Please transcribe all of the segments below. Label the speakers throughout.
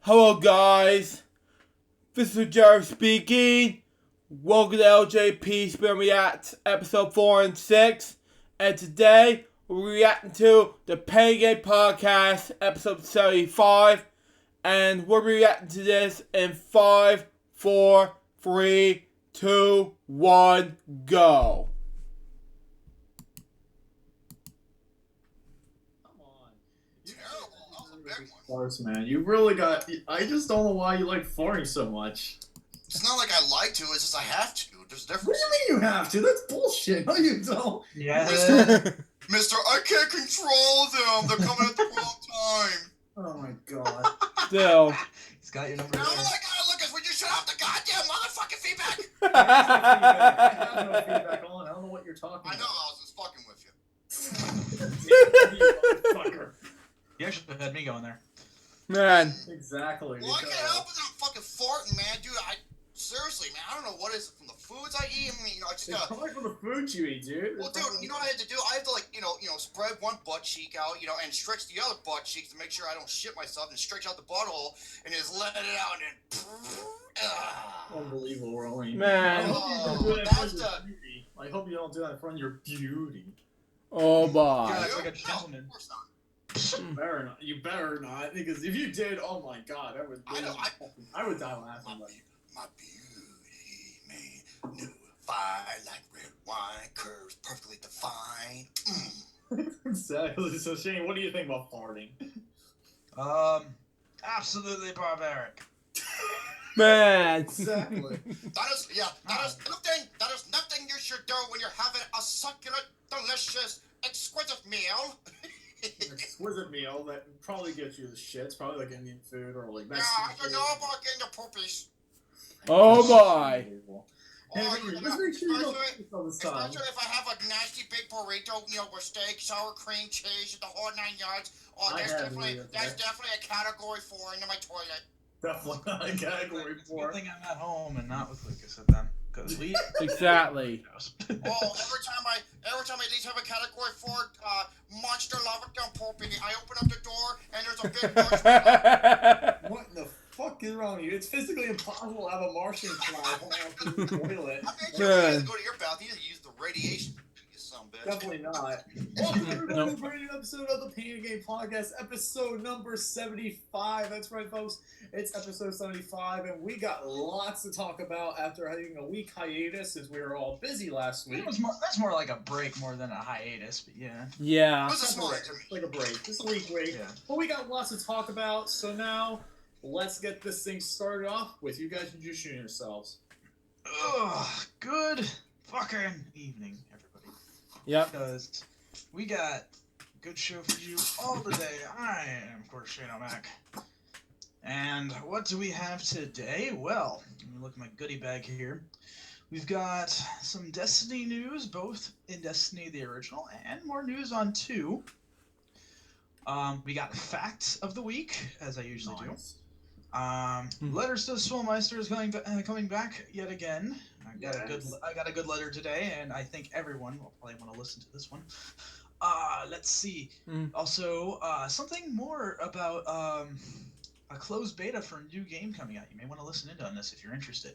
Speaker 1: Hello guys, this is Jared speaking. Welcome to LJPCBM React episode 4 and 6. And today we're reacting to the Pain Game Podcast episode 75. And we're reacting to this in 5, 4, 3, 2, 1, go.
Speaker 2: Farts, man. You really got. I just don't know why you like farting so much.
Speaker 3: It's not like I like to, it's just I have to. There's a difference.
Speaker 2: What do you mean you have to? That's bullshit. No, you don't.
Speaker 4: Yeah.
Speaker 3: Mister, I can't control them. They're coming at the wrong time.
Speaker 2: Oh my god.
Speaker 1: Still.
Speaker 4: He's got your number.
Speaker 3: Now all I gotta look is when you shut off the goddamn motherfucking feedback.
Speaker 2: I have no feedback on. I don't know what you're talking
Speaker 3: I know,
Speaker 2: about.
Speaker 3: I was just fucking with you.
Speaker 2: You motherfucker.
Speaker 4: You actually had me going there.
Speaker 1: Man.
Speaker 2: Exactly.
Speaker 3: Well, I can't help it. I'm fucking farting, man. Dude, seriously, man. I don't know what is it from the foods I eat. I mean, I just
Speaker 2: It's
Speaker 3: gotta.
Speaker 2: probably from the food you eat, dude.
Speaker 3: Well, dude, you know what I had to do? I had to, like, spread one butt cheek out, and stretch the other butt cheek to make sure I don't shit myself, and stretch out the butthole, and just let it out, and then.
Speaker 2: Unbelievable, Rolling.
Speaker 1: Man.
Speaker 2: I hope you don't do that in front of your beauty.
Speaker 1: Oh
Speaker 4: Yeah,
Speaker 1: boy.
Speaker 4: it's like a
Speaker 3: No,
Speaker 4: gentleman.
Speaker 3: of course not.
Speaker 2: You better not. You better not, because if you did, oh my god, I would. I would die laughing.
Speaker 3: My beauty made new fire like red wine, curves perfectly defined.
Speaker 2: Exactly. So Shane, what do you think about farting?
Speaker 4: Absolutely barbaric.
Speaker 1: Man.
Speaker 2: Exactly.
Speaker 3: That is nothing you should do when you're having a succulent, delicious, exquisite meal.
Speaker 2: Exquisite meal that probably gets you the shits, probably like Indian food or like
Speaker 3: Yeah,
Speaker 2: Mexican
Speaker 3: I
Speaker 2: food.
Speaker 3: know about getting the poopies.
Speaker 1: Oh boy.
Speaker 2: Hey,
Speaker 3: Oh,
Speaker 2: just
Speaker 3: yeah,
Speaker 2: make sure you don't
Speaker 3: especially-
Speaker 2: eat all the time.
Speaker 3: Especially if I have a nasty big burrito, with steak, sour cream, cheese, and the whole 9 yards. Oh,
Speaker 2: I
Speaker 3: that's
Speaker 2: have
Speaker 3: definitely
Speaker 2: it,
Speaker 3: that's
Speaker 2: okay.
Speaker 3: definitely a category 4 into my toilet.
Speaker 2: Definitely not a category
Speaker 4: It's a
Speaker 2: 4.
Speaker 4: good thing I'm at home and not with Lucas at them, because we.
Speaker 1: Exactly.
Speaker 3: Oh, every time I at least have a category 4 monster lava dump pooping, I open up the door and there's a big marshmallow.
Speaker 2: What the fuck is wrong with you? It's physically impossible to have a Martian fly fall out of the toilet.
Speaker 3: I bet you guys go to your bathroom to use the radiation. You son of a bitch.
Speaker 2: Definitely not. Welcome everybody to a brand new episode of the Pain Game Podcast, episode number 75. That's right, folks. It's episode 75, and we got lots to talk about after having a week hiatus since we were all busy last week.
Speaker 4: That's more like a break more than a hiatus, but yeah.
Speaker 1: Yeah.
Speaker 3: What's this one?
Speaker 2: Like a break. Just a week break.
Speaker 4: Yeah.
Speaker 2: But we got lots to talk about, so now let's get this thing started off with you guys introducing yourselves.
Speaker 4: Ugh, good fucking evening, everybody.
Speaker 1: Yep.
Speaker 4: Because we got a good show for you all today. I am, of course, Shane O'Mac. And what do we have today? Well, let me look at my goodie bag here. We've got some Destiny news, both in Destiny the original, and more news on 2. We got facts of the week, as I usually do. Letters to the Swellmeister is coming back yet again. I got a good letter today, and I think everyone will probably want to listen to this one. Let's see. Also, something more about a closed beta for a new game coming out. You may want to listen in on this if you're interested,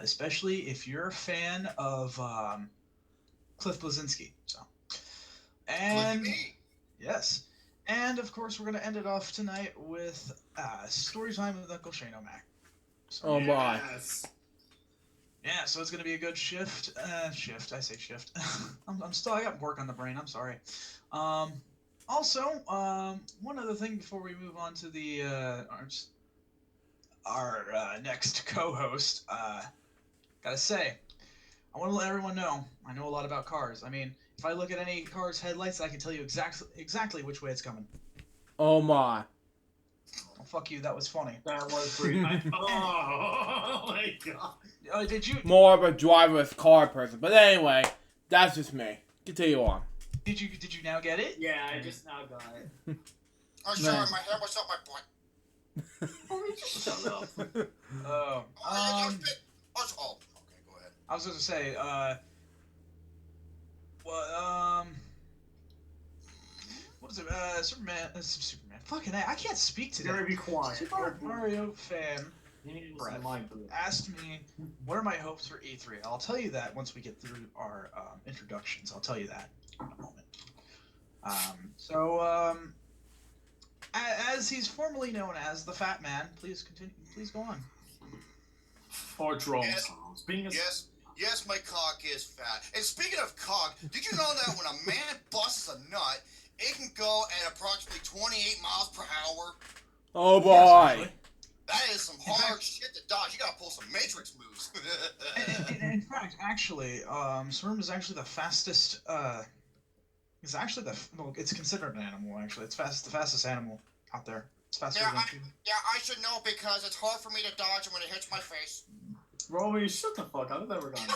Speaker 4: especially if you're a fan of Cliff Bleszinski. So, and yes. And, of course, we're going to end it off tonight with story time with Uncle Shane O'Mac. So,
Speaker 1: Oh my.
Speaker 2: Yes.
Speaker 4: yeah, so it's going to be a good shift. I say shift. I got work on the brain. I'm sorry. Also, one other thing before we move on to the our next co-host. Gotta say, I want to let everyone know I know a lot about cars. I mean, if I look at any car's headlights, I can tell you exactly which way it's coming.
Speaker 1: Oh my.
Speaker 4: Oh, fuck you, that was funny.
Speaker 2: That was pretty nice. Oh my god.
Speaker 4: Did you
Speaker 1: More of a driverless car person. But anyway, that's just me. Continue on.
Speaker 4: did you now get it?
Speaker 2: Yeah, I just now got it.
Speaker 3: I'm sorry, my hair was up my butt.
Speaker 2: Shut up.
Speaker 4: Oh.
Speaker 3: Okay, go ahead.
Speaker 4: I was going to say, what was it? Superman. Fucking A, I can't speak today.
Speaker 2: Gary, be quiet.
Speaker 4: Super Mario fan
Speaker 2: You need to
Speaker 4: Brett
Speaker 2: listen to my booth.
Speaker 4: asked me, what are my hopes for E3? I'll tell you that once we get through our introductions. I'll tell you that in a moment. As he's formerly known as the Fat Man, please continue. Please go on.
Speaker 2: Or troll.
Speaker 3: Yes.
Speaker 2: Being a
Speaker 3: Yes, my cock is fat. And speaking of cock, did you know that when a man busts a nut, it can go at approximately 28 miles per hour?
Speaker 1: Oh boy.
Speaker 3: That is some hard shit to dodge. You gotta pull some Matrix moves.
Speaker 4: In fact, actually, Sperm is actually the fastest. It's considered an animal. Actually, it's the fastest animal out there. It's faster than.
Speaker 3: I should know because it's hard for me to dodge when it hits my face.
Speaker 2: Rory, shut the fuck up. I've never gone to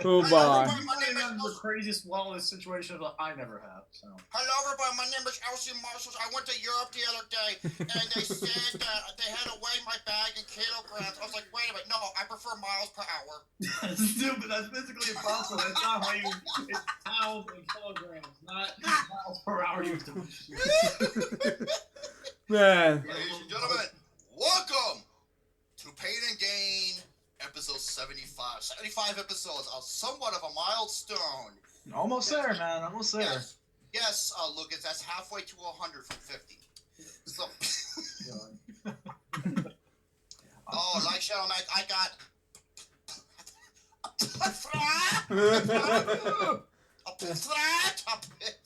Speaker 1: Oh boy.
Speaker 2: the craziest, wildest situations I never have. So.
Speaker 3: Hello, everybody. My name is Elsie Marshall. I went to Europe the other day, and they said that they had to weigh my bag in kilograms. I was like, wait a minute. No, I prefer miles per hour.
Speaker 2: That's stupid. That's physically impossible. That's not how you. It's pounds and kilograms, not miles per hour. You have to.
Speaker 1: Man.
Speaker 3: Ladies and gentlemen, welcome to Pain and Gain, episode 75. 75 episodes, somewhat of a milestone.
Speaker 4: Almost there, man. Almost there.
Speaker 3: Yes, Lucas, that's halfway to 100 from 50. So, like Shadow Knight, I got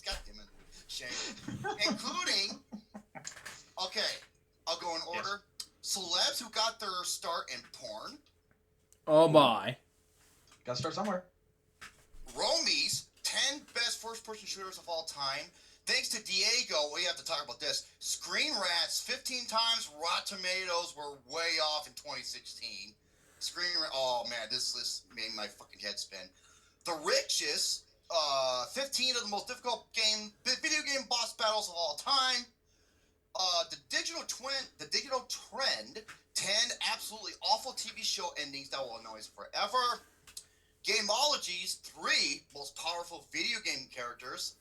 Speaker 3: God damn it, shame. Including, okay, I'll go in order. Celebs who got their start in porn.
Speaker 1: Oh boy.
Speaker 4: Gotta start somewhere.
Speaker 3: Romies, 10 best first-person shooters of all time. Thanks to Diego, we have to talk about this. Screen Rats, 15 times. Rotten Tomatoes were way off in 2016. Oh man, this list made my fucking head spin. The Richest, 15 of the most difficult video game boss battles of all time. The digital trend, 10 absolutely awful TV show endings that will annoy us forever. Gameologies, 3 most powerful video game characters.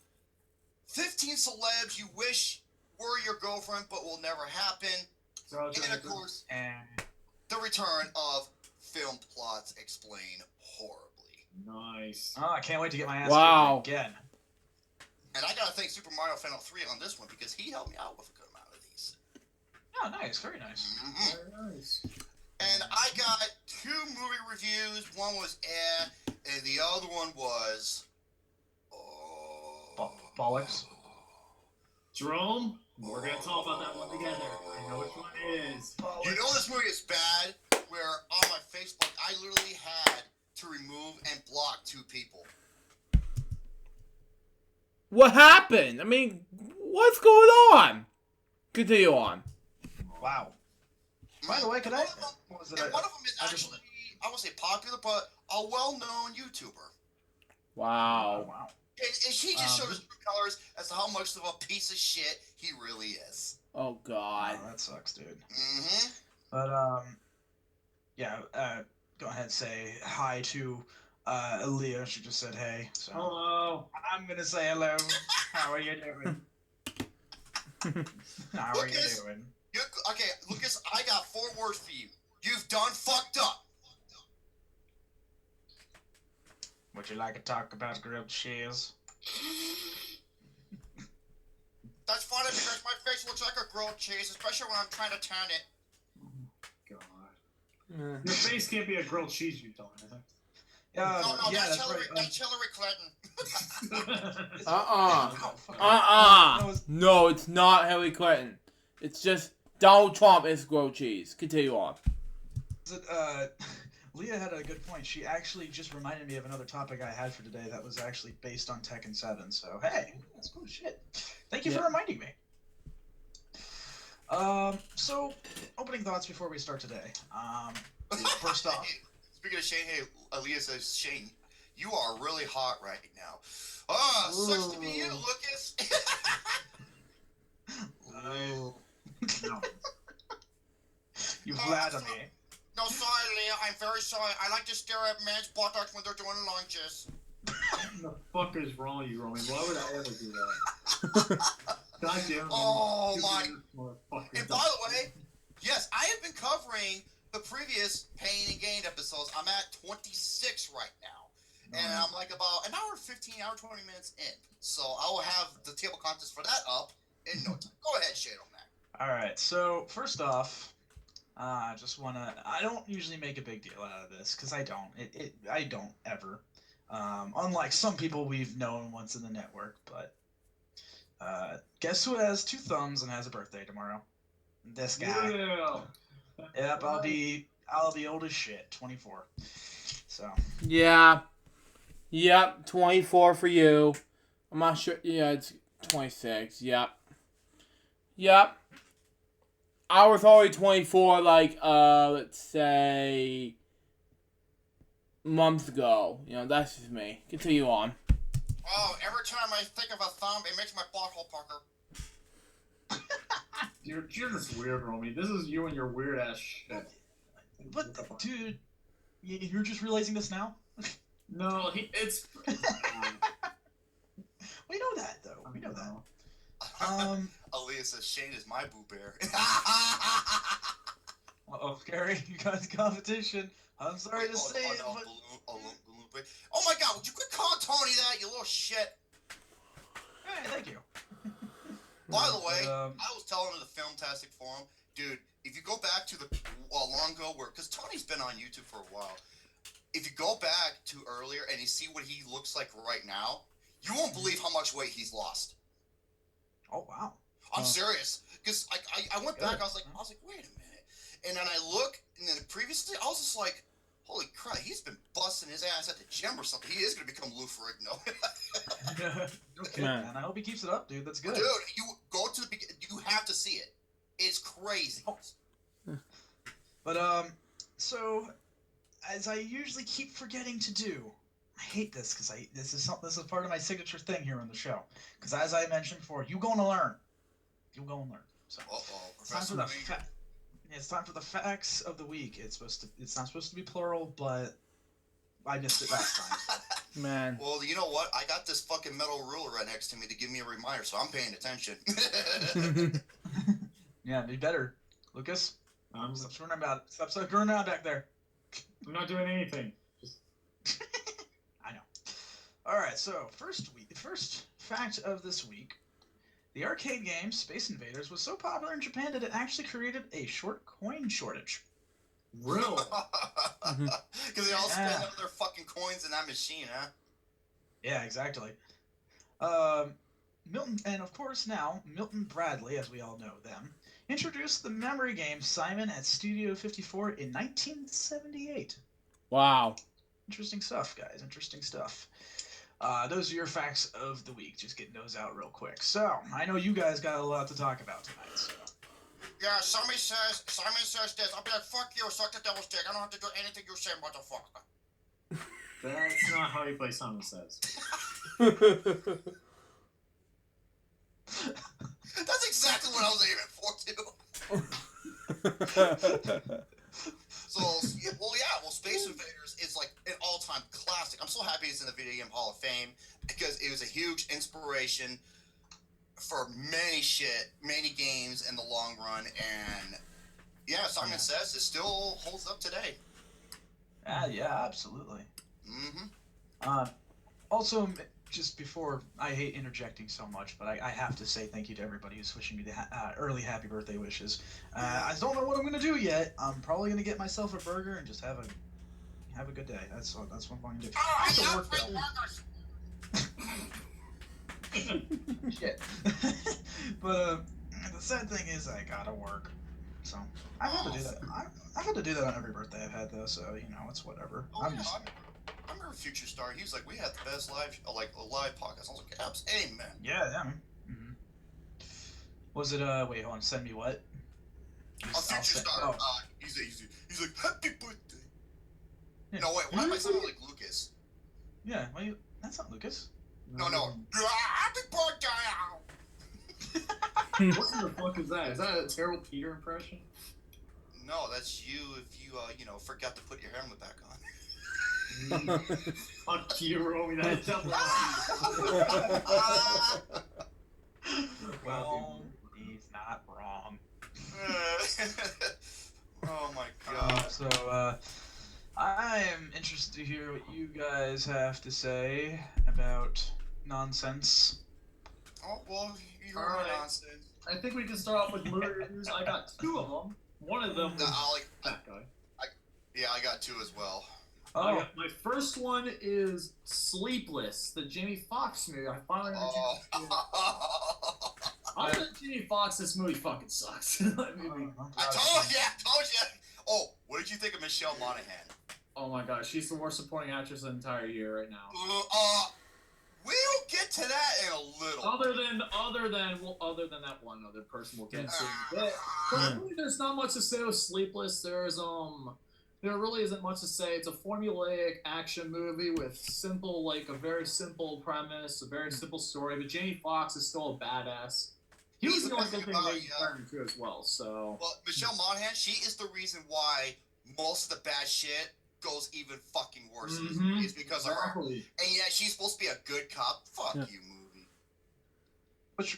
Speaker 3: 15 celebs you wish were your girlfriend but will never happen. And of course, the return of film plots explained horribly.
Speaker 2: Nice.
Speaker 4: Oh, I can't wait to get my ass
Speaker 1: Wow.
Speaker 4: kicked again.
Speaker 3: And I gotta thank Super Mario Fan 3 on this one because he helped me out with a good amount of these.
Speaker 4: Oh, nice. Very nice.
Speaker 3: Mm-hmm.
Speaker 2: Very nice.
Speaker 3: And I got 2 movie reviews. One was and the other one was
Speaker 4: Bollocks.
Speaker 2: Jerome, we're gonna talk about that one together. I know which one it is.
Speaker 3: You know this movie is bad. Where on my Facebook I literally had to remove and block 2 people.
Speaker 1: What happened? I mean, what's going on? Continue on.
Speaker 4: Wow. By the way,
Speaker 3: one of them is actually, I won't say popular, but a well-known YouTuber.
Speaker 1: Wow.
Speaker 4: Wow.
Speaker 3: And he just showed his true colors as to how much of a piece of shit he really is.
Speaker 1: Oh God.
Speaker 4: Oh, that sucks, dude.
Speaker 3: Mm-hmm.
Speaker 4: But go ahead and say hi to Aaliyah. She just said hey. So
Speaker 2: Hello.
Speaker 4: I'm gonna say hello. How are you doing? How are you doing?
Speaker 3: Okay, Lucas, I got 4 words for you. You've done fucked up.
Speaker 4: Would you like to talk about grilled cheese?
Speaker 3: That's funny because my face looks like a grilled cheese, especially when I'm trying to tan it.
Speaker 2: God. Your face can't be a grilled cheese, you don't.
Speaker 3: No,
Speaker 4: yeah,
Speaker 3: that's
Speaker 4: that's
Speaker 3: Hillary,
Speaker 4: right.
Speaker 3: that's Hillary Clinton.
Speaker 1: No, it's not Hillary Clinton. It's just Donald Trump is grilled cheese. Continue on.
Speaker 4: Leah had a good point. She actually just reminded me of another topic I had for today that was actually based on Tekken 7. So, hey, that's cool shit. Thank you for reminding me. So, opening thoughts before we start today. First off.
Speaker 3: Speaking of Shane, hey, Aaliyah says, Shane, you are really hot right now. Sucks to be you, Lucas.
Speaker 4: No. You flatter me.
Speaker 3: No, sorry, Leah. I'm very sorry. I like to stare at men's buttocks when they're doing lunges.
Speaker 2: the fuck is wrong with you, Romy? Why would I ever do that? God damn it.
Speaker 3: Oh my!
Speaker 2: Motherfucker.
Speaker 3: And by the way, yes, I have been covering the previous Pain and Gain episodes. I'm at 26 right now, and I'm like about an hour 15, hour 20 minutes in. So I will have the table contents for that up in no time. Go ahead, Shadow Mac.
Speaker 4: All right. So first off, I just wanna. I don't usually make a big deal out of this because I don't. I don't ever. Unlike some people we've known once in the network, but guess who has 2 thumbs and has a birthday tomorrow? This guy.
Speaker 2: Yeah.
Speaker 4: Yep, I'll be old as shit, 24. So.
Speaker 1: Yeah. Yep, 24 for you. I'm not sure. Yeah, it's 26. Yep. Yep. I was already 24, like, let's say, months ago. You know, that's just me. Continue on.
Speaker 3: Oh, every time I think of a thumb, it makes my butthole pucker.
Speaker 2: You're just weird, Romy. This is you and your weird ass shit.
Speaker 4: But, dude, you're just realizing this now?
Speaker 2: No, it's.
Speaker 4: We know that, though. We know that.
Speaker 3: Aaliyah says Shane is my boo bear.
Speaker 4: Uh-oh, Gary, you got the competition. I'm sorry to say it,
Speaker 3: no,
Speaker 4: but...
Speaker 3: balloon. Oh my god, would you quit calling Tony that, you little shit?
Speaker 4: Hey, thank you.
Speaker 3: By the way,
Speaker 4: But,
Speaker 3: I was telling him in the Filmtastic forum, dude, if you go back to the long ago where, because Tony's been on YouTube for a while, if you go back to earlier and you see what he looks like right now, you won't believe how much weight he's lost.
Speaker 4: Oh, wow.
Speaker 3: I'm serious, because I went back, I was like, wait a minute, and then I look, and then previously, I was just like, holy crap, he's been busting his ass at the gym or something. He is going to become Lou Ferrigno.
Speaker 4: Okay, man. I hope he keeps it up, dude. That's good.
Speaker 3: Dude, you go to the beginning. You have to see it. It's crazy.
Speaker 4: Oh. But, so, as I usually keep forgetting to do, I hate this because this is part of my signature thing here on the show. Because as I mentioned before, you gonna learn. You gonna learn. So, it's time for the facts of the week. It's not supposed to be plural, but I missed it last time.
Speaker 1: Man.
Speaker 3: Well, you know what? I got this fucking metal ruler right next to me to give me a reminder, so I'm paying attention.
Speaker 4: Yeah, be better, Lucas. Stop screwing around. Stop screwing around back there.
Speaker 2: I'm not doing anything.
Speaker 4: I know. All right. So first fact of this week: the arcade game Space Invaders was so popular in Japan that it actually created a short coin shortage.
Speaker 2: Really?
Speaker 3: Because they all spend all their fucking coins in that machine, huh?
Speaker 4: Yeah, exactly. Milton, and of course now, Milton Bradley, as we all know them, introduced the memory game Simon at Studio 54 in 1978.
Speaker 1: Wow.
Speaker 4: Interesting stuff, guys. Interesting stuff. Those are your facts of the week. Just getting those out real quick. So, I know you guys got a lot to talk about tonight, so...
Speaker 3: Yeah, Simon says this. I'll be like, fuck you, suck the devil's dick. I don't have to do anything you say, motherfucker.
Speaker 2: That's not how you play Simon Says.
Speaker 3: That's exactly what I was aiming for, too. Space Invaders is like an all-time classic. I'm so happy it's in the Video Game Hall of Fame because it was a huge inspiration for many games in the long run, and yeah, Simon Says it still holds up today.
Speaker 4: Yeah, absolutely.
Speaker 3: Mm-hmm.
Speaker 4: Also, just before, I hate interjecting so much, but I have to say thank you to everybody who's wishing me the early happy birthday wishes. I don't know what I'm gonna do yet. I'm probably gonna get myself a burger and just have a good day. That's what I'm going to do.
Speaker 3: Oh, I love free burgers.
Speaker 4: Shit. But the sad thing is I gotta work, so I have to do that. I've had to do that on every birthday I've had though, so it's whatever.
Speaker 3: Oh, I remember Future Star. He was like, "We had the best live podcast." I was like, "Abs, amen."
Speaker 4: Yeah. Mm-hmm. Was it wait, hold on, send me what?
Speaker 3: Future Star. He's like, "Happy birthday." Yeah. No, wait, why am I sounding like Lucas?
Speaker 4: Yeah, that's not Lucas.
Speaker 3: No. Happy birthday!
Speaker 2: What the fuck is that? Is that a terrible Peter impression?
Speaker 3: No, that's you if you, forgot to put your helmet back on.
Speaker 2: Fuck you, Romy. That's definitely.
Speaker 4: Well, he's not wrong.
Speaker 3: Oh my god.
Speaker 4: So, I am interested to hear what you guys have to say about nonsense.
Speaker 3: Oh, well, you heard
Speaker 2: Alright.
Speaker 3: my nonsense.
Speaker 2: I think we can start off with movie reviews. I got 2 of them. One of them was that guy.
Speaker 3: Yeah, I got 2 as well.
Speaker 4: Oh,
Speaker 2: My first one is Sleepless, the Jamie Foxx movie. I finally got a chance to see it. Other than Jamie Foxx, this movie fucking sucks. That movie.
Speaker 3: I told you. Oh, what did you think of Michelle Monaghan?
Speaker 2: Oh my god, she's the worst supporting actress of the entire year right now.
Speaker 3: We'll get to that in a little.
Speaker 2: Other than that one other person we'll get to. But really, there's not much to say with Sleepless. There really isn't much to say. It's a formulaic action movie with a very simple premise, a very simple story. But Jamie Foxx is still a badass. He was the only good thing they turned into as well. So.
Speaker 3: Well, Michelle Monaghan, she is the reason why most of the bad shit goes even fucking worse. It's because of her. And yeah, she's supposed to be a good cop. Fuck you, movie.
Speaker 4: which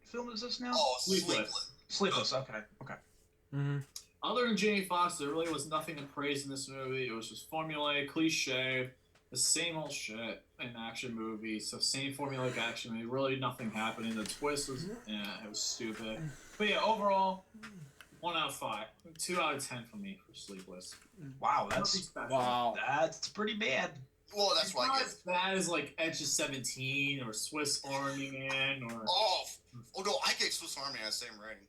Speaker 4: film is this now?
Speaker 3: Oh, Sleepless.
Speaker 4: Sleepless. Okay.
Speaker 1: Mm-hmm.
Speaker 2: Other than Jamie Foxx, there really was nothing to praise in this movie. It was just formulaic, cliche, the same old shit in action movies. So same formulaic action movie. Really nothing happening. The twist was, it was stupid. But yeah, overall, 1 out of 5, 2 out of 10 for me for Sleepless.
Speaker 4: Wow, that's pretty bad.
Speaker 3: Well, that's
Speaker 2: It's
Speaker 3: why
Speaker 2: not
Speaker 3: I
Speaker 2: as
Speaker 3: guess.
Speaker 2: bad as like Edge of 17 or Swiss Army Man or.
Speaker 3: Oh no, I gave Swiss Army the same rating.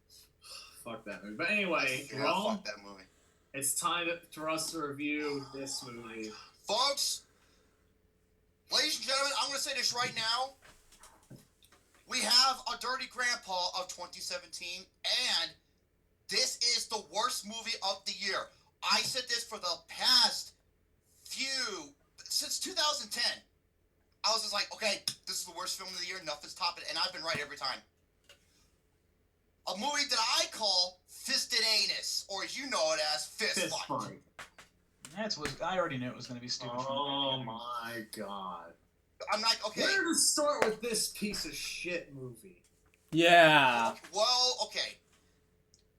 Speaker 2: Fuck that movie. But anyway,
Speaker 3: Yeah,
Speaker 2: Rome,
Speaker 3: fuck that movie.
Speaker 2: it's time for us to review this movie.
Speaker 3: Folks, ladies and gentlemen, I'm going to say this right now. We have a Dirty Grandpa of 2017, and this is the worst movie of the year. I said this for the past since 2010. I was just like, okay, this is the worst film of the year, nothing's topping it, and I've been right every time. A movie that I call Fisted Anus, or as you know it as Fist Fight.
Speaker 4: I already knew it was going to be stupid.
Speaker 2: Oh my god.
Speaker 3: I'm like, okay.
Speaker 2: Where to start with this piece of shit movie?
Speaker 1: Yeah.
Speaker 3: Well, okay.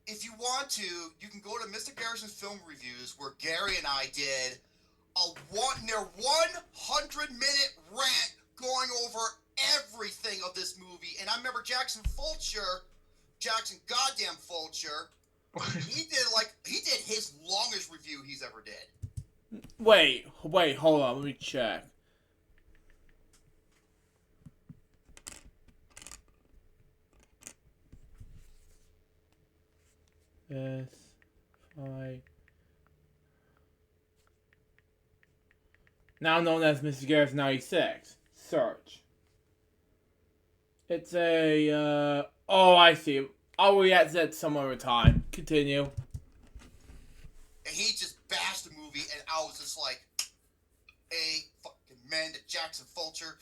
Speaker 3: If you want to, you can go to Mr. Garrison's Film Reviews, where Gary and I did near 100-minute rant going over everything of this movie. And I remember Jackson goddamn Fulcher, he did his longest review he's ever did.
Speaker 1: Wait, hold on, let me check. Now known as Mr. Garrett's 96. Search. It's a, oh, I see. I'll react to that some other time. Continue.
Speaker 3: And he just bashed the movie, and I was just like, a fucking man to Jackson Fulcher.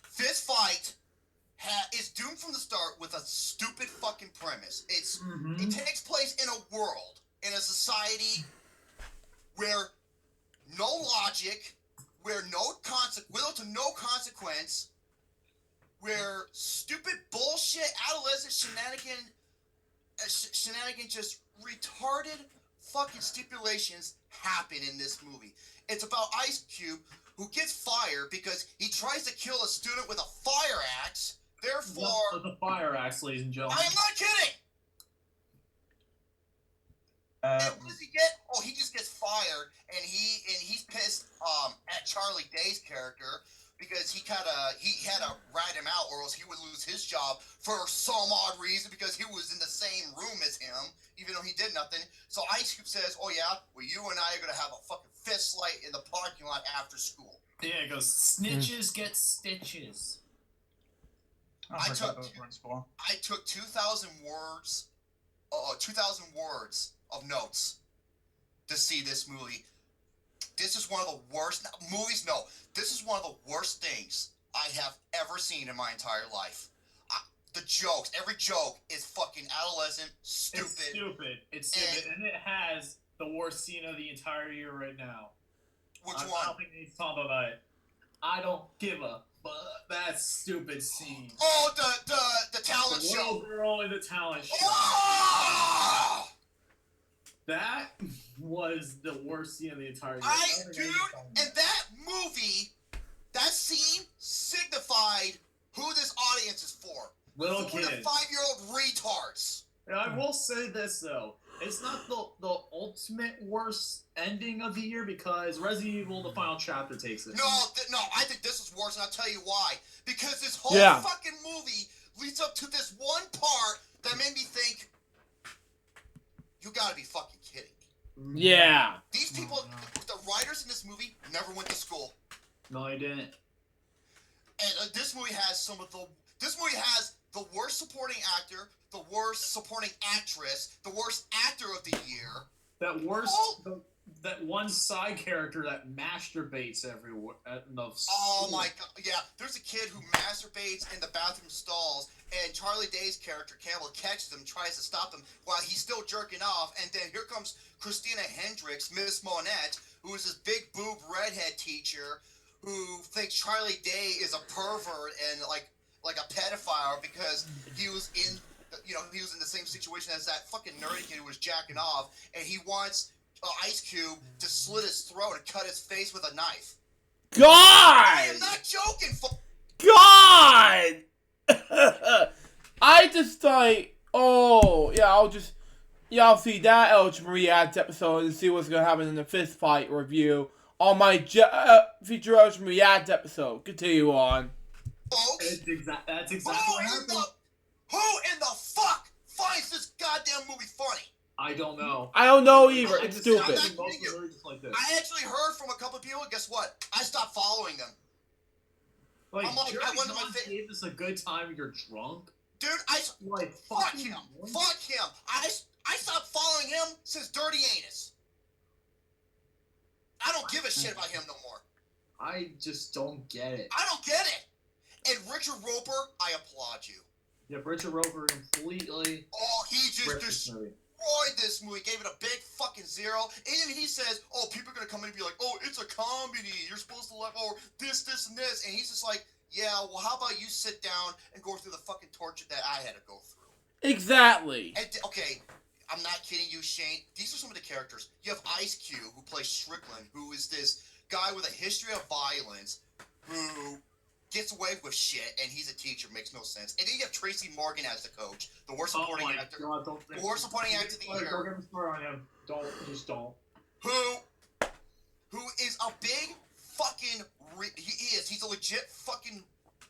Speaker 3: Fist Fight is doomed from the start with a stupid fucking premise. It takes place in a world, in a society where no logic, where little to no consequence, where stupid bullshit, adolescent shenanigan, just retarded fucking stipulations happen in this movie. It's about Ice Cube, who gets fired because he tries to kill a student with a fire axe. Therefore,
Speaker 2: With a fire axe, ladies and gentlemen.
Speaker 3: I am not kidding. And what does he get? Oh, he just gets fired, and he's pissed at Charlie Day's character because he had to rat him out, or else he would lose his job for some odd reason because he was in the same room as him, even though he did nothing. So Ice Cube says, "Oh yeah, well you and I are gonna have a fucking fist fight in the parking lot after school."
Speaker 2: Yeah, it goes, snitches get stitches.
Speaker 3: I took 2,000 words of notes to see this movie. This is one of the worst movies. No, this is one of the worst things I have ever seen in my entire life. The jokes, every joke is fucking adolescent, stupid.
Speaker 2: It's stupid, and it has the worst scene of the entire year right now.
Speaker 3: Which
Speaker 2: I
Speaker 3: one?
Speaker 2: don't think we need to talk about it. I don't give a fuck. That stupid scene.
Speaker 3: Oh, the talent
Speaker 2: The
Speaker 3: show.
Speaker 2: little girl in the talent show.
Speaker 3: Oh!
Speaker 2: That was the worst scene of the entire year.
Speaker 3: Dude, and that movie, that scene signified who this audience is for.
Speaker 2: Little
Speaker 3: For
Speaker 2: kids.
Speaker 3: the 5-year-old retards.
Speaker 2: And I will say this though, it's not the ultimate worst ending of the year because Resident Evil: The Final Chapter takes it.
Speaker 3: No, I think this is worse, and I'll tell you why. Because this whole fucking movie leads up to this one part that made me think, you gotta be fucking kidding me.
Speaker 1: Yeah.
Speaker 3: These people, the writers in this movie, never went to school.
Speaker 2: No, I didn't.
Speaker 3: And this movie has the worst supporting actor, the worst supporting actress, the worst actor of the year.
Speaker 2: That that one side character that masturbates everywhere in the
Speaker 3: Oh my god, yeah. There's a kid who masturbates in the bathroom stalls, and Charlie Day's character, Campbell, catches him, tries to stop him while he's still jerking off, and then here comes Christina Hendricks, Miss Monette, who is this big boob redhead teacher who thinks Charlie Day is a pervert and like a pedophile because he was in the same situation as that fucking nerdy kid who was jacking off, and he wants Ice Cube to slit his throat and cut his face with a knife.
Speaker 1: God!
Speaker 3: I am not joking.
Speaker 1: God! I just like, I'll see that LJPCBM episode and see what's gonna happen in the fist fight review on my future LJPCBM episode. Continue on.
Speaker 3: Folks,
Speaker 2: that's exactly what happened.
Speaker 3: Who in the fuck finds this goddamn movie funny?
Speaker 2: I don't know.
Speaker 1: I don't know either. It's
Speaker 3: I'm
Speaker 1: stupid.
Speaker 3: not kidding you. I actually heard from a couple of people. Guess what? I stopped following them.
Speaker 2: Like,
Speaker 3: I'm like, I went to my
Speaker 2: gave this a good time. You're drunk,
Speaker 3: dude. Fuck him. I stopped following him since Dirty Anus. I don't give a shit about him no more.
Speaker 2: I just don't get it.
Speaker 3: I don't get it. And Richard Roper, I applaud you.
Speaker 2: Yeah, Richard Roper completely.
Speaker 3: Oh, he just destroyed this movie. Gave it a big fucking 0. And even he says, "Oh, people are gonna come in and be like, oh, it's a comedy. You're supposed to like, oh, this, and this." And he's just like, "Yeah, well, how about you sit down and go through the fucking torture that I had to go through?"
Speaker 1: Exactly.
Speaker 3: And okay, I'm not kidding you, Shane. These are some of the characters. You have Ice Cube, who plays Strickland, who is this guy with a history of violence, who gets away with shit, and he's a teacher. Makes no sense. And then you have Tracy Morgan as the coach, the worst supporting actor.
Speaker 2: God,
Speaker 3: the worst supporting actor of the year.
Speaker 2: Don't get me started on him. Don't.
Speaker 3: Who is a big fucking. He's a legit fucking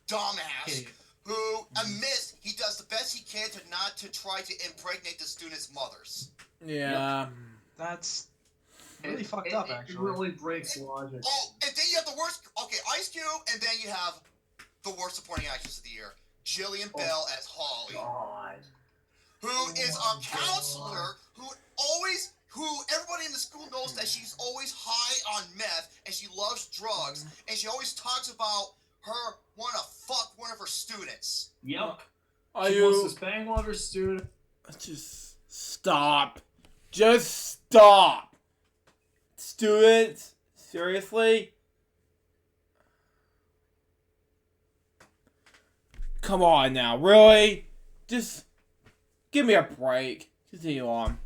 Speaker 3: dumbass. Who admits he does the best he can to try to impregnate the students' mothers.
Speaker 1: Yeah.
Speaker 4: That's really fucked up, actually.
Speaker 2: It really breaks logic.
Speaker 3: Oh, and then you have the worst. Okay, Ice Cube, and then you have the worst supporting actress of the year, Jillian Bell as Holly,
Speaker 2: God.
Speaker 3: who is a counselor who everybody in the school knows that she's always high on meth and she loves drugs, and she always talks about her wanting to fuck one of her students.
Speaker 2: Yep.
Speaker 1: She
Speaker 2: wants to bang one of her students.
Speaker 1: Just stop. Just stop. Students, seriously? Come on now, really? Just give me a break. Continue on.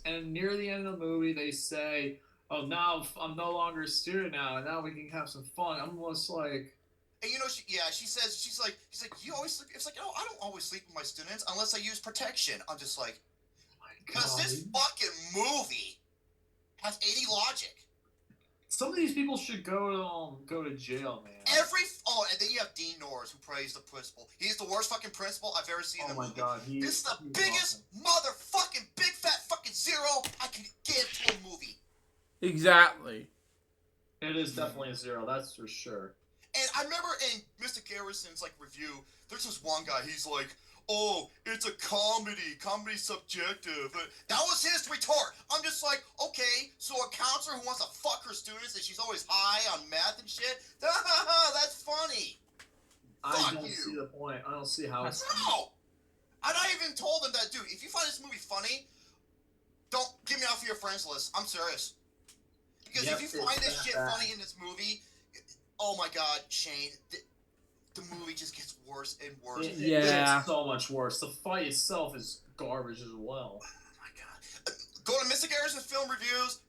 Speaker 2: And near the end of the movie, they say, "Oh, now I'm no longer a student now, and now we can have some fun." I'm almost like,
Speaker 3: and she's like, "You always sleep." It's like, "Oh, I don't always sleep with my students unless I use protection." I'm just like, because this fucking movie has any logic.
Speaker 2: Some of these people should go to jail, man.
Speaker 3: And then you have Dean Norris, who plays the principal. He's the worst fucking principal I've ever seen in a movie.
Speaker 2: Oh my god,
Speaker 3: this is the biggest motherfucking big fat fucking 0 I can give to a movie.
Speaker 1: Exactly.
Speaker 2: It is definitely a 0, that's for sure.
Speaker 3: And I remember in Mr. Garrison's review, there's this one guy, he's like, "Oh, it's a comedy subjective." That was his retort. I'm just like, okay, so a counselor who wants to fuck her students and she's always high on meth and shit, that's funny.
Speaker 2: I don't see the point. I don't see how it's...
Speaker 3: No! And I even told him that, dude, if you find this movie funny, don't Get me off of your friends list. I'm serious. Because
Speaker 4: Yep,
Speaker 3: if you find this
Speaker 4: it's
Speaker 3: shit
Speaker 4: that
Speaker 3: funny in this movie, oh my god, Shane, the movie just gets worse and worse.
Speaker 4: It gets so much worse. The fight itself is garbage as well.
Speaker 3: Oh my god. Go to Mystic Harrison's film reviews.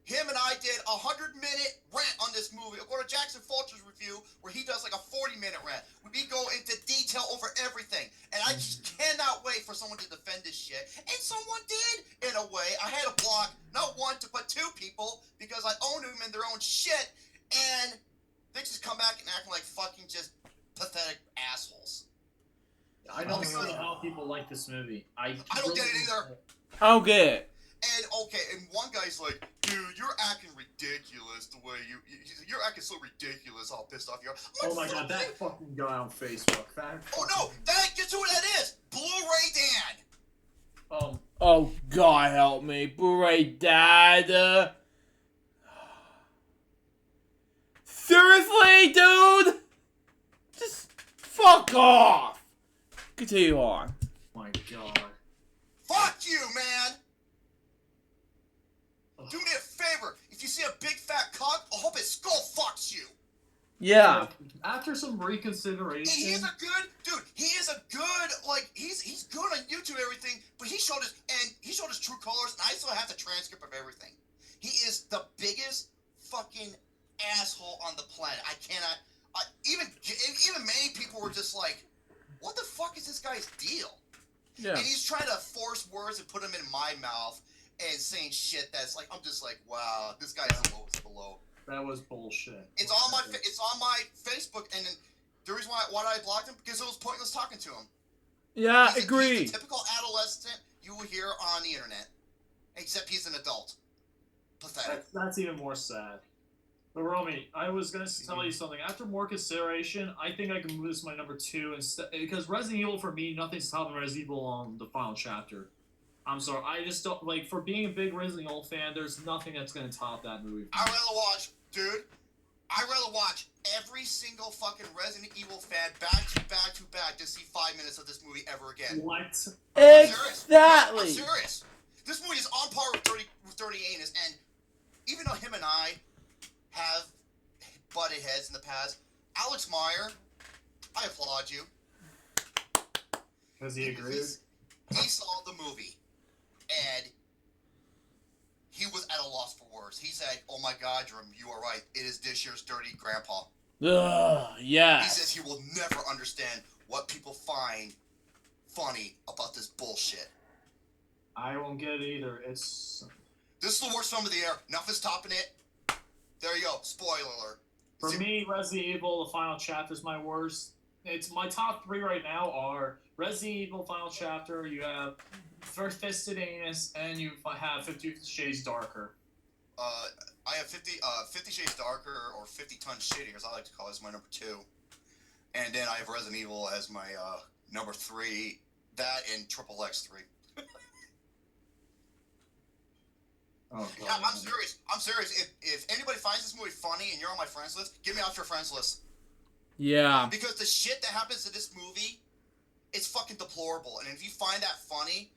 Speaker 3: Him and I did a 100-minute rant on this movie. I'll go to Jackson Fulcher's review where he does like a 40-minute rant. We go into detail over everything. And I just cannot wait for someone to defend this shit. And someone did, in a way. I had to block not one, but two people because I own them in their own shit. And they just come back and act like fucking just pathetic assholes.
Speaker 4: I don't know how people like this movie. I
Speaker 3: don't get it either.
Speaker 1: I don't get it.
Speaker 3: And one guy's like, dude, you're acting ridiculous the way you're acting so ridiculous, all pissed off you are.
Speaker 4: Oh my god, that fucking guy on Facebook.
Speaker 3: Oh no, guess who that is? Blu-ray Dan.
Speaker 1: Oh God, help me, Blu-ray Dad. Seriously, dude? Just fuck off. Continue on.
Speaker 4: Oh my god.
Speaker 3: Fuck you, man. Do me a favor. If you see a big fat cock, I hope his skull fucks you.
Speaker 1: Yeah.
Speaker 4: After some reconsideration.
Speaker 3: And he's a good dude. He is a good he's good on YouTube and everything. But he showed his true colors, and I still have the transcript of everything. He is the biggest fucking asshole on the planet. I cannot. Even many people were just like, "What the fuck is this guy's deal?"
Speaker 1: Yeah.
Speaker 3: And he's trying to force words and put them in my mouth. And saying shit that's like, I'm just like, wow, this guy's the lowest below.
Speaker 4: That was bullshit.
Speaker 3: It's on my Facebook, and the reason why I blocked him because it was pointless talking to him.
Speaker 1: Yeah,
Speaker 3: He's the typical adolescent you will hear on the internet, except he's an adult. Pathetic.
Speaker 4: That's even more sad. But Romy, I was gonna tell you something. After more consideration, I think I can move this to my number 2 instead because Resident Evil for me, nothing's topping Resident Evil on the final chapter. I'm sorry, I just don't, like, for being a big Resident Evil fan, there's nothing that's gonna top that movie.
Speaker 3: I'd rather watch every single fucking Resident Evil fan back to back to see 5 minutes of this movie ever again.
Speaker 4: What?
Speaker 1: Exactly.
Speaker 3: I'm serious. This movie is on par with 30 Anus, and even though him and I have butted heads in the past, Alex Meyer, I applaud you.
Speaker 4: Because he agreed?
Speaker 3: He saw the movie. And he was at a loss for words. He said, "Oh my God, Jerome, you are right. It is this year's dirty grandpa."
Speaker 1: Yeah.
Speaker 3: He says he will never understand what people find funny about this bullshit.
Speaker 4: I won't get it either. This
Speaker 3: is the worst film of the year. Nothing's topping it. There you go. Spoiler alert.
Speaker 4: For me, Resident Evil, the final chapter is my worst. It's my top 3 right now are Resident Evil Final Chapter, you have First Fisted Anus, and you have 50 Shades Darker.
Speaker 3: I have 50 Shades Darker, or 50 Tons Shittier, as I like to call it, as my number 2. And then I have Resident Evil as my number 3. That and Triple X3.
Speaker 4: Oh, God.
Speaker 3: Yeah, I'm serious. If anybody finds this movie funny and you're on my friends list, get me off your friends list.
Speaker 1: Yeah.
Speaker 3: Because the shit that happens in this movie, it's fucking deplorable. And if you find that funny,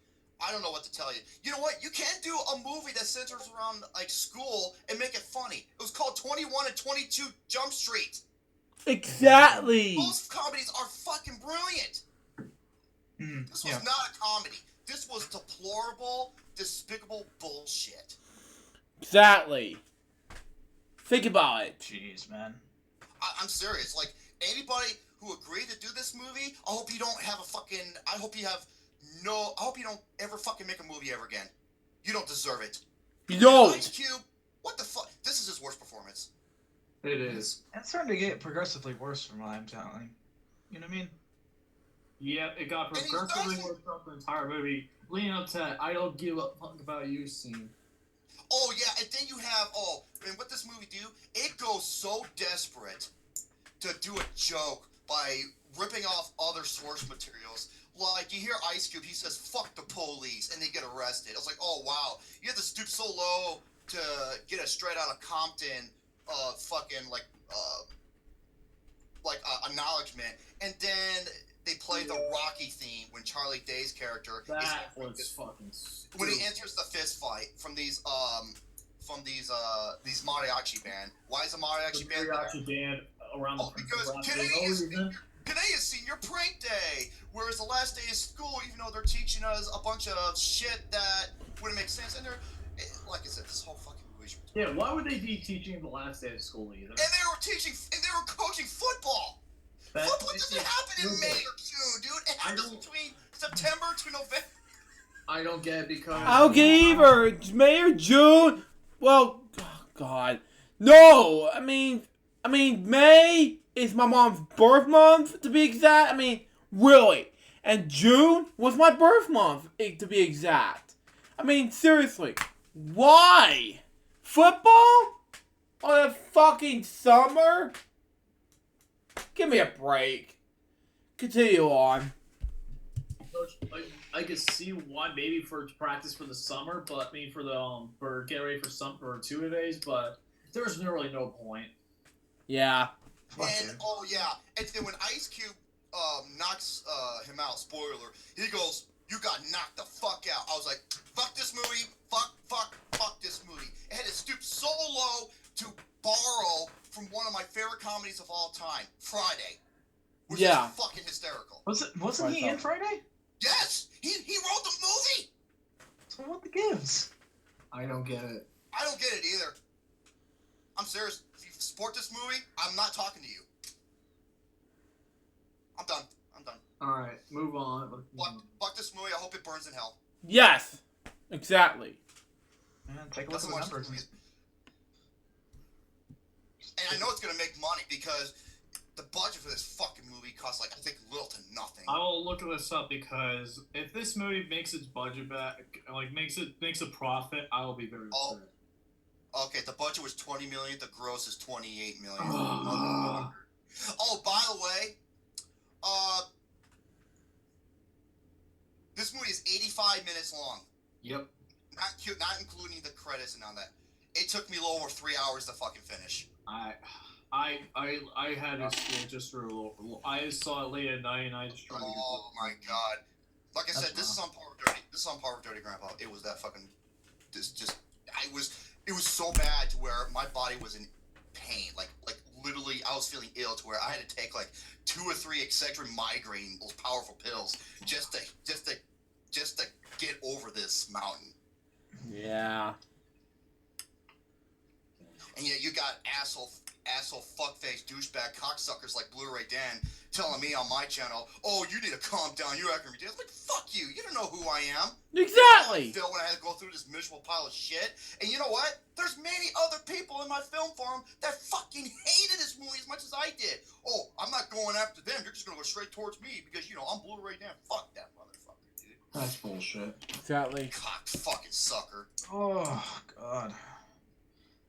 Speaker 3: I don't know what to tell you. You know what? You can't do a movie that centers around like school and make it funny. It was called 21 and 22 Jump Street.
Speaker 1: Exactly.
Speaker 3: Most comedies are fucking brilliant. This was not a comedy. This was deplorable, despicable bullshit.
Speaker 1: Exactly. Think about it.
Speaker 4: Jeez, man.
Speaker 3: I'm serious. Like, anybody who agreed to do this movie, I hope you don't have I hope you don't ever fucking make a movie ever again. You don't deserve it.
Speaker 1: You don't.
Speaker 3: Ice Cube, what the fuck? This is his worst performance.
Speaker 4: It is.
Speaker 5: It's starting to get progressively worse from what I'm telling. You know what I mean?
Speaker 4: Yeah, it got progressively worse throughout the entire movie, leading up to that I don't give a fuck about you scene.
Speaker 3: Oh, yeah, and then you have, and what this movie do, it goes so desperate to do a joke by ripping off other source materials. Like, you hear Ice Cube, he says, "Fuck the police," and they get arrested. I was like, oh, wow. You have to stoop so low to get a straight out of Compton, fucking, acknowledgement. And then they play the Rocky theme when Charlie Day's character
Speaker 2: That was fucking stupid.
Speaker 3: when he enters the fist fight from these mariachi band. Why is a mariachi band there?
Speaker 2: Mariachi band around the
Speaker 3: Because
Speaker 2: around
Speaker 3: today is senior prank day, whereas the last day of school, even though they're teaching us a bunch of shit that wouldn't make sense, and they're, like I said, this whole fucking movie.
Speaker 2: Yeah, why would they be teaching the last day of school either?
Speaker 3: And they were coaching football. Football doesn't happen in May or June, dude. It happens between September to November.
Speaker 2: I don't get it because...
Speaker 1: Okay, either May or June. Well, oh God. No, I mean, May is my mom's birth month, to be exact. I mean, really. And June was my birth month, to be exact. I mean, seriously. Why? Football? On a fucking summer? Give me a break. Continue on.
Speaker 2: I could see why, maybe for practice for the summer, but I mean for the for get ready for some for 2 days, but there's really no point.
Speaker 1: Yeah.
Speaker 3: And and then when Ice Cube knocks him out, spoiler, he goes, "You got knocked the fuck out." I was like, "Fuck this movie, fuck this movie." It had to stoop so low to borrow from one of my favorite comedies of all time, Friday, which is fucking hysterical.
Speaker 4: Wasn't he in Friday?
Speaker 3: Yes, he wrote the movie.
Speaker 4: So what the gives?
Speaker 2: I don't get it.
Speaker 3: I don't get it either. I'm serious. If you support this movie, I'm not talking to you. I'm done.
Speaker 2: All right, move on.
Speaker 3: Fuck this movie. I hope it burns in hell.
Speaker 1: Yes. Exactly.
Speaker 4: Man, take a look at the numbers.
Speaker 3: And I know it's gonna make money because the budget for this fucking movie costs I think little to nothing.
Speaker 2: I will look this up because if this movie makes its budget back, makes a profit, I will be very upset.
Speaker 3: Okay, the budget was $20 million. The gross is $28 million. By the way, this movie is 85 minutes long.
Speaker 2: Yep.
Speaker 3: Not including the credits and all that. It took me a little over 3 hours to fucking finish.
Speaker 2: I had to scroll just through a little. I saw it late at night, and I just tried to get.
Speaker 3: Oh my god! Like I said, this is on par with Dirty. This is on par with Dirty Grandpa. It was that fucking. It was so bad to where my body was in pain. Like literally, I was feeling ill to where I had to take 2 or 3 Excedrin migraine, those powerful pills, just to get over this mountain.
Speaker 1: Yeah.
Speaker 3: And yet you got asshole fuckface douchebag cocksuckers like Blu-ray Dan telling me on my channel, "Oh, you need to calm down. You're acting ridiculous." Like, fuck you. You don't know who I am.
Speaker 1: Exactly.
Speaker 3: Phil, when I had to go through this miserable pile of shit. And you know what? There's many other people in my film forum that fucking hated this movie as much as I did. Oh, I'm not going after them. You're just gonna go straight towards me because I'm Blu-ray Dan. Fuck that motherfucker, dude.
Speaker 2: That's bullshit.
Speaker 1: Exactly.
Speaker 3: Cock fucking sucker.
Speaker 4: Oh God.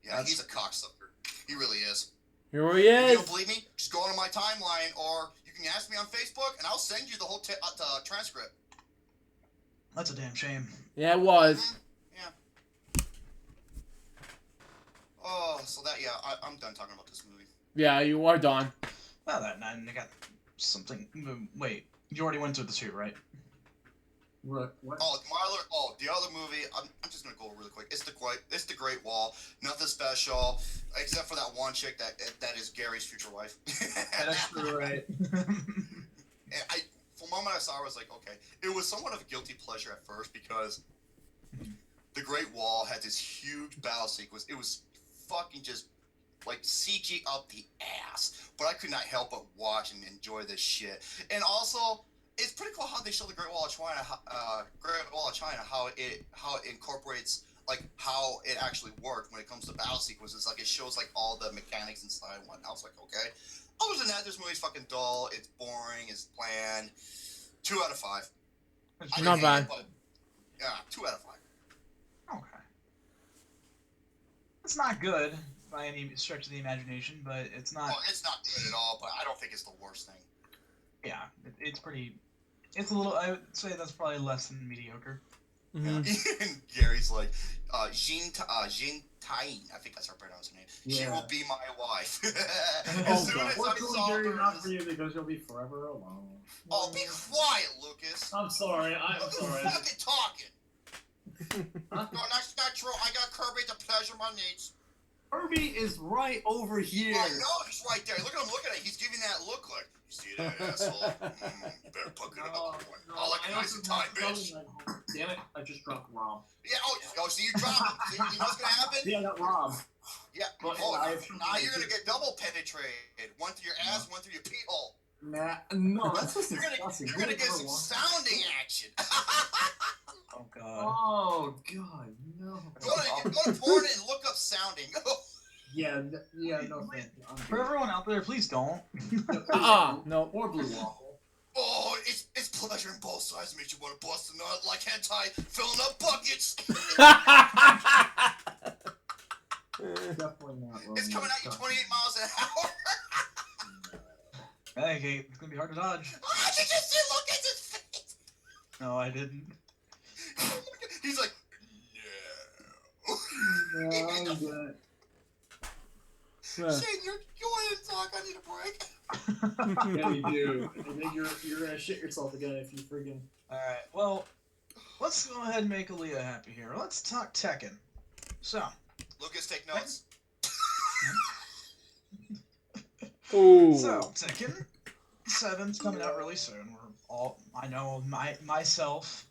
Speaker 3: Yeah, he's a cocksucker. He really is.
Speaker 1: Here he
Speaker 3: If you
Speaker 1: is.
Speaker 3: don't believe me, just go onto my timeline, or you can ask me on Facebook, and I'll send you the whole transcript.
Speaker 4: That's a damn shame.
Speaker 1: Yeah, it was.
Speaker 3: Yeah. Oh, so I'm done talking about this movie.
Speaker 1: Yeah, you are done.
Speaker 4: Well, I got something. Wait, you already went through the 2, right?
Speaker 2: What?
Speaker 3: The other movie. I'm just gonna go really quick. It's the Great Wall. Nothing special, except for that one chick that is Gary's future wife.
Speaker 2: That's true, right?
Speaker 3: And from the moment I saw her, I was like, okay. It was somewhat of a guilty pleasure at first because the Great Wall had this huge battle sequence. It was fucking just CG up the ass. But I could not help but watch and enjoy this shit. And also, it's pretty cool how they show the Great Wall of China. How it incorporates how it actually worked when it comes to battle sequences. It shows all the mechanics inside and whatnot. I was like, okay. Other than that, this movie's fucking dull. It's boring. It's bland. 2 out of 5.
Speaker 1: Not bad.
Speaker 3: Yeah, 2 out of 5.
Speaker 4: Okay. It's not good by any stretch of the imagination, but it's not.
Speaker 3: Well, it's not good at all, but I don't think it's the worst thing.
Speaker 4: Yeah, it's pretty. It's a little. I would say that's probably less than mediocre.
Speaker 1: Mhm.
Speaker 3: And Gary's like, Jin Tain, I think that's how I pronounce her name. She
Speaker 2: Yeah.
Speaker 3: will be my wife.
Speaker 1: Oh,
Speaker 3: As soon
Speaker 1: God.
Speaker 3: as I
Speaker 2: Fortunately,
Speaker 3: saw
Speaker 2: Gary,
Speaker 3: her,
Speaker 2: not for you because you'll be forever alone.
Speaker 3: oh, be quiet, Lucas.
Speaker 2: I'm sorry. I'm
Speaker 3: Who's
Speaker 2: sorry.
Speaker 3: fucking talking?
Speaker 2: Huh?
Speaker 3: No, that's not true. I got Kirby to pleasure my needs.
Speaker 2: Kirby is right over here.
Speaker 3: I know he's right there. Look at him looking at it. He's giving that look like, you see that asshole? You better put good another one. I'll like nice and tight, bitch.
Speaker 2: Damn it! I just dropped Rob.
Speaker 3: Yeah, oh, see, you dropped him. See, you know what's gonna happen?
Speaker 2: Yeah, I got Rob.
Speaker 3: Yeah.
Speaker 2: But
Speaker 3: Oh,
Speaker 2: I have
Speaker 3: now you're gonna get double penetrated. One through your ass, one through your pee hole.
Speaker 2: Nah, no, that's just
Speaker 3: You're
Speaker 2: disgusting.
Speaker 3: gonna get some sounding action.
Speaker 4: Oh god.
Speaker 2: Oh god, no.
Speaker 3: Go to porn and look up sounding.
Speaker 2: Yeah, no thank you.
Speaker 4: For everyone out there, please don't.
Speaker 1: No.
Speaker 2: Or Blue Waffle.
Speaker 3: Oh, it's pleasure in both sides. Makes you want to bust a nut like hentai, filling up buckets.
Speaker 2: Definitely not.
Speaker 3: It's coming at you 28 miles an hour.
Speaker 4: Hey, it's gonna be hard to dodge.
Speaker 3: Ah, did you see? Look at his face.
Speaker 4: No, I didn't.
Speaker 3: He's like, no.
Speaker 2: No, I'm good.
Speaker 1: Yeah.
Speaker 3: Shane, you want to talk? I need a break.
Speaker 2: Yeah, you do. I think you're gonna shit yourself again if you friggin'.
Speaker 4: Alright, well, let's go ahead and make Aaliyah happy here. Let's talk Tekken. So,
Speaker 3: Lucas, take notes.
Speaker 1: Ooh.
Speaker 4: So, Tekken 7's coming out really soon. We're all, I know myself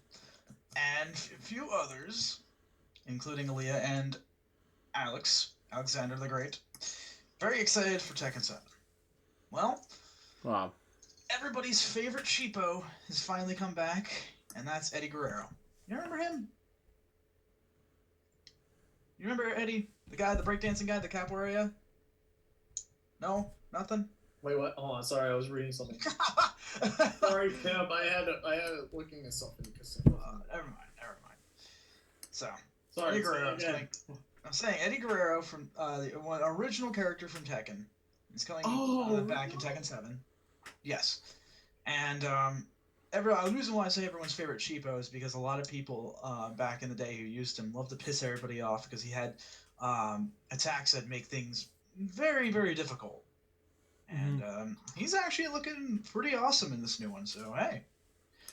Speaker 4: and a few others, including Aaliyah and Alexander the Great, very excited for Tekken 7. Well,
Speaker 1: Wow.
Speaker 4: everybody's favorite cheapo has finally come back, and that's Eddie Guerrero. You remember him? You remember Eddie? The guy, the breakdancing guy, the capoeira? No? Nothing?
Speaker 2: Wait, what? Hold on, sorry, I was reading something. Sorry, Pimp, I had it looking at something.
Speaker 4: Never mind. So,
Speaker 2: Sorry,
Speaker 4: Eddie Guerrero.
Speaker 2: again.
Speaker 4: I'm saying Eddie Guerrero from the one original character from Tekken is coming back in Tekken 7. Yes, and the reason why I say everyone's favorite cheapo is because a lot of people back in the day who used him loved to piss everybody off because he had attacks that make things very, very difficult. And he's actually looking pretty awesome in this new one. So hey,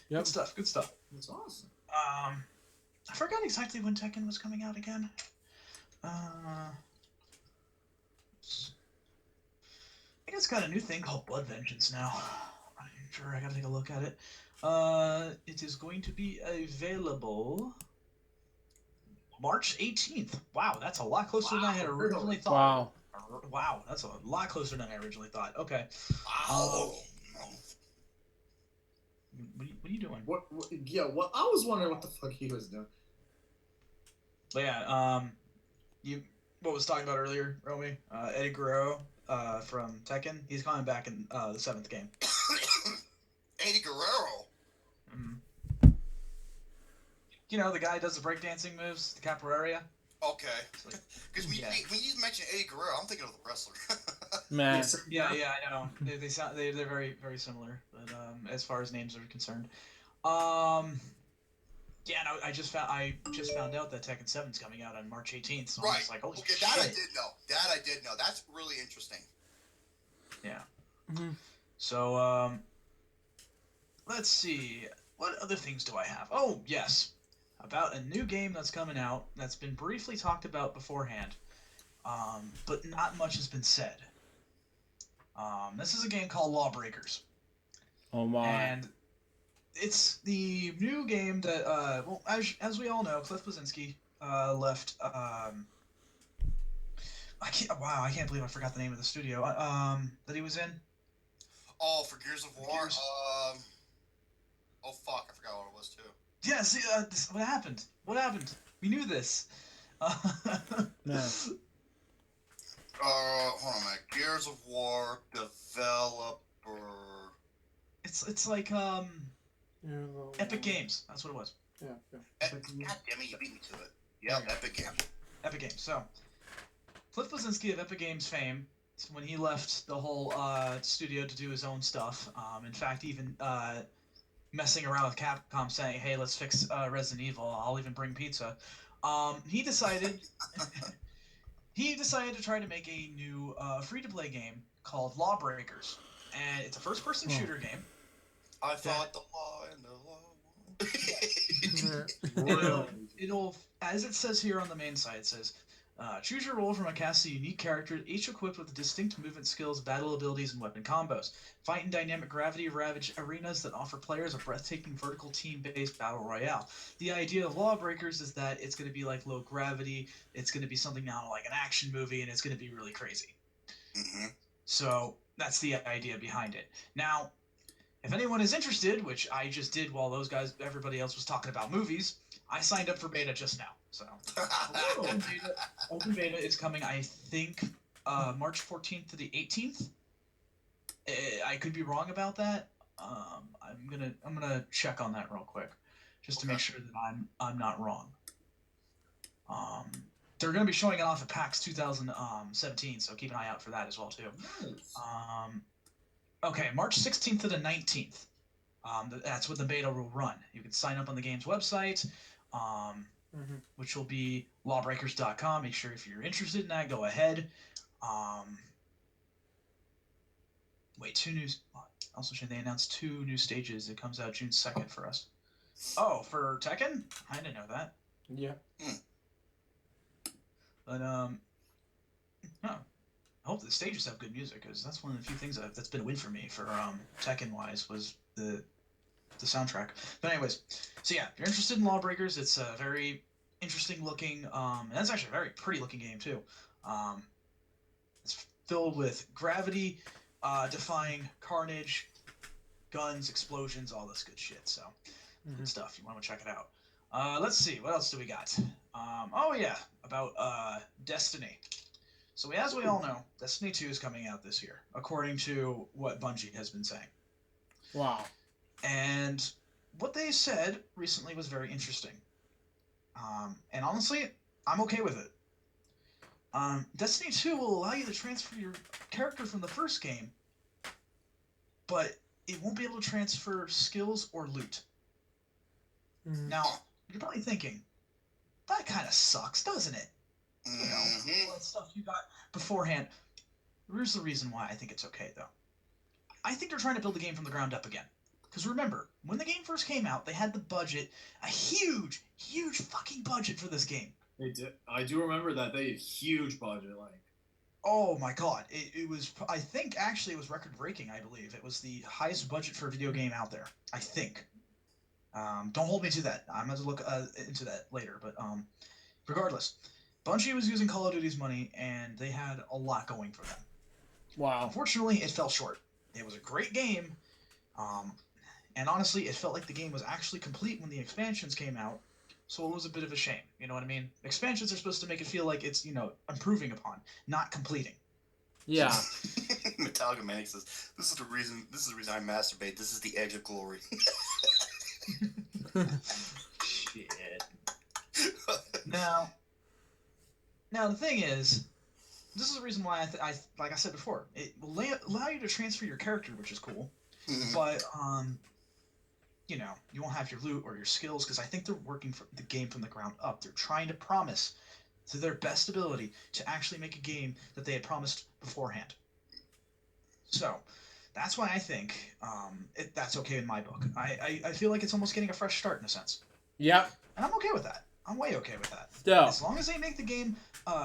Speaker 1: Yep.
Speaker 4: Good stuff.
Speaker 2: That's awesome.
Speaker 4: I forgot exactly when Tekken was coming out again. I think it's got a new thing called Blood Vengeance now. I'm sure I gotta take a look at it. It is going to be available March 18th. Wow, that's a lot closer than I had originally thought.
Speaker 1: Wow.
Speaker 4: Wow, that's a lot closer than I originally thought. Okay.
Speaker 3: Oh.
Speaker 4: What are you doing?
Speaker 2: What? Yeah, what? I was wondering what the fuck he was doing.
Speaker 4: But yeah, what was talking about earlier, Romy? Eddie Guerrero from Tekken. He's coming back in the 7th game.
Speaker 3: Eddie Guerrero.
Speaker 4: Mm-hmm. You know, the guy who does the breakdancing moves, the capoeira.
Speaker 3: Okay. Because when you mention Eddie Guerrero, I'm thinking of the wrestler.
Speaker 1: Man.
Speaker 4: Yeah, I know. They sound they're very, very similar, but as far as names are concerned, yeah, no, I just found out that Tekken 7's coming out on March 18th. So I'm
Speaker 3: Right.
Speaker 4: just like, holy
Speaker 3: Okay,
Speaker 4: shit.
Speaker 3: that I did know. That's really interesting.
Speaker 4: Yeah.
Speaker 1: Mm-hmm.
Speaker 4: So let's see. What other things do I have? Oh yes, about a new game that's coming out that's been briefly talked about beforehand, but not much has been said. This is a game called Lawbreakers.
Speaker 1: Oh my.
Speaker 4: And it's the new game that, well, as we all know, Cliff Bleszinski left. I can't believe I forgot the name of the studio that he was in.
Speaker 3: Oh, for Gears of War.
Speaker 4: Gears.
Speaker 3: Oh fuck, I forgot what it was too.
Speaker 4: Yeah, see, what happened? What happened? We knew this.
Speaker 1: Man.
Speaker 3: Hold on a minute. Gears of War developer.
Speaker 4: It's like Epic Games. That's what it was.
Speaker 1: Yeah.
Speaker 3: God damn it, you beat me to it. Yep, Epic Game.
Speaker 4: Epic Games. So, Cliff Bleszinski of Epic Games fame, when he left the whole studio to do his own stuff. In fact, even messing around with Capcom, saying, "Hey, let's fix Resident Evil. I'll even bring pizza." He decided to try to make a new free-to-play game called Lawbreakers, and it's a first-person shooter game.
Speaker 3: I thought the law and the law.
Speaker 4: It'll, as it says here on the main site, it says, choose your role from a cast of unique characters, each equipped with distinct movement skills, battle abilities, and weapon combos. Fight in dynamic gravity-ravaged arenas that offer players a breathtaking vertical team-based battle royale. The idea of Lawbreakers is that it's going to be like low gravity, it's going to be something now like an action movie, and it's going to be really crazy.
Speaker 3: Mm-hmm.
Speaker 4: So that's the idea behind it. Now, if anyone is interested, which I just did while everybody else was talking about movies, I signed up for beta just now. So open beta is coming, I think, March 14th to the 18th. I could be wrong about that. I'm gonna check on that real quick, just to make sure that I'm not wrong. They're gonna be showing it off at PAX 2017, so keep an eye out for that as well too.
Speaker 2: Nice.
Speaker 4: Okay, March 16th to the 19th. That's what the beta will run. You can sign up on the game's website, which will be lawbreakers.com. Make sure if you're interested in that, go ahead. Also, should they announce 2 new stages? It comes out June 2nd for us. Oh, for Tekken? I didn't know that.
Speaker 1: Yeah.
Speaker 4: But I hope the stages have good music, because that's one of the few things that's been a win for me for Tekken wise was the soundtrack. But anyways, so yeah, if you're interested in Lawbreakers, it's a very interesting looking, and it's actually a very pretty looking game too. It's filled with gravity, defying carnage, guns, explosions, all this good shit. So good stuff. You want to check it out. Let's see, what else do we got? Oh yeah, about Destiny. So as we all know, Destiny 2 is coming out this year, according to what Bungie has been saying.
Speaker 1: Wow.
Speaker 4: And what they said recently was very interesting. And honestly, I'm okay with it. Destiny 2 will allow you to transfer your character from the first game, but it won't be able to transfer skills or loot. Now, you're probably thinking, that kind of sucks, doesn't it? You know, all that stuff you got beforehand. Here's the reason why I think it's okay, though. I think they're trying to build the game from the ground up again. Because remember, when the game first came out, they had the budget, a huge fucking budget for this game.
Speaker 2: They did. I do remember that they had a huge budget, like.
Speaker 4: Oh my god, it was. I think actually it was record breaking. I believe it was the highest budget for a video game out there. I think. Don't hold me to that. I'm going to look into that later. But regardless, Bungie was using Call of Duty's money, and they had a lot going for them.
Speaker 1: Wow.
Speaker 4: Unfortunately, it fell short. It was a great game, and honestly, it felt like the game was actually complete when the expansions came out. So it was a bit of a shame. You know what I mean? Expansions are supposed to make it feel like it's, improving upon, not completing.
Speaker 1: Yeah.
Speaker 3: Metallica Manic says, This is the reason I masturbate. This is the edge of glory.
Speaker 4: Shit. Now the thing is, this is the reason why I like I said before, it will allow you to transfer your character, which is cool. But you won't have your loot or your skills, because I think they're working for the game from the ground up. They're trying to promise to their best ability to actually make a game that they had promised beforehand. So that's why I think that's okay in my book. I feel like it's almost getting a fresh start in a sense.
Speaker 1: Yep.
Speaker 4: And I'm okay with that. I'm way okay with that.
Speaker 1: Still.
Speaker 4: As long as they make the game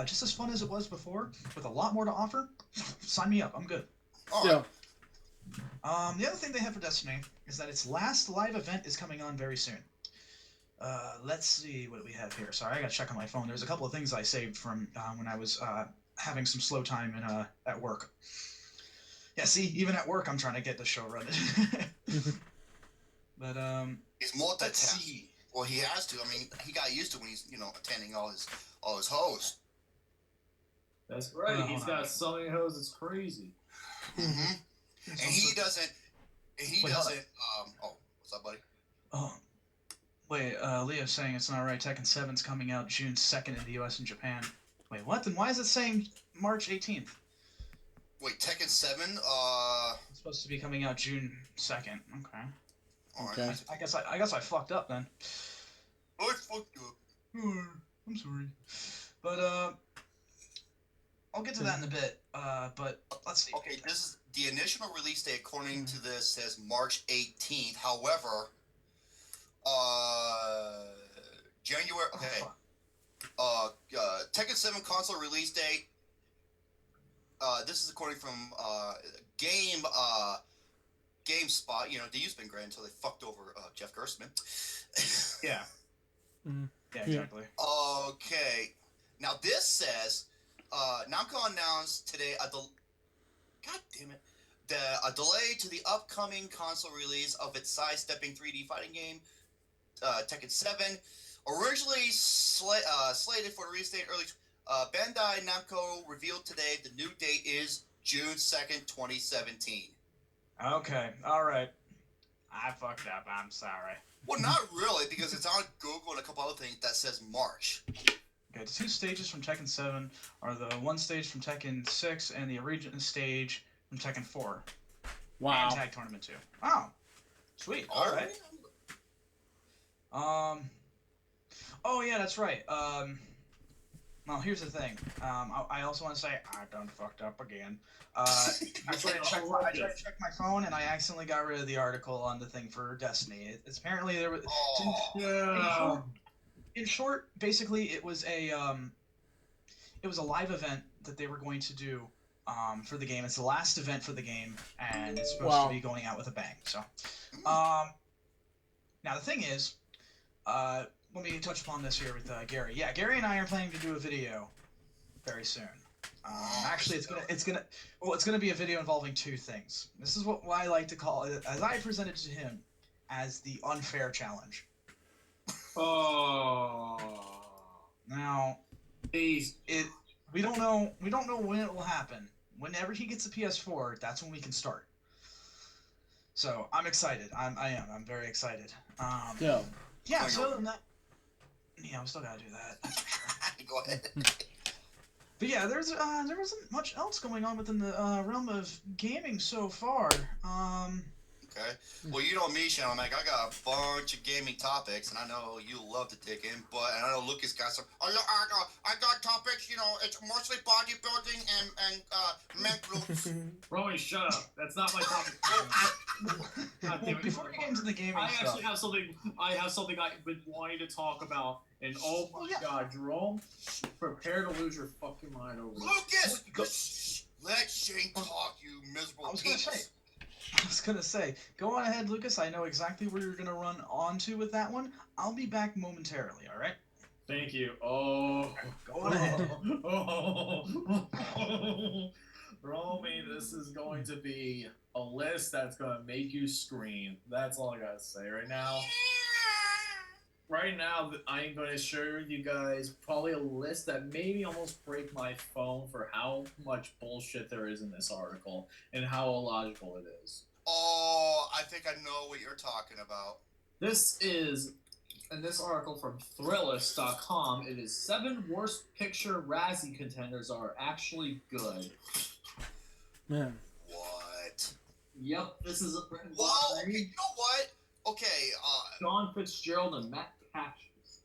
Speaker 4: just as fun as it was before, with a lot more to offer, sign me up. I'm good.
Speaker 1: Still.
Speaker 4: The other thing they have for Destiny is that its last live event is coming on very soon. Let's see what we have here. Sorry, I gotta check on my phone. There's a couple of things I saved from when I was having some slow time at work. Yeah, see, even at work, I'm trying to get the show running. But
Speaker 3: he's multitasking. Well, he has to. I mean, he got used to when he's attending all his hosts.
Speaker 2: That's right. He's got so many hosts. It's crazy.
Speaker 3: Mm-hmm. And he doesn't. Oh, what's up, buddy?
Speaker 4: Oh, wait. Leo's saying it's not right. Tekken 7's coming out June 2nd in the U.S. and Japan. Wait, what? Then why is it saying March 18th?
Speaker 3: Wait, Tekken 7?
Speaker 4: It's supposed to be coming out June 2nd. Okay.
Speaker 1: Okay.
Speaker 4: I guess I fucked up then.
Speaker 3: I fucked up.
Speaker 4: I'm sorry. But I'll get to that in a bit. But let's see.
Speaker 3: Okay, this is the initial release date according to this says March 18th. However, January. Okay. Tekken 7 console release date. This is according from GameSpot. You know, they used to be great until they fucked over Jeff Gerstmann.
Speaker 4: Yeah.
Speaker 1: Mhm.
Speaker 4: Yeah, exactly.
Speaker 3: Okay. Now this says Namco announced today God damn it. A delay to the upcoming console release of its side-stepping 3D fighting game, Tekken 7. Originally slated for release date early, Bandai Namco revealed today the new date is June 2nd, 2017.
Speaker 4: Okay. All right. I fucked up. I'm sorry.
Speaker 3: Well, not really, because it's on Google and a couple other things that says March.
Speaker 4: Okay, the 2 stages from Tekken 7 are the 1 stage from Tekken 6 and the original stage from Tekken 4.
Speaker 1: Wow.
Speaker 4: And Tag Tournament 2. Wow. Sweet. All right. Oh yeah, that's right. Well, here's the thing. I also want to say I done fucked up again. I tried to check my phone and I accidentally got rid of the article on the thing for Destiny. It's apparently there was. In short, basically it was a live event that they were going to do for the game. It's the last event for the game, and it's supposed to be going out with a bang. So, now the thing is, let me touch upon this here with Gary. Yeah, Gary and I are planning to do a video very soon. Actually, it's gonna be a video involving 2 things. This is what I like to call it, as I presented to him, as the unfair challenge.
Speaker 2: Oh.
Speaker 4: Now, we don't know when it will happen. Whenever he gets a PS4, that's when we can start. So I'm excited. I'm very excited.
Speaker 1: Yeah.
Speaker 4: Yeah. So other than that, yeah, we still gotta do that.
Speaker 3: Go ahead.
Speaker 4: But yeah, there wasn't much else going on within the realm of gaming so far.
Speaker 3: Okay. Well, you know me, Shannon. Like, I got a bunch of gaming topics, and I know you love to dig in. And I know Lucas got some. Oh, I got topics. You know, it's mostly bodybuilding and mental.
Speaker 2: Romy, shut up. That's not my topic. God damn it.
Speaker 4: Before we get into the gaming
Speaker 2: I
Speaker 4: stuff,
Speaker 2: actually have something. I've been wanting to talk about, and oh my god, Jerome, prepare to lose your fucking mind over this.
Speaker 3: Lucas, let Shane talk. You miserable
Speaker 4: I was gonna say, go on ahead, Lucas. I know exactly where you're gonna run onto with that one. I'll be back momentarily. All right.
Speaker 2: Thank you. Oh,
Speaker 4: Go on ahead.
Speaker 2: Romy, this is going to be a list that's gonna make you scream. That's all I gotta say right now. Right now, I'm going to share you guys probably a list that made me almost break my phone for how much bullshit there is in this article and how illogical it is.
Speaker 3: Oh, I think I know what you're talking about.
Speaker 2: This is, in this article from Thrillist.com, it is 7 worst picture Razzie contenders are actually good.
Speaker 1: Man.
Speaker 3: What?
Speaker 2: Yep, this is...
Speaker 3: Well, okay, you know what? Okay,
Speaker 2: John Fitzgerald and Matt Patches.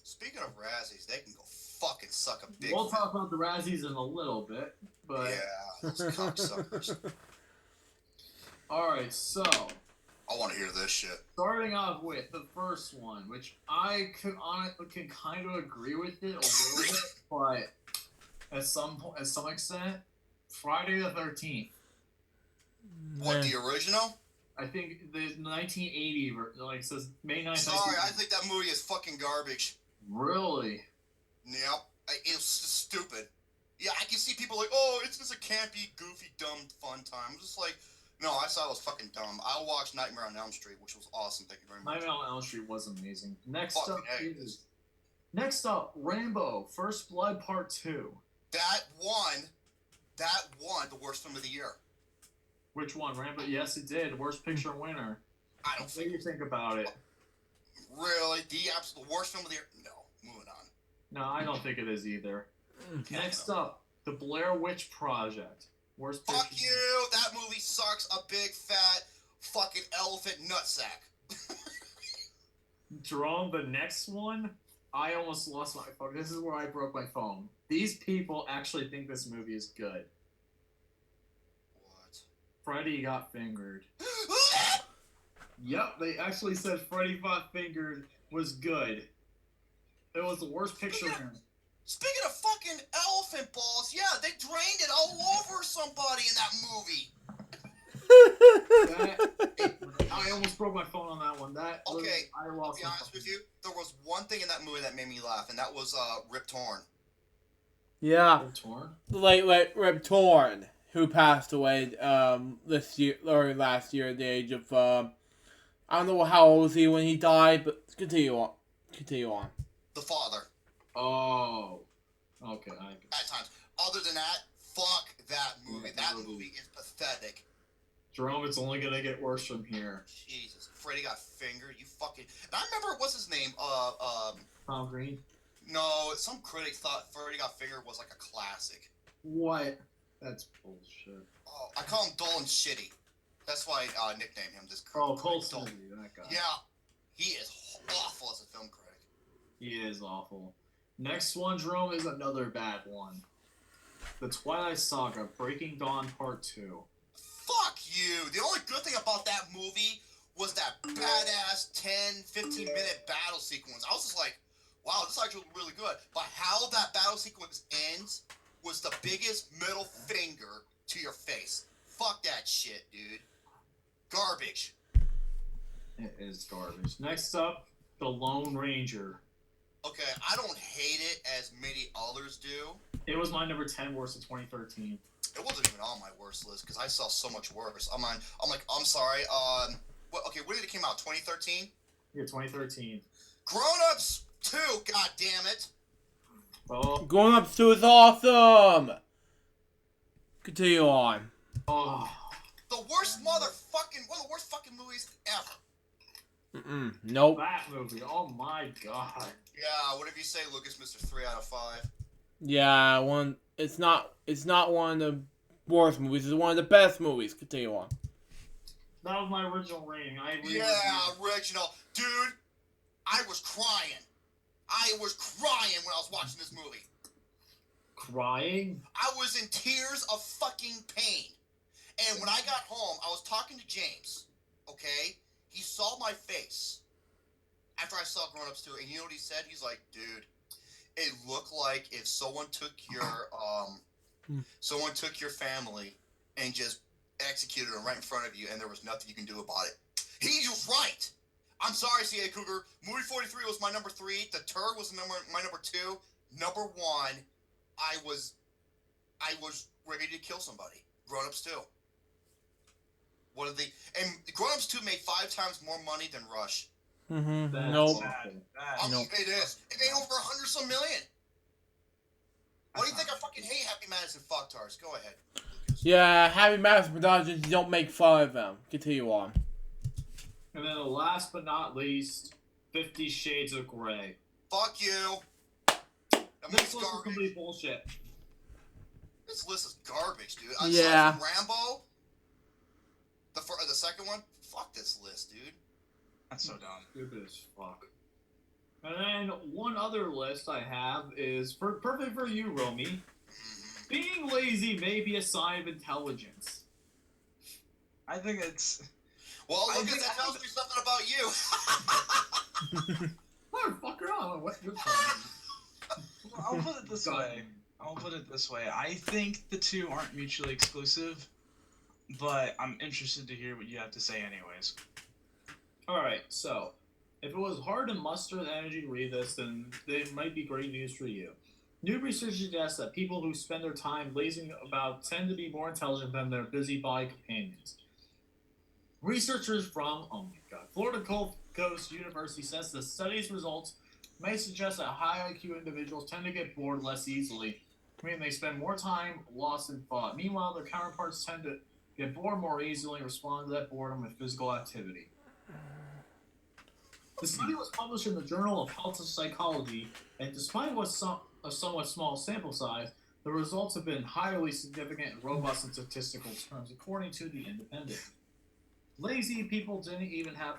Speaker 3: Speaking of Razzies, they can go fucking suck a big...
Speaker 2: We'll talk about the Razzies in a little bit, but...
Speaker 3: Yeah, those cocksuckers.
Speaker 2: Alright, so...
Speaker 3: I want to hear this shit.
Speaker 2: Starting off with the first one, which I can kind of agree with it a little bit, but at some extent, Friday the 13th.
Speaker 3: What, the original?
Speaker 2: I think the 1980 like it says May 9th.
Speaker 3: Sorry, I think that movie is fucking garbage.
Speaker 2: Really?
Speaker 3: Yep, it's stupid. Yeah, I can see people like, oh, it's just a campy, goofy, dumb, fun time. I'm just like, no, I saw it was fucking dumb. I watched Nightmare on Elm Street, which was awesome. Thank you very much.
Speaker 2: Nightmare on Elm Street was amazing. Next up, Rambo: First Blood Part 2.
Speaker 3: That won the worst film of the year.
Speaker 2: Which one, Rambo? Yes, it did. Worst picture winner.
Speaker 3: I don't
Speaker 2: What do you think about it?
Speaker 3: Really? The absolute worst film of the year? No. Moving on.
Speaker 2: No, I don't think it is either.
Speaker 3: Yeah,
Speaker 2: Next up, The Blair Witch Project. Worst picture.
Speaker 3: Fuck you! That movie sucks a big fat fucking elephant nutsack.
Speaker 2: Jerome, the next one, I almost lost my phone. This is where I broke my phone. These people actually think this movie is good.
Speaker 3: What?
Speaker 2: Freddy got fingered. Yep, they actually said Freddy got fingered was good. It was the worst picture.
Speaker 3: Speaking of fucking elephant balls, yeah, they drained it all over somebody in that movie.
Speaker 2: I almost broke my phone on that one.
Speaker 3: Okay,
Speaker 2: I
Speaker 3: I'll
Speaker 2: lost
Speaker 3: be
Speaker 2: my
Speaker 3: honest
Speaker 2: phone.
Speaker 3: with you. There was one thing in that movie that made me laugh, and that was Rip Torn.
Speaker 1: Yeah.
Speaker 2: Torn?
Speaker 1: Like Rip Torn, who passed away this year or last year at the age of I don't know how old was he when he died, but continue on.
Speaker 3: The father.
Speaker 2: Oh. Okay.
Speaker 3: At times. Other than that, fuck that movie. That movie is pathetic.
Speaker 2: Jerome, it's only gonna get worse from here.
Speaker 3: Jesus. Freddy got fingered. You fucking. And I remember, what's his name?
Speaker 2: Tom Green?
Speaker 3: No, some critic thought Freddy got fingered was like a classic.
Speaker 2: What? That's bullshit.
Speaker 3: Oh, I call him dull and shitty. That's why I nicknamed him this.
Speaker 2: Oh, Cole
Speaker 3: dull.
Speaker 2: that guy.
Speaker 3: Yeah. He is awful as a film critic.
Speaker 2: He is awful. Next one, Jerome, is another bad one. The Twilight Saga, Breaking Dawn Part 2.
Speaker 3: Fuck you! The only good thing about that movie was that badass 10, 15-minute battle sequence. I was just like, wow, this is actually really good. But how that battle sequence ends was the biggest middle finger to your face. Fuck that shit, dude. Garbage.
Speaker 2: It is garbage. Next up, The Lone Ranger.
Speaker 3: Okay, I don't hate it as many others do.
Speaker 2: It was my number 10 worst of 2013.
Speaker 3: It wasn't even on my worst list because I saw so much worse. I'm like, I'm sorry. Okay, when did it come out? 2013?
Speaker 2: Yeah, 2013.
Speaker 3: Grown Ups 2. God damn it.
Speaker 2: Oh.
Speaker 1: Grown Ups 2 is awesome. Continue on.
Speaker 2: Oh.
Speaker 3: The worst one of the worst fucking movies ever.
Speaker 1: Nope.
Speaker 2: That movie. Oh my god.
Speaker 3: Yeah, whatever you say, Lucas. Mr. 3 out of 5.
Speaker 1: Yeah, It's not one of the worst movies. It's one of the best movies. Continue on.
Speaker 2: That was my original rating.
Speaker 3: Original, dude. I was crying. When I was watching this movie.
Speaker 2: Crying?
Speaker 3: I was in tears of fucking pain. And when I got home, I was talking to James. Okay, he saw my face after I saw Grown Ups 2, and you know what he said? He's like, dude, it looked like if someone took your family and just executed them right in front of you, and there was nothing you can do about it. He was right. I'm sorry, C.A. Cougar. Movie 43 was my number 3. The Turd was my number 2. Number 1, I was ready to kill somebody. Grown Ups 2. And Grown Ups 2 made 5 times more money than Rush.
Speaker 1: Nope.
Speaker 3: It is. It made over 100-some million. Why do you think I fucking hate Happy Madison fucktards? Go ahead.
Speaker 1: Yeah, Happy Madison Productions, you don't make fun of them. Continue on.
Speaker 2: And then the last but not least, 50 Shades of Grey.
Speaker 3: Fuck you.
Speaker 2: This list is complete bullshit.
Speaker 3: This list is garbage, dude.
Speaker 1: Yeah.
Speaker 3: Aside from Rambo, the second one, fuck this list, dude.
Speaker 4: That's so dumb.
Speaker 2: Stupid as fuck. And then one other list I have is perfect for you, Romy. Being lazy may be a sign of intelligence.
Speaker 4: I think it's.
Speaker 3: Well, look at that tells me something about you.
Speaker 2: Motherfucker, I don't know what you're
Speaker 4: I'll put it this way. I think the two aren't mutually exclusive, but I'm interested to hear what you have to say anyways.
Speaker 2: Alright, so, if it was hard to muster the energy to read this, then it might be great news for you. New research suggests that people who spend their time lazing about tend to be more intelligent than their busybody companions. Researchers from, Florida Gulf Coast University says the study's results may suggest that high IQ individuals tend to get bored less easily, meaning they spend more time lost in thought. Meanwhile, their counterparts tend to get bored more easily and respond to that boredom with physical activity. The study was published in the Journal of Health and Psychology, and despite a somewhat small sample size, the results have been highly significant and robust in statistical terms, according to The Independent. Lazy people didn't even have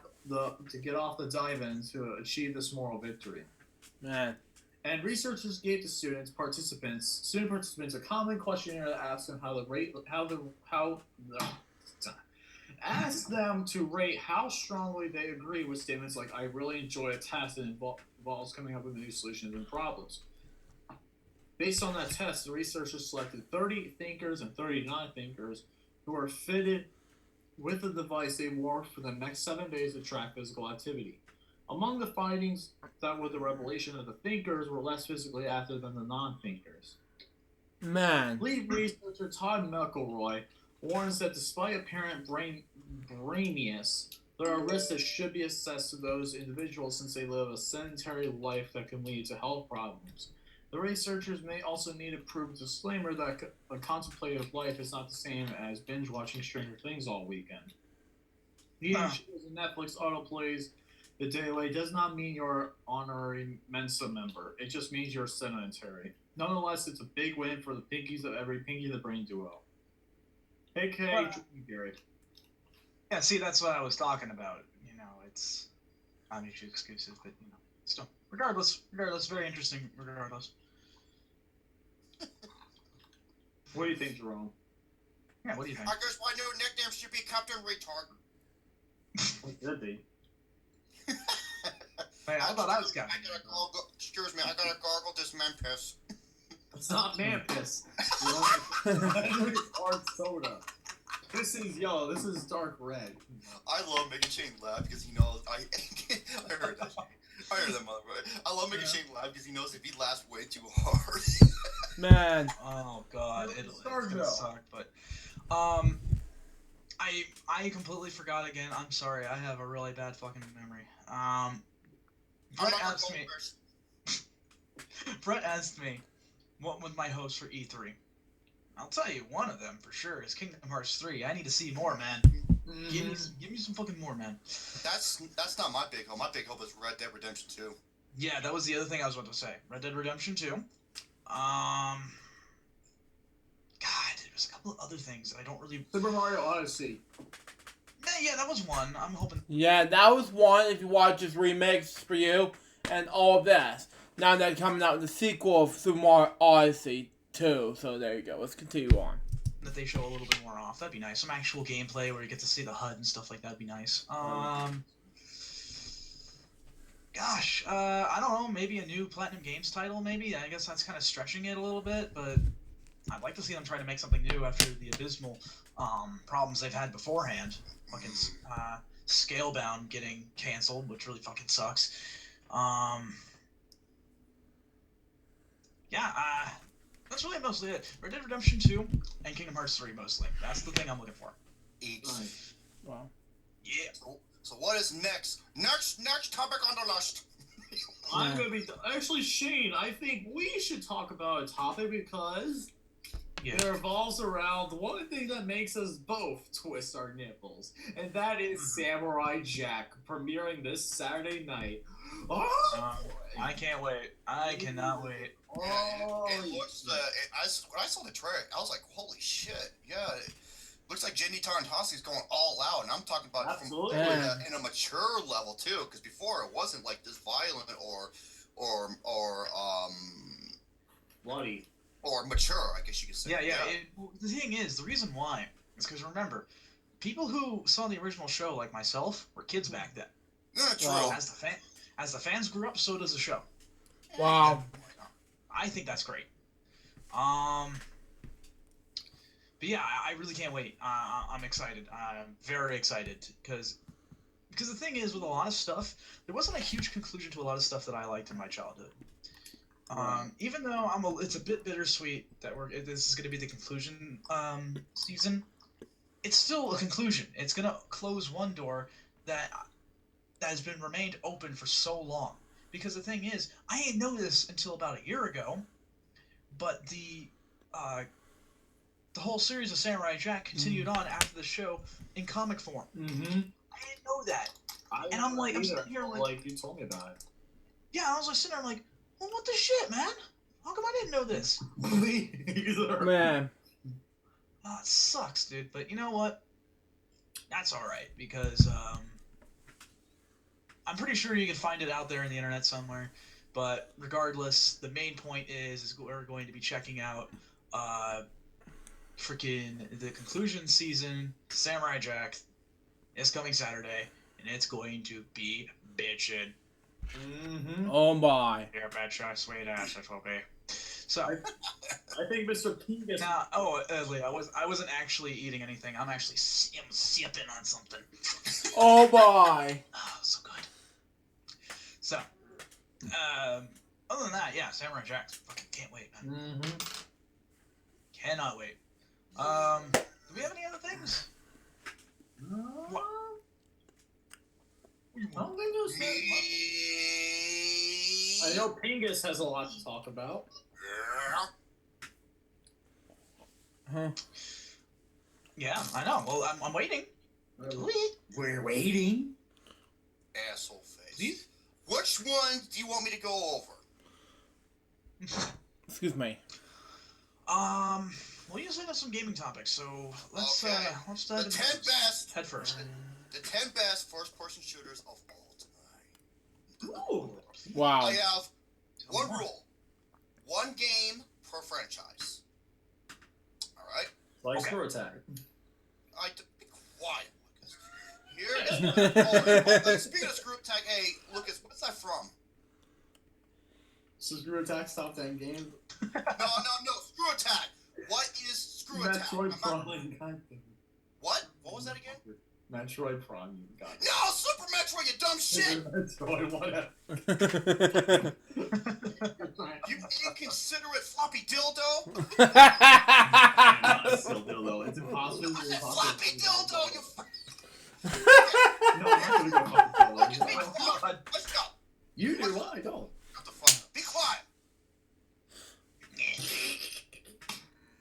Speaker 2: to get off the dive-in to achieve this moral victory.
Speaker 1: Man.
Speaker 2: And researchers gave the student participants a common questionnaire that asked them asked them to rate how strongly they agree with statements like "I really enjoy a task that involves coming up with new solutions and problems." Based on that test, the researchers selected 30 thinkers and 30 non-thinkers who were fitted with the device they wore for the next 7 days to track physical activity. Among the findings that were the revelation of the thinkers were less physically active than the non-thinkers.
Speaker 1: Man.
Speaker 2: Lead researcher Todd McElroy warns that despite apparent braininess, there are risks that should be assessed to those individuals since they live a sedentary life that can lead to health problems. The researchers may also need to prove a disclaimer that a contemplative life is not the same as binge-watching Stranger Things all weekend. Eating shows and Netflix autoplays the daily does not mean you're an honorary Mensa member. It just means you're sedentary. Nonetheless, it's a big win for the pinkies of every Pinky the Brain duo. A.K.A. Gary.
Speaker 4: Yeah, see, that's what I was talking about. You know, it's not mutually exclusive, but, you know, still. Regardless, very interesting, regardless.
Speaker 2: What do you think, Jerome?
Speaker 4: Yeah, what do you think?
Speaker 3: I guess my new nickname should be Captain Retard.
Speaker 2: It should be.
Speaker 4: Hey, I thought I was Captain.
Speaker 3: Excuse me, I gotta gargle this man piss.
Speaker 2: It's not man piss. It's hard soda. This is yellow. This is dark red.
Speaker 3: I love making Shane laugh because he knows I heard that. I heard that motherfucker. I love making Shane laugh because he knows if he laughs way too hard.
Speaker 1: Man.
Speaker 4: Oh god, it's gonna
Speaker 2: Joe.
Speaker 4: suck. But I completely forgot again. I'm sorry. I have a really bad fucking memory. Brett asked me what was my host for E3. I'll tell you, one of them for sure is Kingdom Hearts 3. I need to see more, man. Give me some fucking more, man.
Speaker 3: That's not my big hope. My big hope is Red Dead Redemption 2.
Speaker 4: Yeah, that was the other thing I was about to say. Red Dead Redemption 2. God, there's a couple of other things that I don't really.
Speaker 2: Super Mario Odyssey.
Speaker 4: Yeah, that was one. I'm hoping.
Speaker 1: Yeah, that was one if you watch his remakes for you and all of this. Now they're coming out with the sequel of Super Mario Odyssey 2, so there you go. Let's continue on.
Speaker 4: That they show a little bit more off. That'd be nice. Some actual gameplay where you get to see the HUD and stuff like that'd be nice. Gosh, I don't know. Maybe a new Platinum Games title. Maybe I guess that's kind of stretching it a little bit, but I'd like to see them try to make something new after the abysmal problems they've had beforehand. Fucking Scalebound getting canceled, which really fucking sucks. That's really mostly it. Red Dead Redemption 2 and Kingdom Hearts 3 mostly. That's the thing I'm looking for.
Speaker 3: Each.
Speaker 2: Nice.
Speaker 1: Wow.
Speaker 3: Yeah. So what is next? Next topic on the list.
Speaker 2: I'm gonna be actually Shane. I think we should talk about a topic because it revolves around the one thing that makes us both twist our nipples, and that is Samurai Jack premiering this Saturday night. Oh,
Speaker 4: I can't wait. I cannot wait.
Speaker 3: It looks. When I saw the trailer, I was like, "Holy shit!" Yeah, it looks like Jenny Tarantasi's going all out, and I'm talking about
Speaker 2: Absolutely.
Speaker 3: in a mature level too. Because before it wasn't like this violent or
Speaker 2: bloody
Speaker 3: or mature, I guess you could say.
Speaker 4: Yeah. The thing is, the reason why is because remember, people who saw the original show, like myself, were kids back then.
Speaker 3: Yeah, true.
Speaker 1: Wow.
Speaker 4: As the fans grew up, so does the show.
Speaker 1: Wow.
Speaker 4: I think that's great. But yeah, I really can't wait. I'm excited. I'm very excited because the thing is, with a lot of stuff, there wasn't a huge conclusion to a lot of stuff that I liked in my childhood. Even though it's a bit bittersweet that this is going to be the conclusion season. It's still a conclusion. It's going to close one door that has been remained open for so long. Because the thing is, I didn't know this until about a year ago, but the whole series of Samurai Jack continued on after the show in comic form.
Speaker 2: Mm-hmm.
Speaker 4: I didn't know that. And I'm sitting here like
Speaker 2: you told me about it.
Speaker 4: Yeah, I was like sitting there like, well, what the shit, man? How come I didn't know this?
Speaker 1: Man.
Speaker 4: Oh, it sucks, dude. But you know what? that's all right because I'm pretty sure you can find it out there in the internet somewhere. But regardless, the main point is we're going to be checking out freaking the conclusion season. Samurai Jack is coming Saturday, and it's going to be bitchin'.
Speaker 2: Mm-hmm.
Speaker 1: Oh my.
Speaker 4: Yeah, betcha, sweet ass, it will be. So,
Speaker 2: I think Mr. P gets.
Speaker 4: now, Lee, I wasn't actually eating anything. I'm sipping on something.
Speaker 1: Oh my.
Speaker 4: Oh, so good. So, other than that, yeah, Samurai Jack. Fucking can't wait, man.
Speaker 2: Mm-hmm.
Speaker 4: Cannot wait. Do we have any other things? What?
Speaker 2: I don't think there's that much. I know Pingus has a lot to talk about.
Speaker 1: Huh.
Speaker 4: Yeah, I know. Well, I'm waiting.
Speaker 2: We're waiting.
Speaker 3: Asshole face.
Speaker 4: These?
Speaker 3: Which one do you want me to go over?
Speaker 1: Excuse me.
Speaker 4: Well, you said some gaming topics, so let's
Speaker 3: Okay.
Speaker 4: let's
Speaker 3: The
Speaker 4: dive into
Speaker 3: 10
Speaker 4: those.
Speaker 3: best.
Speaker 4: Head first.
Speaker 3: The 10 best first-person shooters of all time.
Speaker 2: Ooh.
Speaker 1: Wow.
Speaker 3: I have one rule: one game per franchise. All right.
Speaker 2: Like
Speaker 4: Okay.
Speaker 2: Screw Attack.
Speaker 3: Be quiet, Lucas. Here is. Speaking of Screw Attack, hey, Lucas, what's that from?
Speaker 2: So Screw Attack's top 10 game.
Speaker 3: No, Screw Attack. What is Screw Attack?
Speaker 2: Metroid
Speaker 3: I'm not-
Speaker 2: Prime. God damn it.
Speaker 3: What? What was that again?
Speaker 2: Metroid Prime. You got it.
Speaker 3: No, Super Metroid, you dumb shit!
Speaker 2: Metroid, whatever.
Speaker 3: You inconsiderate floppy dildo!
Speaker 2: Not still dildo. It's impossible.
Speaker 3: I said floppy dildo, you fuck.
Speaker 2: No, I'm not gonna go fucking
Speaker 3: Lucas, be
Speaker 2: dildo.
Speaker 3: quiet. Let's go.
Speaker 2: You do what? I don't.
Speaker 3: Shut the fuck up. Be quiet.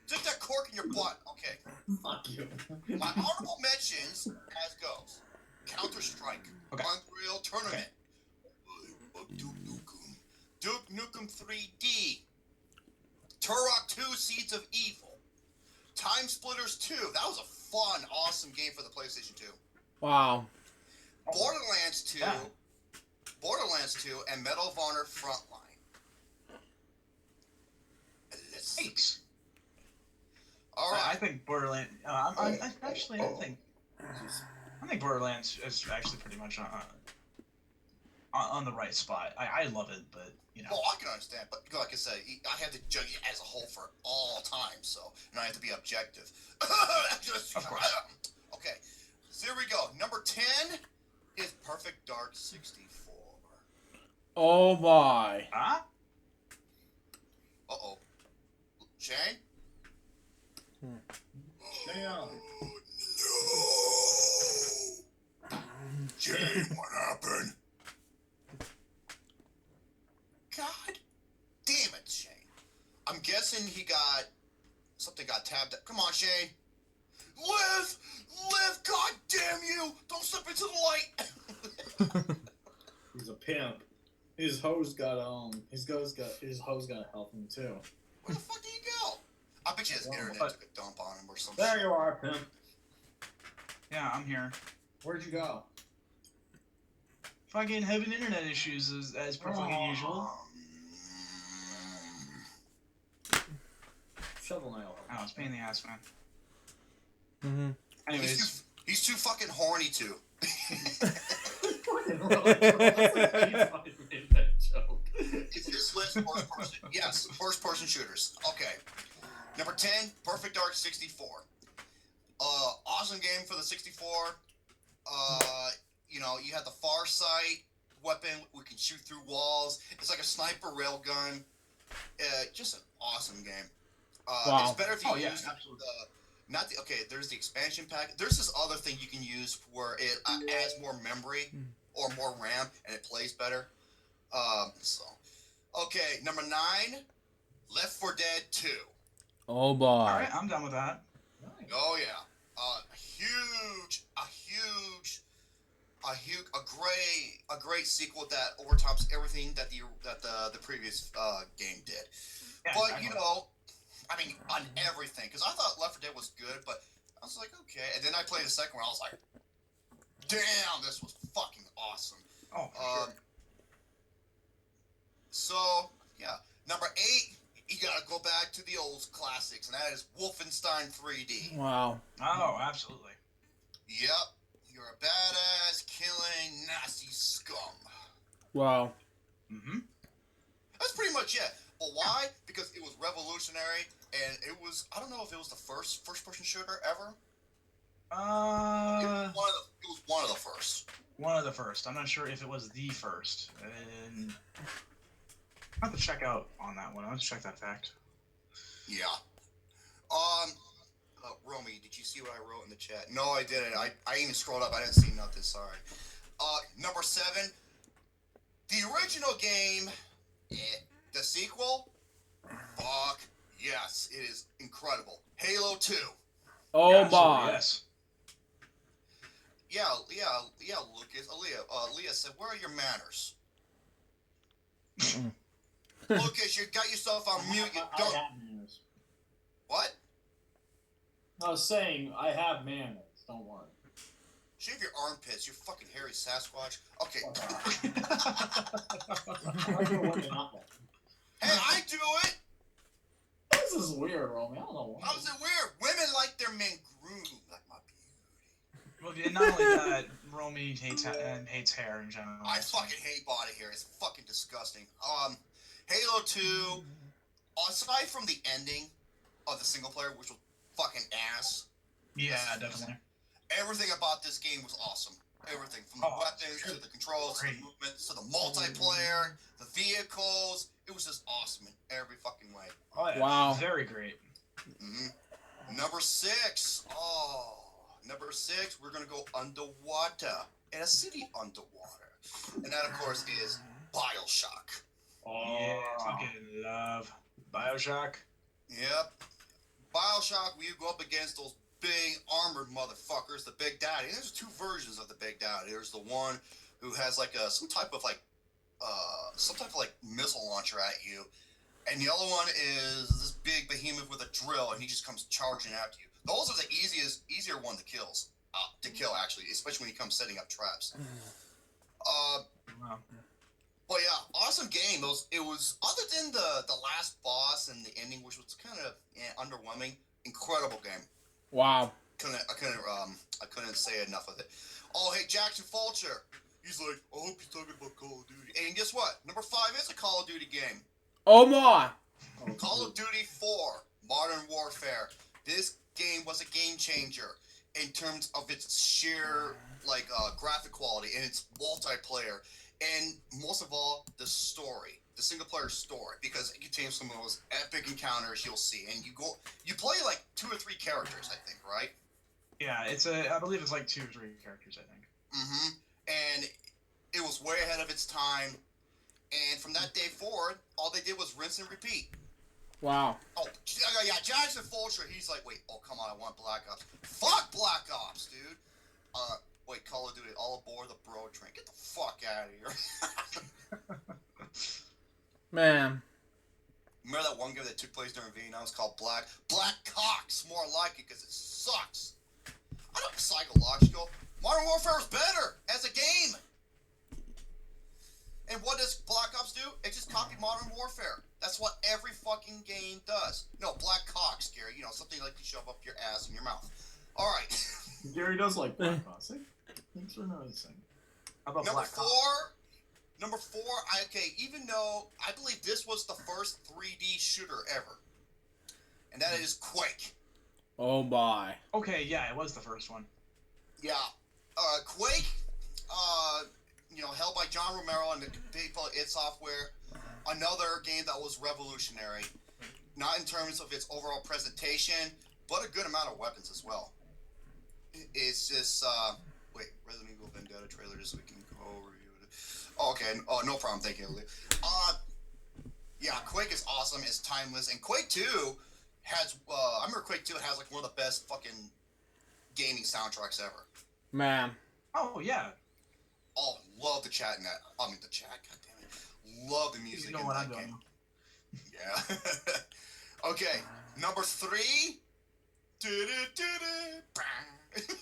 Speaker 3: Stick that cork in your butt. Okay.
Speaker 2: Fuck you.
Speaker 3: My honorable mentions as goes. Counter-Strike.
Speaker 4: Okay.
Speaker 3: Unreal Tournament. Duke Nukem 3D. Turok 2 Seeds of Evil. Time Splitters 2. That was a fun, awesome game for the PlayStation 2.
Speaker 1: Wow.
Speaker 3: Borderlands 2.
Speaker 4: Yeah.
Speaker 3: Borderlands 2 and Medal of Honor Frontline. Let's see.
Speaker 4: Thanks.
Speaker 3: All
Speaker 4: I
Speaker 3: right.
Speaker 4: think Borderlands. I think Borderlands is actually pretty much on the right spot. I love it, but you know.
Speaker 3: Well, I can understand, but like I said, I have to judge it as a whole for all time, so, and I have to be objective.
Speaker 4: Of course.
Speaker 3: Okay, so here we go. Number 10 is Perfect Dark 64.
Speaker 1: Oh my.
Speaker 4: Huh?
Speaker 3: Uh-oh. Shane?
Speaker 2: Damn.
Speaker 3: No! Shane, what happened? God damn it, Shane. I'm guessing something got tabbed. Come on, Shane. Live! God damn you! Don't slip into the light!
Speaker 2: He's a pimp. His hose got his hose got help him too.
Speaker 3: Where the fuck did he go? I bet you his internet took a dump on him or something.
Speaker 2: There you are, pimp.
Speaker 4: Yeah, I'm here.
Speaker 2: Where'd you go?
Speaker 4: Fucking having internet issues as per fucking usual.
Speaker 2: Shovel nail.
Speaker 4: Oh, it's a pain in the ass, man.
Speaker 1: Mm-hmm.
Speaker 4: Anyways,
Speaker 3: He's too fucking horny to. Is this list first person? Yes, first person shooters. Okay. Number 10, Perfect Dark 64. Awesome game for the 64. You have the far sight weapon. We can shoot through walls. It's like a sniper railgun. Just an awesome game.
Speaker 1: Wow.
Speaker 3: It's better if you
Speaker 4: yeah,
Speaker 3: use
Speaker 4: absolutely.
Speaker 3: there's the expansion pack. There's this other thing you can use where it adds more memory or more RAM and it plays better. Okay, number 9, Left 4 Dead 2.
Speaker 1: Oh boy.
Speaker 4: all right, I'm done with that.
Speaker 3: Oh yeah, a great sequel that overtops everything that the previous game did.
Speaker 4: Yeah,
Speaker 3: But
Speaker 4: exactly.
Speaker 3: on everything, because I thought Left 4 Dead was good, but I was like, okay, and then I played the second one, I was like, damn, this was fucking awesome.
Speaker 4: Oh, for sure.
Speaker 3: So, yeah. Number 8, you gotta go back to the old classics, and that is Wolfenstein 3D.
Speaker 1: Wow.
Speaker 4: Oh, absolutely.
Speaker 3: Yep. You're a badass killing Nazi scum.
Speaker 1: Wow.
Speaker 4: Mm-hmm.
Speaker 3: That's pretty much it. But why? Because it was revolutionary, and it was, I don't know if it was the first-person shooter ever. It was one of the first.
Speaker 4: One of the first. I'm not sure if it was the first. And I have to check out on that one. I'll have to check that fact.
Speaker 3: Yeah. Romy, did you see what I wrote in the chat? No, I didn't. I even scrolled up. I didn't see nothing. Sorry. Number 7. The original game, the sequel, fuck yes, it is incredible. Halo 2.
Speaker 1: Oh
Speaker 4: Absolutely,
Speaker 1: my.
Speaker 4: yes.
Speaker 3: Yeah, Lucas. Leah said, where are your manners? Lucas, you got yourself on mute. You
Speaker 2: I
Speaker 3: don't.
Speaker 2: have manners.
Speaker 3: What?
Speaker 2: I was saying I have manners. Don't worry.
Speaker 3: Shave your armpits, you fucking hairy Sasquatch. Okay.
Speaker 2: I do women not that.
Speaker 3: Hey, I do it!
Speaker 2: This is weird, Romy. I don't know why.
Speaker 3: How's it weird? Women like their men groomed, like my beauty.
Speaker 4: Well, yeah, not only that, Romy hates hair in general.
Speaker 3: I fucking hate body hair. It's fucking disgusting. Halo 2, aside from the ending of the single player, which was fucking ass.
Speaker 4: Yeah, definitely.
Speaker 3: Everything about this game was awesome. Everything, from the weapons to the controls, to the movements, to the multiplayer, the vehicles. It was just awesome in every fucking way.
Speaker 4: Oh, yeah.
Speaker 1: Wow.
Speaker 4: Very great.
Speaker 3: Mm-hmm. Number 6. Number 6, we're going to go underwater. In a city underwater. And that, of course, is BioShock.
Speaker 4: Yeah, fucking love BioShock.
Speaker 3: Yep. BioShock, where you go up against those big armored motherfuckers, the Big Daddy. And there's 2 versions of the Big Daddy. There's the one who has like some type of missile launcher at you, and the other one is this big behemoth with a drill, and he just comes charging after you. Those are the easier one to kill actually, especially when he comes setting up traps.
Speaker 4: Wow.
Speaker 3: But yeah, awesome game. It was other than the last boss and the ending, which was kind of underwhelming. Incredible game.
Speaker 1: Wow.
Speaker 3: I couldn't say enough of it. Oh, hey, Jackson Fulcher. He's like, I hope he's talking about Call of Duty. And guess what? Number 5 is a Call of Duty game.
Speaker 1: Oh my.
Speaker 3: Call of Duty 4, Modern Warfare. This game was a game changer in terms of its sheer graphic quality and its multiplayer, and most of all, the story, the single player story, because it contains some of those epic encounters you'll see, and you play like 2 or 3 characters, I think, right?
Speaker 4: Yeah, I believe it's like 2 or 3 characters, I think.
Speaker 3: Mm-hmm. And it was way ahead of its time, and from that day forward, all they did was rinse and repeat.
Speaker 1: Wow.
Speaker 3: Oh, yeah, Jackson Fulcher, he's like, wait, oh, come on, I want Black Ops. Fuck Black Ops, dude. Wait, Call of Duty, all aboard the bro train. Get the fuck out of here.
Speaker 1: Man.
Speaker 3: Remember that one game that took place during Vietnam? It's called Black Cox, more like it, because it sucks. I know it's psychological. Modern Warfare is better as a game. And what does Black Ops do? It just copied Modern Warfare. That's what every fucking game does. No, Black Cox, Gary. You know, something like you shove up your ass in your mouth. All right.
Speaker 2: Gary does like Black Ops. Thanks for noticing.
Speaker 4: How about
Speaker 3: Number
Speaker 4: Black Ops?
Speaker 3: 4. Number 4. Even though I believe this was the first 3D shooter ever, and that is Quake.
Speaker 1: Oh my.
Speaker 4: Okay, yeah, it was the first one.
Speaker 3: Yeah. Quake, held by John Romero and the people at id Software. Another game that was revolutionary, not in terms of its overall presentation, but a good amount of weapons as well. It's just, Resident Evil Vendetta trailer this weekend. Review it. Oh, okay. Oh, no problem. Thank you, Lee. Yeah, Quake is awesome. It's timeless. And Quake 2 has, I remember Quake 2 has like one of the best fucking gaming soundtracks ever.
Speaker 1: Man.
Speaker 4: Oh, yeah.
Speaker 3: Oh, love the chat in that. The chat, goddammit. Love the music
Speaker 4: You know
Speaker 3: in
Speaker 4: what
Speaker 3: that
Speaker 4: I'm
Speaker 3: game.
Speaker 4: doing.
Speaker 3: Yeah. Okay, number 3. Bang.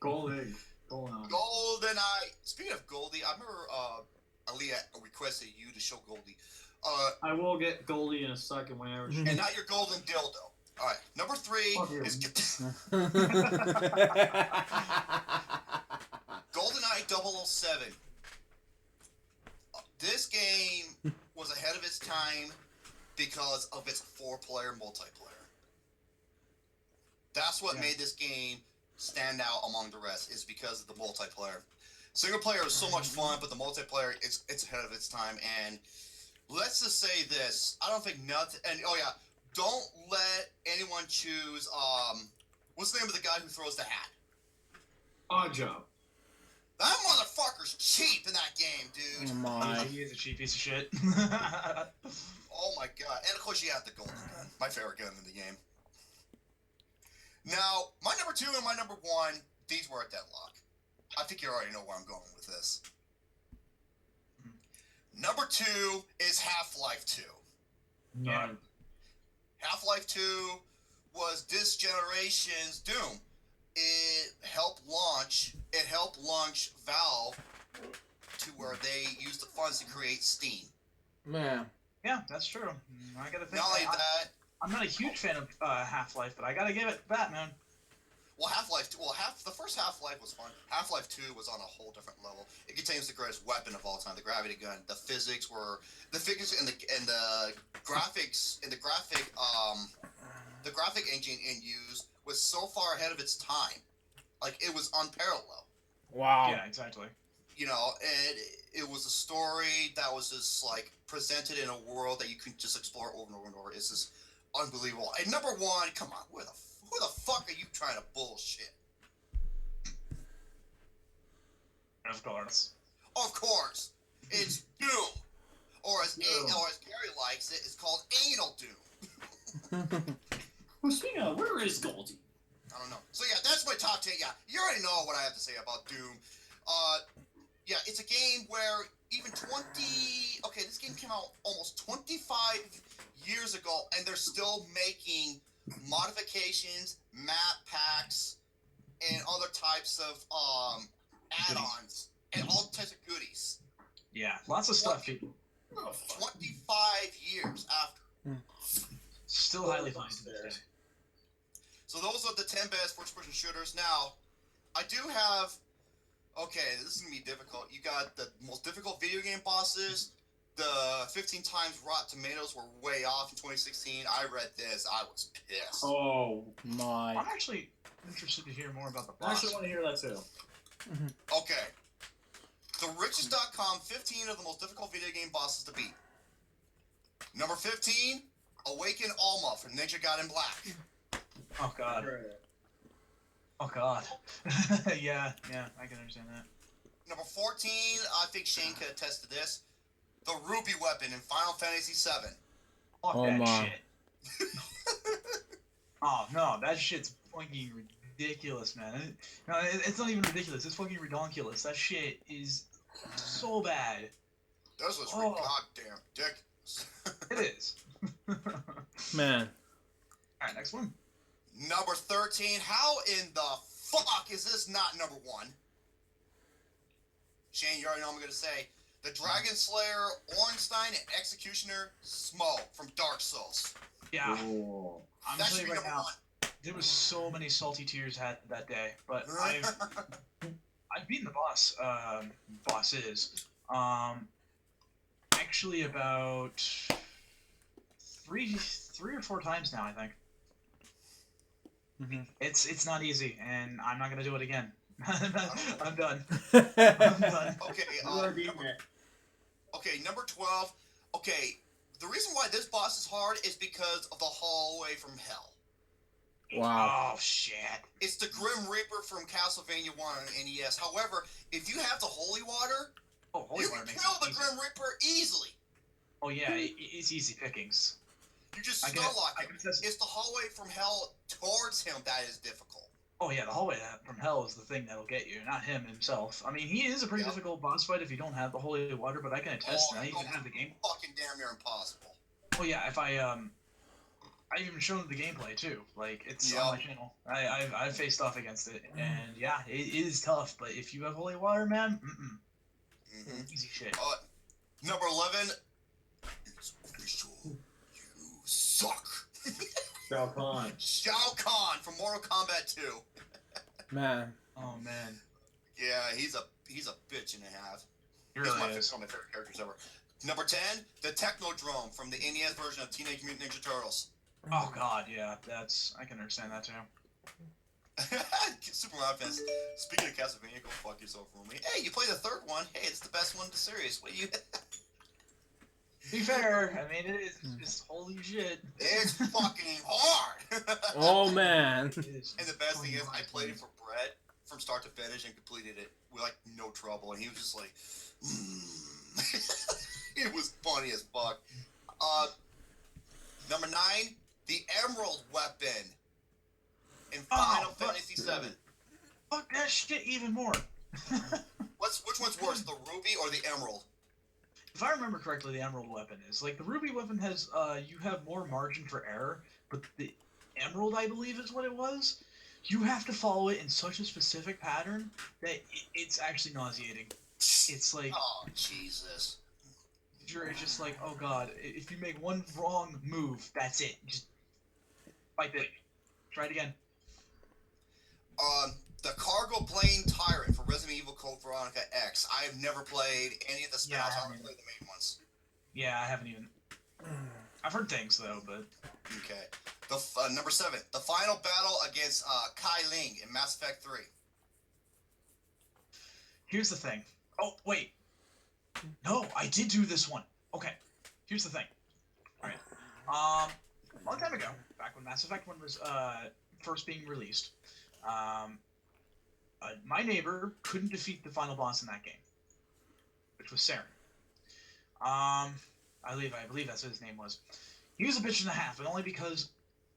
Speaker 2: Gold egg. Going on.
Speaker 3: speaking of Goldie, I remember Aaliyah requested you to show Goldie.
Speaker 2: I will get Goldie in a second whenever she...
Speaker 3: And not your golden dildo. All right, number 3
Speaker 2: Fuck you.
Speaker 3: is GoldenEye 007. This game was ahead of its time because of its 4-player multiplayer. That's what made this game stand out among the rest, is because of the multiplayer. Single player is so much fun, but the multiplayer, it's ahead of its time. And let's just say this: I don't think nothing. And don't let anyone choose. What's the name of the guy who throws the hat?
Speaker 2: Odd job.
Speaker 3: That motherfucker's cheap in that game, dude.
Speaker 1: Oh my.
Speaker 4: He is a cheap piece of shit.
Speaker 3: Oh my god. And of course you have the golden gun. My favorite gun in the game. Now, my number 2 and my number 1, these were a deadlock. I think you already know where I'm going with this. Number 2 is Half-Life 2.
Speaker 2: None.
Speaker 3: Half-Life 2 was this generation's Doom. It helped launch Valve to where they used the funds to create Steam.
Speaker 1: Man.
Speaker 4: Yeah, that's true. I gotta think.
Speaker 3: Not only that,
Speaker 4: I'm not a huge fan of Half-Life, but I gotta give it that, man.
Speaker 3: well, the first Half-Life was fun. Half-Life 2 was on a whole different level. It contains the greatest weapon of all time, the gravity gun. The physics and the graphics and the graphic engine it used was so far ahead of its time. Like, it was unparalleled.
Speaker 1: Wow.
Speaker 4: Yeah, exactly.
Speaker 3: You know, and it was a story that was just like presented in a world that you could just explore over and over and over. It's just unbelievable. And number 1, come on, who the fuck are you trying to bullshit?
Speaker 4: Of course.
Speaker 3: Of course, it's Doom, or as Gary likes it, it's called Anal Doom.
Speaker 2: Well, speaking of, where is Goldie?
Speaker 3: I don't know. So yeah, that's my top 10. Yeah, you already know what I have to say about Doom. Yeah, it's a game where even this game came out almost 25 years ago, and they're still making modifications, map packs, and other types of add-ons, and all types of goodies.
Speaker 4: Yeah, lots of stuff.
Speaker 3: 25 years after.
Speaker 4: Still highly fun to this day.
Speaker 3: So those are the 10 best first-person shooters. Now, I do have... Okay, this is going to be difficult. You got the most difficult video game bosses. The 15 times Rotten Tomatoes were way off in 2016. I read this. I was pissed.
Speaker 2: Oh
Speaker 1: My.
Speaker 4: I'm actually interested to hear more about the
Speaker 2: I
Speaker 4: boss.
Speaker 2: actually want to hear that too.
Speaker 3: Okay. TheRiches.com, 15 of the most difficult video game bosses to beat. Number 15, Awaken Alma from Ninja God in Black.
Speaker 4: Oh god. Oh god. yeah, I can understand that.
Speaker 3: Number 14, I think Shane could attest to this. The Ruby Weapon in Final Fantasy VII.
Speaker 4: Fuck
Speaker 1: Oh
Speaker 4: that
Speaker 1: my.
Speaker 4: shit. Oh no, that shit's fucking ridiculous, man. No, it's not even ridiculous. It's fucking redonkulous. That shit is so bad.
Speaker 3: This was goddamn ridiculous.
Speaker 4: It is.
Speaker 1: Man.
Speaker 4: Alright, next one.
Speaker 3: Number 13, how in the fuck is this not number 1? Shane, you already know what I'm going to say. The Dragon Slayer, Ornstein, and Executioner Smo from Dark Souls.
Speaker 4: Yeah.
Speaker 2: Oh.
Speaker 4: I'm
Speaker 3: That
Speaker 4: telling
Speaker 3: should
Speaker 4: you
Speaker 3: be
Speaker 4: right
Speaker 3: number
Speaker 4: now,
Speaker 3: 1.
Speaker 4: there was so many salty tears had that day, but I've beaten the bosses. Actually about three or four times now, I think.
Speaker 1: Mhm.
Speaker 4: It's not easy, and I'm not gonna do it again. I'm done.
Speaker 3: Okay, number 12. Okay, the reason why this boss is hard is because of the hallway from hell.
Speaker 1: Wow.
Speaker 4: Oh shit.
Speaker 3: It's the Grim Reaper from Castlevania 1 on NES. However, if you have the Holy Water,
Speaker 4: Oh, holy
Speaker 3: you
Speaker 4: water
Speaker 3: can
Speaker 4: makes
Speaker 3: kill
Speaker 4: it
Speaker 3: the
Speaker 4: easy.
Speaker 3: Grim Reaper easily.
Speaker 4: Oh yeah, it's easy pickings.
Speaker 3: You just
Speaker 4: I can-
Speaker 3: stun lock
Speaker 4: I
Speaker 3: him.
Speaker 4: can attest-
Speaker 3: It's the hallway from hell towards him that is difficult.
Speaker 4: Oh yeah, the hallway from hell is the thing that'll get you, not him himself. I mean, he is a pretty
Speaker 3: Yep.
Speaker 4: difficult boss fight if you don't have the holy water, but I can attest that I even have the game.
Speaker 3: Fucking damn near impossible.
Speaker 4: Oh yeah, if I I've even shown the gameplay too. Like it's
Speaker 3: Yep.
Speaker 4: on my channel. I've faced off against it, and yeah, it is tough. But if you have holy water, man, easy shit.
Speaker 3: Number 11. It's official. You suck.
Speaker 2: Shao Kahn.
Speaker 3: Shao Kahn from Mortal Kombat 2.
Speaker 1: Man.
Speaker 4: Oh man,
Speaker 3: Yeah, he's a bitch and a half.
Speaker 4: he
Speaker 3: He's
Speaker 4: really
Speaker 3: one
Speaker 4: is.
Speaker 3: of my favorite characters ever. Number 10, the Technodrome from the NES version of Teenage Mutant Ninja Turtles.
Speaker 4: Oh god, yeah, I can understand that too.
Speaker 3: Super Mario fans. Speaking of Castlevania, go fuck yourself, Rumi. Hey, you play the third one. Hey, it's the best one in the series. What you?
Speaker 4: To be fair, I mean it is just holy shit.
Speaker 3: It's fucking hard.
Speaker 1: Oh man.
Speaker 4: It is
Speaker 3: And the best thing is, I
Speaker 4: fucking
Speaker 3: played it for Brett from start to finish and completed it with like no trouble, and he was just like, it was funny as fuck. Number 9, the Emerald Weapon in Final Fantasy VII.
Speaker 4: Fuck that shit even more.
Speaker 3: Which one's worse, the Ruby or the Emerald?
Speaker 4: If I remember correctly, the Emerald weapon is like the Ruby weapon has you have more margin for error, but the Emerald, I believe, is what it was. You have to follow it in such a specific pattern that it's actually nauseating. It's like
Speaker 3: Oh Jesus!
Speaker 4: you're just like, oh god, if you make one wrong move, that's it. Just fight it. Try it again.
Speaker 3: The Cargo Plane Tyrant for Resident Evil Code Veronica X. I have never played any of the
Speaker 4: Yeah,
Speaker 3: spin-offs.
Speaker 4: I
Speaker 3: I
Speaker 4: haven't
Speaker 3: only played the main ones.
Speaker 4: Yeah, I haven't even. I've heard things though, but
Speaker 3: Okay. The number 7, the final battle against Kai Ling in Mass Effect 3.
Speaker 4: here's the thing. Oh wait, no, I did do this one. Okay, here's the thing. All right, a long time ago, back when Mass Effect 1 was first being released, my neighbor couldn't defeat the final boss in that game, which was Saren. I believe that's what his name was. He was a bitch and a half, but only because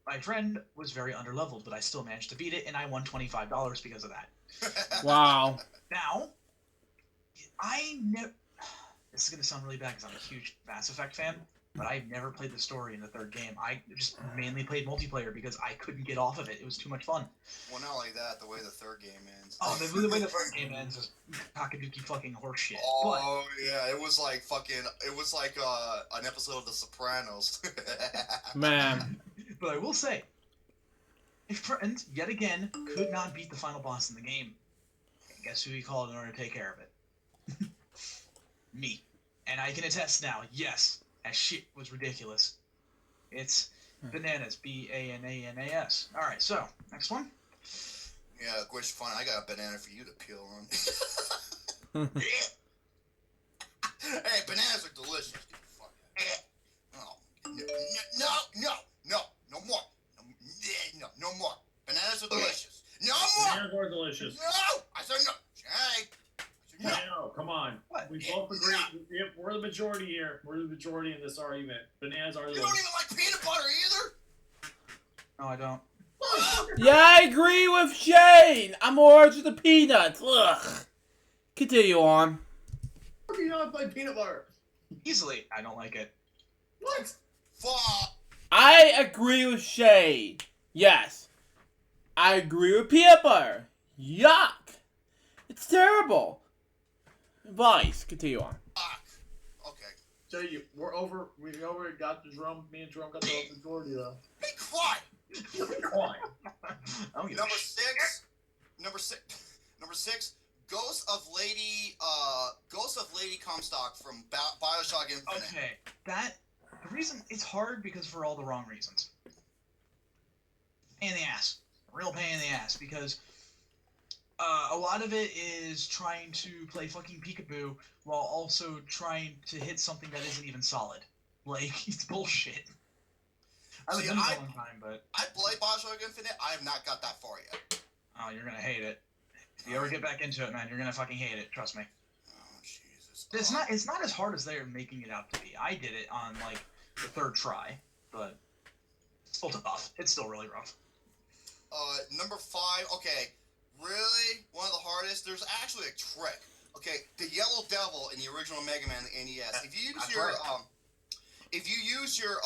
Speaker 4: my friend was very underleveled, but I still managed to beat it, and I won $25 because of that.
Speaker 1: Wow.
Speaker 4: Now, this is going to sound really bad because I'm a huge Mass Effect fan, but I've never played the story in the third game. I just mainly played multiplayer because I couldn't get off of it. It was too much fun.
Speaker 3: Well, not like that, the way the third game ends.
Speaker 4: Oh, the way the first game ends is cockadookie fucking horseshit.
Speaker 3: Oh, yeah, it was like an episode of The Sopranos.
Speaker 1: Man.
Speaker 4: But I will say, my friend, yet again, could not beat the final boss in the game. And guess who he called in order to take care of it? Me. And I can attest now, yes, that shit was ridiculous. It's bananas. B-A-N-A-N-A-S. Alright, so, next one.
Speaker 3: Yeah, Gwish, fine, I got a banana for you to peel on. Hey, bananas are delicious. Get the fuck out. Oh. No more. No more. Bananas are delicious. No more.
Speaker 2: Bananas are delicious.
Speaker 3: No, I said no. Jay. I said no.
Speaker 2: No, come on.
Speaker 4: What?
Speaker 2: We both agree. We're the majority here. We're the majority in this argument. Bananas are
Speaker 3: You don't
Speaker 2: delicious.
Speaker 3: even like peanut butter either.
Speaker 4: No, I don't.
Speaker 1: Yeah, I agree with Shane. I'm allergic to peanuts. Ugh. Continue on.
Speaker 2: How do you not like peanut butter?
Speaker 4: Easily, I don't like it.
Speaker 2: What?
Speaker 3: Fuck.
Speaker 1: I agree with Shane. Yes. I agree with peanut butter. Yuck. It's terrible. Vice. Continue on.
Speaker 3: Fuck. Okay.
Speaker 2: Jay, we got the drum. Me and Drum got the majority though.
Speaker 3: Be quiet.
Speaker 2: Why?
Speaker 4: I don't give a
Speaker 3: Number
Speaker 4: shit.
Speaker 3: 6. Ghost of Lady Comstock from Bioshock Infinite.
Speaker 4: Okay, the reason it's hard because for all the wrong reasons. Pain in the ass, real pain in the ass, because a lot of it is trying to play fucking peekaboo while also trying to hit something that isn't even solid. Like it's bullshit. I haven't done it in a long time, but
Speaker 3: I play Bioshock Infinite. I have not got that far yet.
Speaker 4: oh, you're gonna hate it. If you ever get back into it, man, you're gonna fucking hate it. Trust me.
Speaker 3: Oh Jesus.
Speaker 4: It's not as hard as they're making it out to be. I did it on like the third try, but it's still tough. It's still really rough.
Speaker 3: Number 5. Okay, really one of the hardest. There's actually a trick. Okay, the Yellow Devil in the original Mega Man, the NES. If you use
Speaker 4: That's
Speaker 3: your
Speaker 4: right.
Speaker 3: if you use your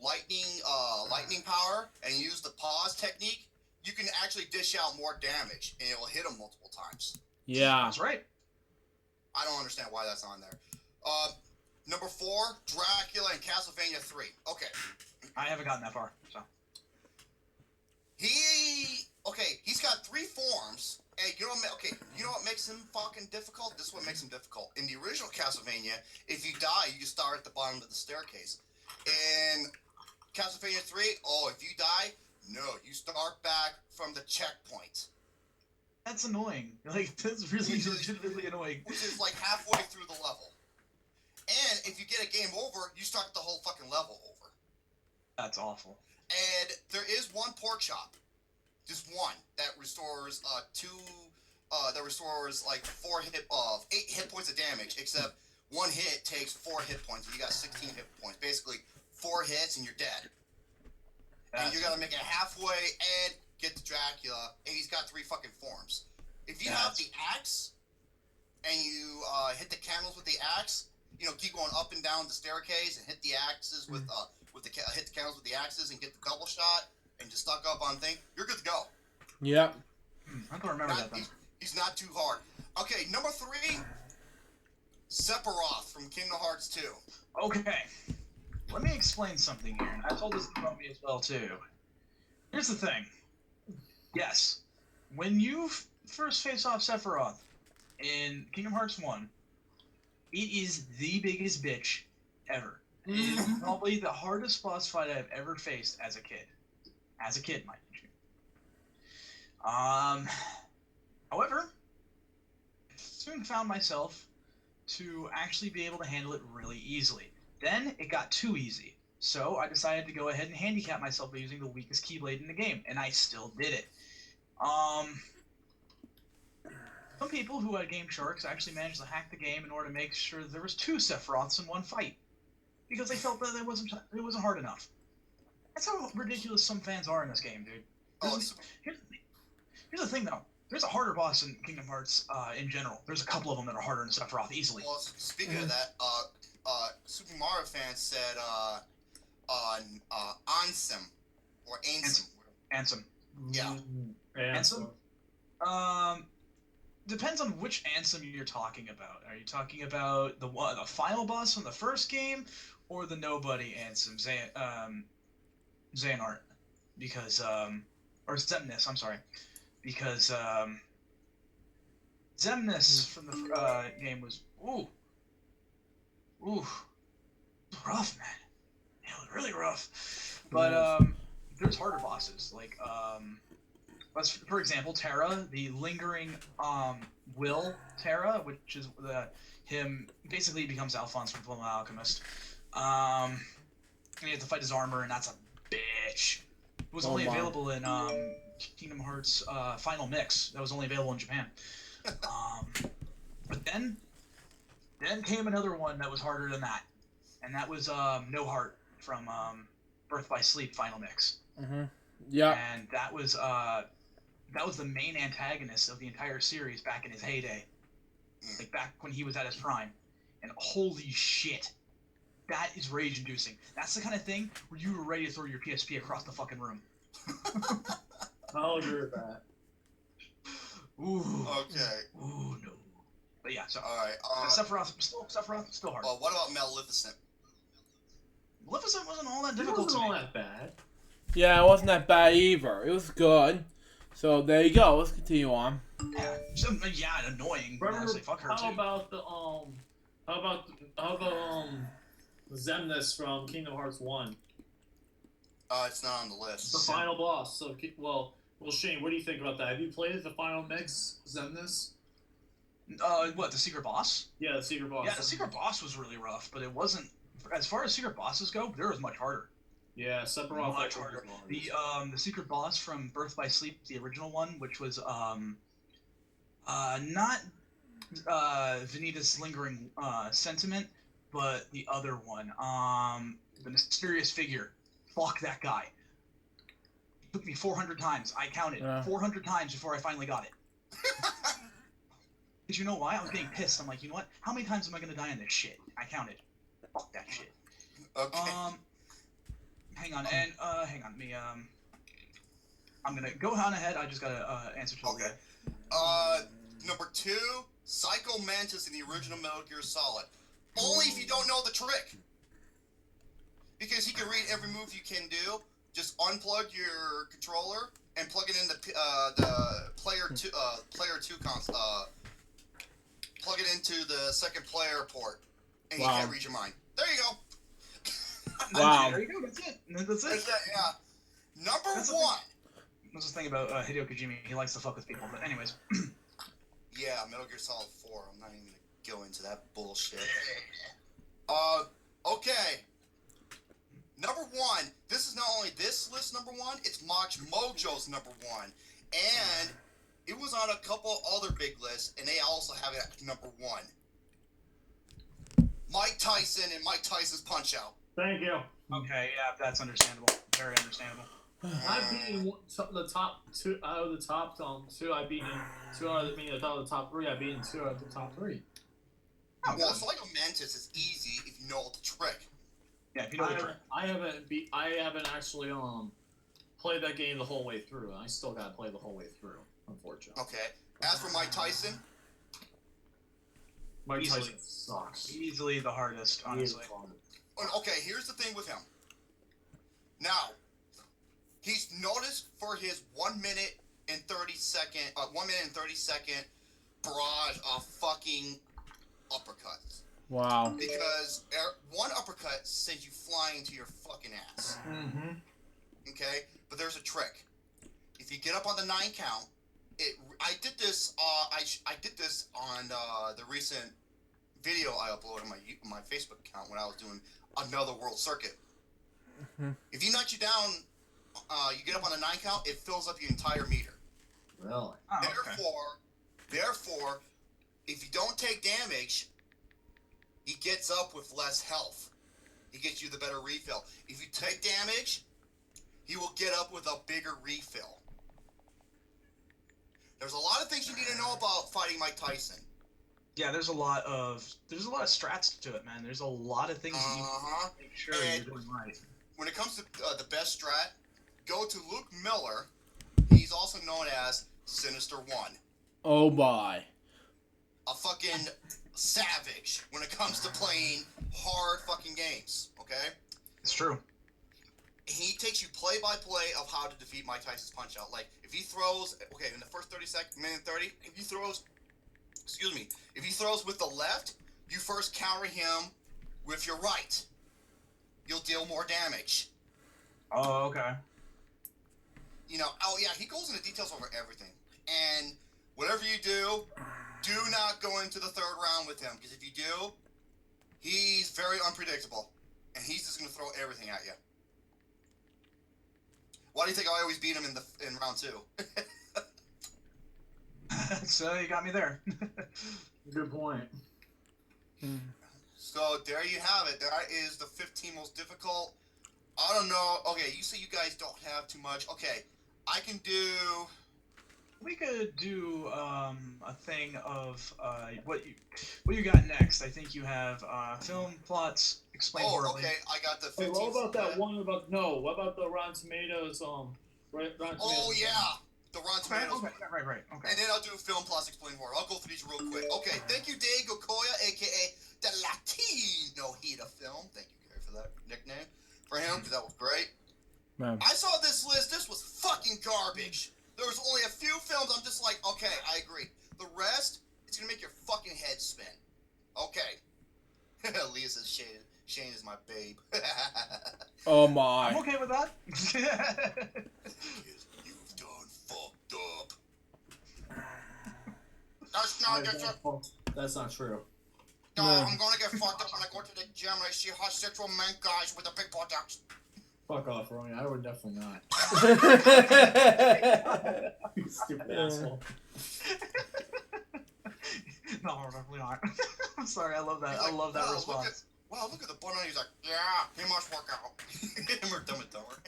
Speaker 3: lightning power and use the pause technique, you can actually dish out more damage, and it will hit them multiple times.
Speaker 1: Yeah.
Speaker 4: That's right.
Speaker 3: I don't understand why that's on there. Number 4, Dracula in Castlevania 3. Okay.
Speaker 4: I haven't gotten that far, so.
Speaker 3: He's got 3 forms. And you know what makes him fucking difficult? This is what makes him difficult. In the original Castlevania, if you die, you start at the bottom of the staircase. In Castlevania 3, if you die, no, you start back from the checkpoint.
Speaker 4: That's annoying. Like, that's really legitimately annoying.
Speaker 3: Which is like halfway through the level. And if you get a game over, you start the whole fucking level over.
Speaker 4: That's awful.
Speaker 3: And there is one pork chop. Just one that restores like 8 hit points of damage, except one hit takes 4 hit points, and you got 16 hit points. Basically, 4 hits and you're dead. And you gotta make it halfway and get to Dracula, and he's got 3 fucking forms. If you have the axe, and you hit the candles with the axe, keep going up and down the staircase and hit the axes hit the candles with the axes and get the double shot, and just stuck up on thing, you're good to go.
Speaker 1: Yep.
Speaker 4: I don't remember that then.
Speaker 3: He's not too hard. Okay, number 3, Sephiroth from Kingdom Hearts 2.
Speaker 4: Okay. Let me explain something here, and I told this about me as well, too. Here's the thing. Yes, when you first face off Sephiroth in Kingdom Hearts 1, it is the biggest bitch ever. It is probably the hardest boss fight I've ever faced as a kid. As a kid, mind you. However, I soon found myself to actually be able to handle it really easily. Then it got too easy, so I decided to go ahead and handicap myself by using the weakest Keyblade in the game, and I still did it. Some people who had Game Sharks actually managed to hack the game in order to make sure that there was 2 Sephiroths in one fight, because they felt that it wasn't hard enough. That's how ridiculous some fans are in this game, dude. Here's the thing, though. There's a harder boss in Kingdom Hearts in general. There's a couple of them that are harder than Sephiroth easily.
Speaker 3: Well, speaking of that, Super Mario fans said Ansem or Ansem.
Speaker 4: Ansem.
Speaker 3: Yeah.
Speaker 4: Ansem? Depends on which Ansem you're talking about. Are you talking about the final boss from the first game, or the nobody Ansem, Xehanort? Because or Xemnas, I'm sorry. Because Xemnas from the game was rough, man. It was really rough. But there's harder bosses, like for example, Terra, the lingering will Terra, which is him basically becomes Alphonse from Fullmetal Alchemist. And you have to fight his armor, and that's a bitch. It was only available in Kingdom Hearts Final Mix. That was only available in Japan. But then came another one that was harder than that, and that was No Heart from Birth by Sleep Final Mix.
Speaker 1: Yeah.
Speaker 4: And that was the main antagonist of the entire series back in his heyday, like back when he was at his prime. And holy shit, that is rage-inducing. That's the kind of thing where you were ready to throw your PSP across the fucking room.
Speaker 2: I'll agree with that.
Speaker 4: Ooh.
Speaker 3: Okay.
Speaker 4: Ooh, no. But yeah, so
Speaker 3: All right.
Speaker 4: Sephiroth still hard.
Speaker 3: What about Maleficent?
Speaker 4: Maleficent wasn't all that
Speaker 2: It
Speaker 4: difficult
Speaker 2: wasn't
Speaker 4: to
Speaker 2: all
Speaker 4: me.
Speaker 2: that bad.
Speaker 1: Yeah, it wasn't that bad either. It was good. So there you go. Let's continue on.
Speaker 4: Yeah, annoying. Honestly, fuck her
Speaker 2: How
Speaker 4: too.
Speaker 2: about Xemnas from Kingdom Hearts 1?
Speaker 3: It's not on the list.
Speaker 2: The final boss. So, well, Shane, what do you think about that? Have you played the final mix, Xemnas?
Speaker 4: What, the secret boss?
Speaker 2: Yeah, the secret boss.
Speaker 4: Yeah, the secret boss was really rough, but it wasn't. As far as secret bosses go, there was much harder.
Speaker 2: Yeah, Sephiroth.
Speaker 4: Much harder. The secret boss from Birth by Sleep, the original one, which was not Vanitas lingering sentiment, but the other one, the mysterious figure. Fuck that guy. It took me 400 times. I counted 400 times before I finally got it. Because you know why? I was getting pissed. I'm like, you know what? How many times am I going to die on this shit? I counted. Fuck that shit.
Speaker 3: Okay.
Speaker 4: Hang on, and hang on, I'm gonna go on ahead. I just gotta answer to
Speaker 3: Okay. Number 2, Psycho Mantis in the original Metal Gear Solid. Only if you don't know the trick. Because he can read every move you can do. Just unplug your controller and plug it in the player 2 console. Plug it into the second player port, and he can't read your mind. There you go.
Speaker 1: Wow.
Speaker 4: There you go. That's it. That's it.
Speaker 3: Yeah. Number
Speaker 4: That's
Speaker 3: 1.
Speaker 4: That's the thing about Hideo Kojima. He likes to fuck with people. But anyways.
Speaker 3: Yeah, Metal Gear Solid 4. I'm not even gonna go into that bullshit. Okay. Number 1. This is not only this list number 1, it's Mach Mojo's number 1. And it was on a couple other big lists, and they also have it at number 1. Mike Tyson and Mike Tyson's Punch-Out.
Speaker 2: Thank you.
Speaker 4: Okay, yeah, that's understandable. Very understandable.
Speaker 2: I've beaten the top 2 out of the top 2. I've beaten 2 out of the top 3. I've beaten 2 out of the top 3.
Speaker 3: Well, Psycho Mantis is easy if you know the trick.
Speaker 4: Yeah, if you know the trick.
Speaker 2: I haven't actually played that game the whole way through. I still gotta play the whole way through, unfortunately.
Speaker 3: Okay. As for Mike Tyson,
Speaker 2: Mike
Speaker 4: Easily.
Speaker 2: Tyson sucks.
Speaker 4: Easily the hardest, honestly.
Speaker 3: okay, here's the thing with him. Now, he's noticed for his 1 minute and 30 second barrage of fucking uppercuts.
Speaker 1: Wow.
Speaker 3: Because one uppercut sends you flying to your fucking ass.
Speaker 2: Mm-hmm.
Speaker 3: Okay? But there's a trick. If you get up on the 9 count, I did this I did this on the recent video I uploaded on my Facebook account when I was doing another world circuit.
Speaker 1: Mm-hmm.
Speaker 3: If he knocks you down, you get up on the 9 count, it fills up your entire meter.
Speaker 2: Really?
Speaker 4: Oh, okay.
Speaker 3: Therefore, if you don't take damage, he gets up with less health. He gets you the better refill. If you take damage, he will get up with a bigger refill. There's a lot of things you need to know about fighting Mike Tyson.
Speaker 4: Yeah, there's a lot of strats to it, man. There's a lot of things you need to make sure
Speaker 3: And
Speaker 4: you're doing right.
Speaker 3: when it comes to the best strat, go to Luke Miller. He's also known as Sinister One.
Speaker 1: Oh my.
Speaker 3: A fucking savage when it comes to playing hard fucking games, okay?
Speaker 4: It's true.
Speaker 3: He takes you play by play of how to defeat Mike Tyson's Punch-Out. Like, if he throws, in the first minute 30, if he throws with the left, you first counter him with your right. You'll deal more damage.
Speaker 4: Oh, okay.
Speaker 3: He goes into details over everything. And whatever you do not go into the 3rd round with him, because if you do, he's very unpredictable. And he's just going to throw everything at you. Why do you think I always beat him in round 2?
Speaker 4: So you got me there.
Speaker 2: Good point.
Speaker 3: So there you have it. That is the 15 most difficult. I don't know. Okay, you say you guys don't have too much. Okay, I can do...
Speaker 4: We could do a thing of what you got next. I think you have film plots explained horribly.
Speaker 3: Okay, I got the 15.
Speaker 2: Hey, what about that one about what about the Rotten Tomatoes Rotten Tomatoes?
Speaker 3: Oh yeah, the Rotten Tomatoes.
Speaker 4: Okay, right. Okay.
Speaker 3: And then I'll do film plots explained horror. I'll go through these real quick. Okay, thank you, Diego Coya, aka the Latino Hita Film. Thank you, Gary, for that nickname for him, because that was great.
Speaker 1: Man.
Speaker 3: I saw this list. This was fucking garbage. There was only a few films I'm just like, okay, I agree. The rest, it's gonna make your fucking head spin. Okay. Leah says Shane is my babe.
Speaker 1: Oh my.
Speaker 4: I'm okay with that.
Speaker 3: You've done fucked up.
Speaker 2: That's not true.
Speaker 3: No,
Speaker 1: No.
Speaker 3: I'm gonna get fucked up when I go to the gym and I see hot sexual men guys with the big buttocks.
Speaker 2: Fuck off, Ronnie. I would definitely not. You stupid asshole.
Speaker 4: No, definitely not. I'm sorry. I love that. I love that response.
Speaker 3: Look at the butt on. He's like, yeah, he must work out. Him or Dumb and Dumber.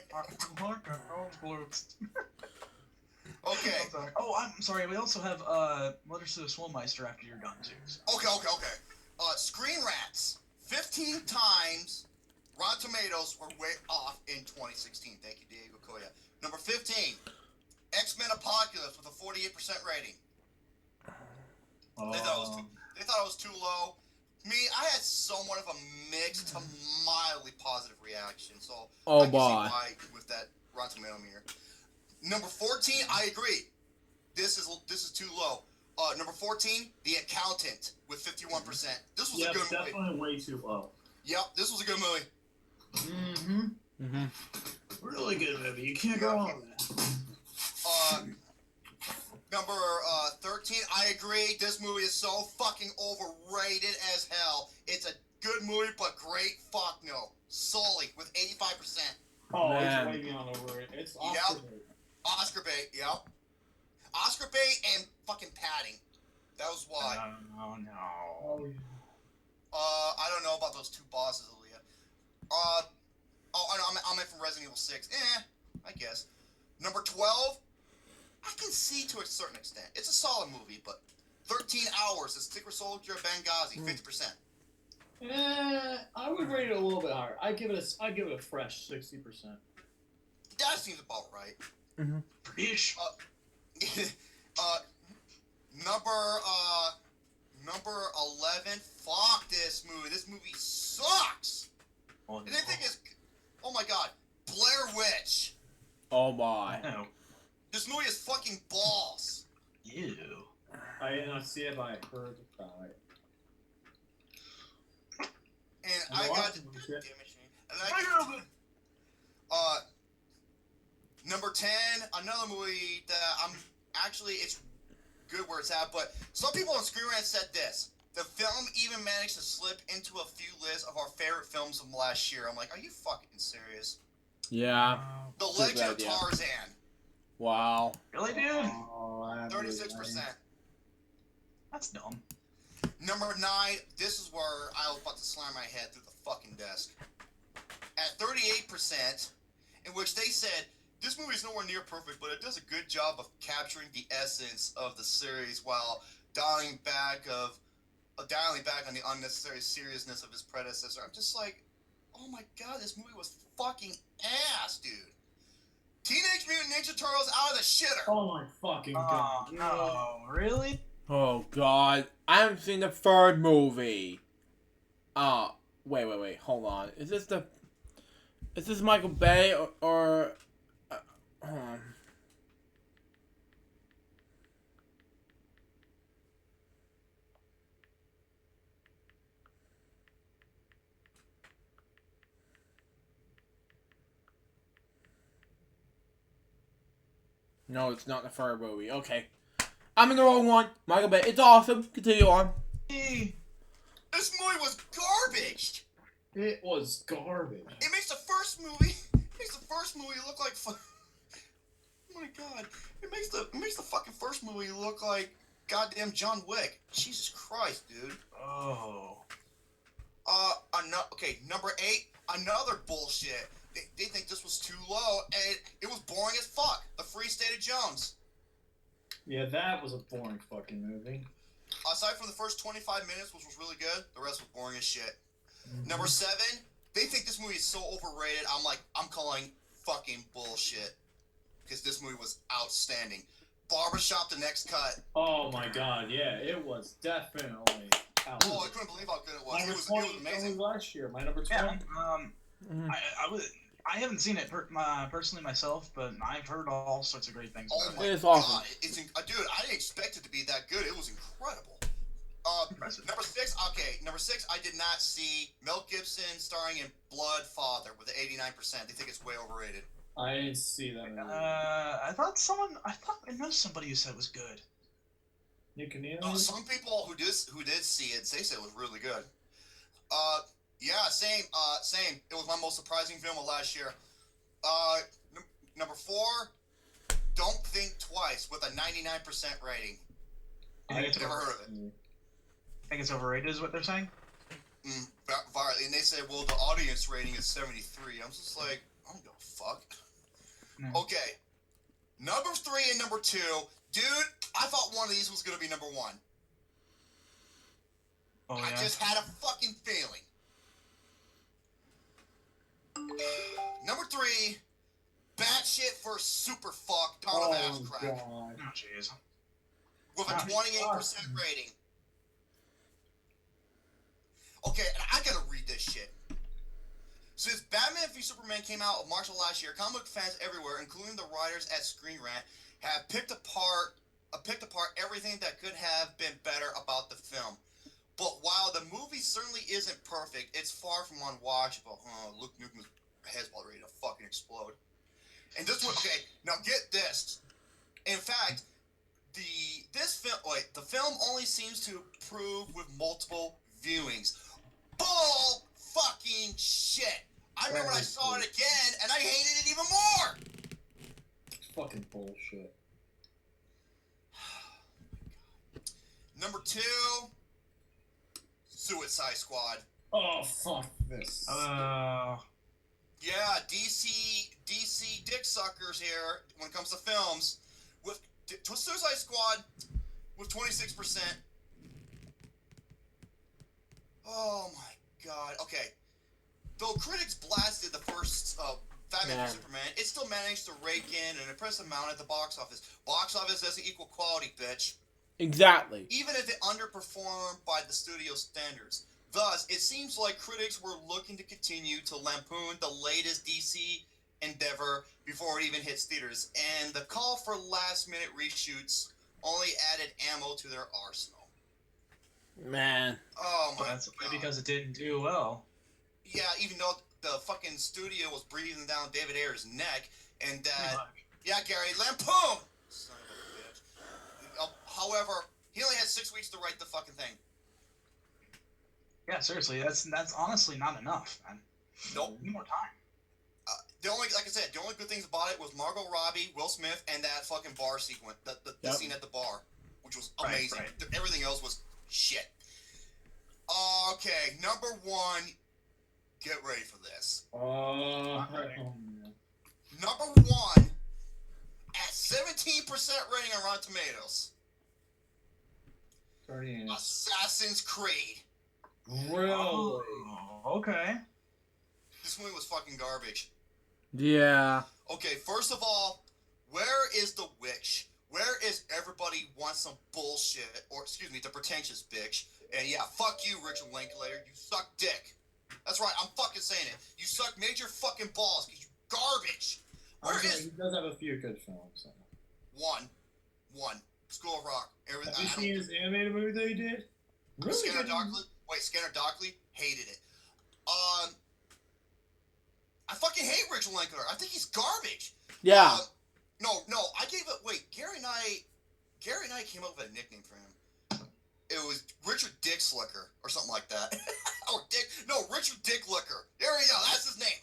Speaker 3: Okay.
Speaker 4: Oh, I'm sorry. We also have Letters to the Swellmeister after you're done too. So.
Speaker 3: Okay. Screen Rats. 15 times Rotten Tomatoes were way off in 2016. Thank you, Diego Coya. Number 15, X-Men Apocalypse with a 48% rating. They thought it was too low. Me, I had somewhat of a mixed to mildly positive reaction, so I can see why with that Rotten Tomato meter. Number 14, I agree. This is too low. Number 14, The Accountant with 51%. This was a good movie.
Speaker 2: Definitely way too low.
Speaker 3: Yep, this was a good movie.
Speaker 2: Really good movie. You can't go wrong with that.
Speaker 3: Number 13, I agree. This movie is so fucking overrated as hell. It's a good movie, but great fuck no. Sully with 85%.
Speaker 2: Oh,
Speaker 1: Man.
Speaker 2: it's way beyond overrated. It's Oscar bait.
Speaker 3: Oscar bait, yep. Oscar bait and fucking padding. That was why.
Speaker 4: Oh no.
Speaker 2: Oh, yeah.
Speaker 3: I don't know about those two bosses, Aaliyah. I'm in from Resident Evil 6. I guess. Number 12, I can see to a certain extent. It's a solid movie, but 13 Hours, The Secret Soldier of Benghazi, 50%.
Speaker 2: I would rate it a little bit higher. I'd give it a fresh 60%.
Speaker 3: That seems about right.
Speaker 4: Preach.
Speaker 3: Number 11. Fuck this movie. This movie sucks.
Speaker 4: Oh,
Speaker 3: And the thing is, oh my god, Blair Witch.
Speaker 1: Oh my.
Speaker 4: no.
Speaker 3: This movie is fucking balls.
Speaker 4: Ew.
Speaker 2: I did not see it, but I heard about it.
Speaker 3: And
Speaker 2: I
Speaker 3: I got
Speaker 2: watched
Speaker 3: the
Speaker 2: it, shit.
Speaker 3: damn machine. Number 10, another movie that it's good where it's at, but some people on Screen Rant said this. The film even managed to slip into a few lists of our favorite films of last year. I'm like, are you fucking serious?
Speaker 1: Yeah.
Speaker 3: The
Speaker 1: Good
Speaker 3: Legend of
Speaker 1: idea.
Speaker 3: Tarzan,
Speaker 1: Wow.
Speaker 4: Really, dude?
Speaker 2: Oh,
Speaker 3: 36%.
Speaker 4: That's dumb.
Speaker 3: Number 9, this is where I was about to slam my head through the fucking desk. At 38%, in which they said, this movie is nowhere near perfect, but it does a good job of capturing the essence of the series while dialing back on the unnecessary seriousness of his predecessor. I'm just like, oh my god, this movie was fucking ass, dude. Teenage Mutant Ninja Turtles out of the shitter.
Speaker 2: Oh my fucking god.
Speaker 4: Oh, no. Really?
Speaker 1: Oh god. I haven't seen the third movie. Wait. Hold on. Is this Michael Bay or hold on. No, it's not the third movie. Okay. I'm in the wrong one. Michael Bay. It's awesome. Continue on.
Speaker 4: Hey.
Speaker 3: This movie was garbage.
Speaker 2: It was garbage.
Speaker 3: It makes the first movie look like oh my god. It makes the fucking first movie look like goddamn John Wick. Jesus Christ, dude.
Speaker 4: Oh.
Speaker 3: Okay, number 8, another bullshit. They think this was too low, and it was boring as fuck. The Free State of Jones.
Speaker 2: Yeah, that was a boring fucking movie.
Speaker 3: Aside from the first 25 minutes, which was really good, the rest was boring as shit.
Speaker 2: Mm-hmm.
Speaker 3: Number 7, they think this movie is so overrated. I'm calling fucking bullshit. Because this movie was outstanding. Barbershop, The Next Cut.
Speaker 2: Oh my god, yeah, it was definitely out.
Speaker 3: Oh, I couldn't believe how good it was.
Speaker 2: Number
Speaker 3: It was
Speaker 2: 20
Speaker 3: amazing.
Speaker 2: last year. My number 20.
Speaker 4: Yeah. I haven't seen it personally myself, but I've heard all sorts of great things
Speaker 3: Oh
Speaker 4: about
Speaker 3: my
Speaker 4: it.
Speaker 1: It's awesome.
Speaker 3: god. Dude, I didn't expect it to be that good. It was incredible.
Speaker 4: Impressive.
Speaker 3: Number 6, I did not see Mel Gibson starring in Bloodfather with an 89%. They think it's way overrated.
Speaker 2: I didn't see that movie.
Speaker 4: I thought I know somebody who said it was good.
Speaker 2: You can hear
Speaker 3: Some people who did see it, they said it was really good. Yeah, same. It was my most surprising film of last year. Number 4, Don't Think Twice with a 99% rating.
Speaker 4: I think
Speaker 3: Never heard of it.
Speaker 4: it's overrated, is what they're saying.
Speaker 3: And they said, well, the audience rating is 73. I'm just like, I don't give a fuck.
Speaker 4: No.
Speaker 3: Okay. Number 3 and number 2. Dude, I thought one of these was going to be number 1.
Speaker 4: Oh,
Speaker 3: I
Speaker 4: yeah.
Speaker 3: just had a fucking feeling. Number 3, batshit for super fuck ton of ass crack
Speaker 2: God.
Speaker 4: Oh, jeez.
Speaker 3: with a
Speaker 4: Ah,
Speaker 3: 28% rating. Okay, and I gotta read this shit. Since Batman v Superman came out in March of last year, comic book fans everywhere, including the writers at Screen Rant, have picked apart everything that could have been better about the film. But while the movie certainly isn't perfect, it's far from unwatchable. Luke Nuke's head's about ready to fucking explode. And this one, okay, now get this. In fact, the film only seems to improve with multiple viewings. Bull fucking shit. I remember when I saw it again, and I hated it even more.
Speaker 2: It's fucking bullshit.
Speaker 3: Number 2, Suicide Squad.
Speaker 2: Oh, fuck this.
Speaker 3: Yeah, DC dick suckers here when it comes to films. With Suicide Squad with 26%. Oh my god. Okay. Though critics blasted the first Batman v Superman, it still managed to rake in an impressive amount at the box office. Box office doesn't equal quality, bitch.
Speaker 1: Exactly.
Speaker 3: Even if it underperformed by the studio standards. Thus, it seems like critics were looking to continue to lampoon the latest DC endeavor before it even hits theaters, and the call for last-minute reshoots only added ammo to their arsenal.
Speaker 1: Man.
Speaker 3: Oh my
Speaker 5: That's
Speaker 3: god.
Speaker 5: because it didn't do well.
Speaker 3: Yeah, even though the fucking studio was breathing down David Ayer's neck, and yeah, Gary, lampoon! Son of a bitch. However, he only had 6 weeks to write the fucking thing.
Speaker 5: Yeah, seriously, that's honestly not enough, man.
Speaker 3: Nope.
Speaker 5: Need more time.
Speaker 3: Like I said, the only good things about it was Margot Robbie, Will Smith, and that fucking bar sequence, the scene at the bar, which was amazing.
Speaker 5: Right.
Speaker 3: Everything else was shit. Okay, number 1. Get ready for this. Number 1 at 17% rating on Rotten Tomatoes. Assassin's Creed.
Speaker 2: Really?
Speaker 5: Oh, okay.
Speaker 3: This movie was fucking garbage.
Speaker 1: Yeah.
Speaker 3: Okay, first of all, where is the witch? Where is everybody wants some bullshit, or excuse me, the pretentious bitch? And yeah, fuck you, Richard Linklater. You suck dick. That's right, I'm fucking saying it. You suck major fucking balls, because you garbage. Where is...
Speaker 2: He does have a few good films.
Speaker 3: One. School of Rock.
Speaker 2: Have you seen his animated movie that he did? Really?
Speaker 3: Scanner Darkly? Hated it. I fucking hate Richard Linklater. I think he's garbage.
Speaker 1: Yeah.
Speaker 3: No, I gave it... Wait, Gary and I came up with a nickname for him. It was Richard Dick Slicker, or something like that. Richard Dick Licker. There we go, that's his name.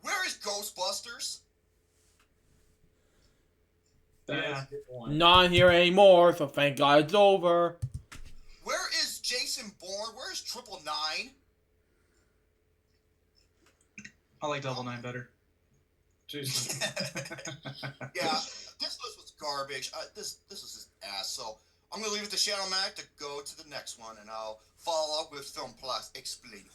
Speaker 3: Where is Ghostbusters?
Speaker 5: Yeah.
Speaker 1: Not here anymore, so thank God it's over.
Speaker 3: Where is Jason Bourne? Where is 999?
Speaker 5: I like Double Nine better.
Speaker 2: Jesus.
Speaker 3: Yeah, this list was garbage. This was his ass. So I'm gonna leave it to Shadow Mac to go to the next one, and I'll follow up with Film Plus Explain.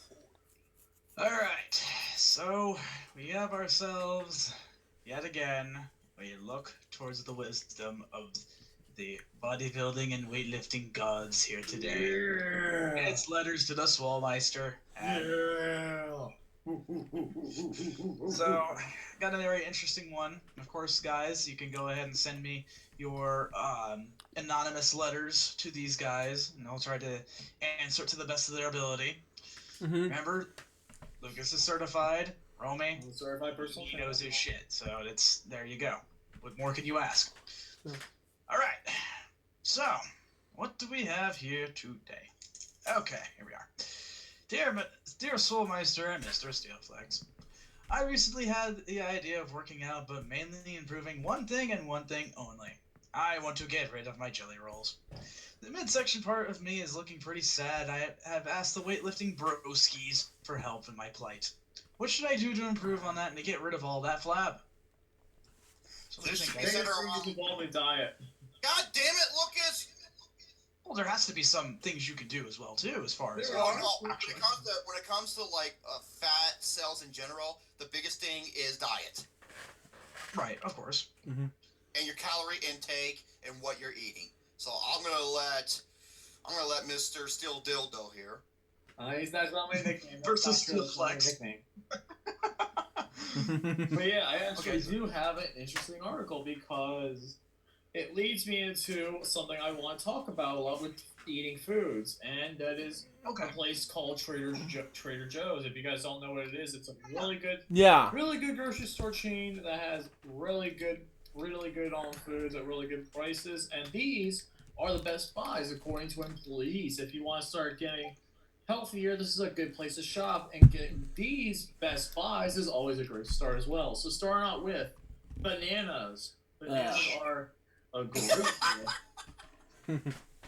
Speaker 5: Alright, so we have ourselves, yet again, we look towards the wisdom of the bodybuilding and weightlifting gods here today.
Speaker 2: Yeah.
Speaker 5: It's letters to the Swallmeister. And so, got a very interesting one. Of course, guys, you can go ahead and send me your anonymous letters to these guys, and I'll try to answer it to the best of their ability.
Speaker 1: Mm-hmm.
Speaker 5: Remember, Lucas is certified. Romy,
Speaker 2: I'm a certified personal
Speaker 5: he
Speaker 2: trainer.
Speaker 5: knows his shit. So there you go. What more can you ask?
Speaker 1: Yeah.
Speaker 5: All right. So, what do we have here today? Okay, here we are. Dear Soulmeister and Mr. Steelflex, I recently had the idea of working out, but mainly improving one thing and one thing only. I want to get rid of my jelly rolls. The midsection part of me is looking pretty sad. I have asked the weightlifting broskies for help in my plight. What should I do to improve on that and to get rid of all that flab? So what do you think, guys?
Speaker 3: Consider
Speaker 2: Involving diet.
Speaker 3: God damn it, Lucas!
Speaker 5: Well, there has to be some things you can do as well too, as far as.
Speaker 2: There
Speaker 3: Well,
Speaker 2: are.
Speaker 3: no, when it comes to like fat cells in general, the biggest thing is diet
Speaker 5: Right, of course.
Speaker 3: and your calorie intake and what you're eating. So I'm gonna let Mr. Steel Dildo here.
Speaker 2: He's not my nickname.
Speaker 5: Versus
Speaker 2: That's not
Speaker 5: Steel
Speaker 2: my
Speaker 5: Flex.
Speaker 2: nickname. But yeah, I actually do have an interesting article because it leads me into something I want to talk about a lot with eating foods, and that is a place called Trader Joe's. If you guys don't know what it is, it's a really good grocery store chain that has really good foods at really good prices, and these are the best buys according to employees. If you want to start getting healthier, this is a good place to shop, and getting these best buys is always a great start as well. So starting out with bananas. Bananas are a great deal.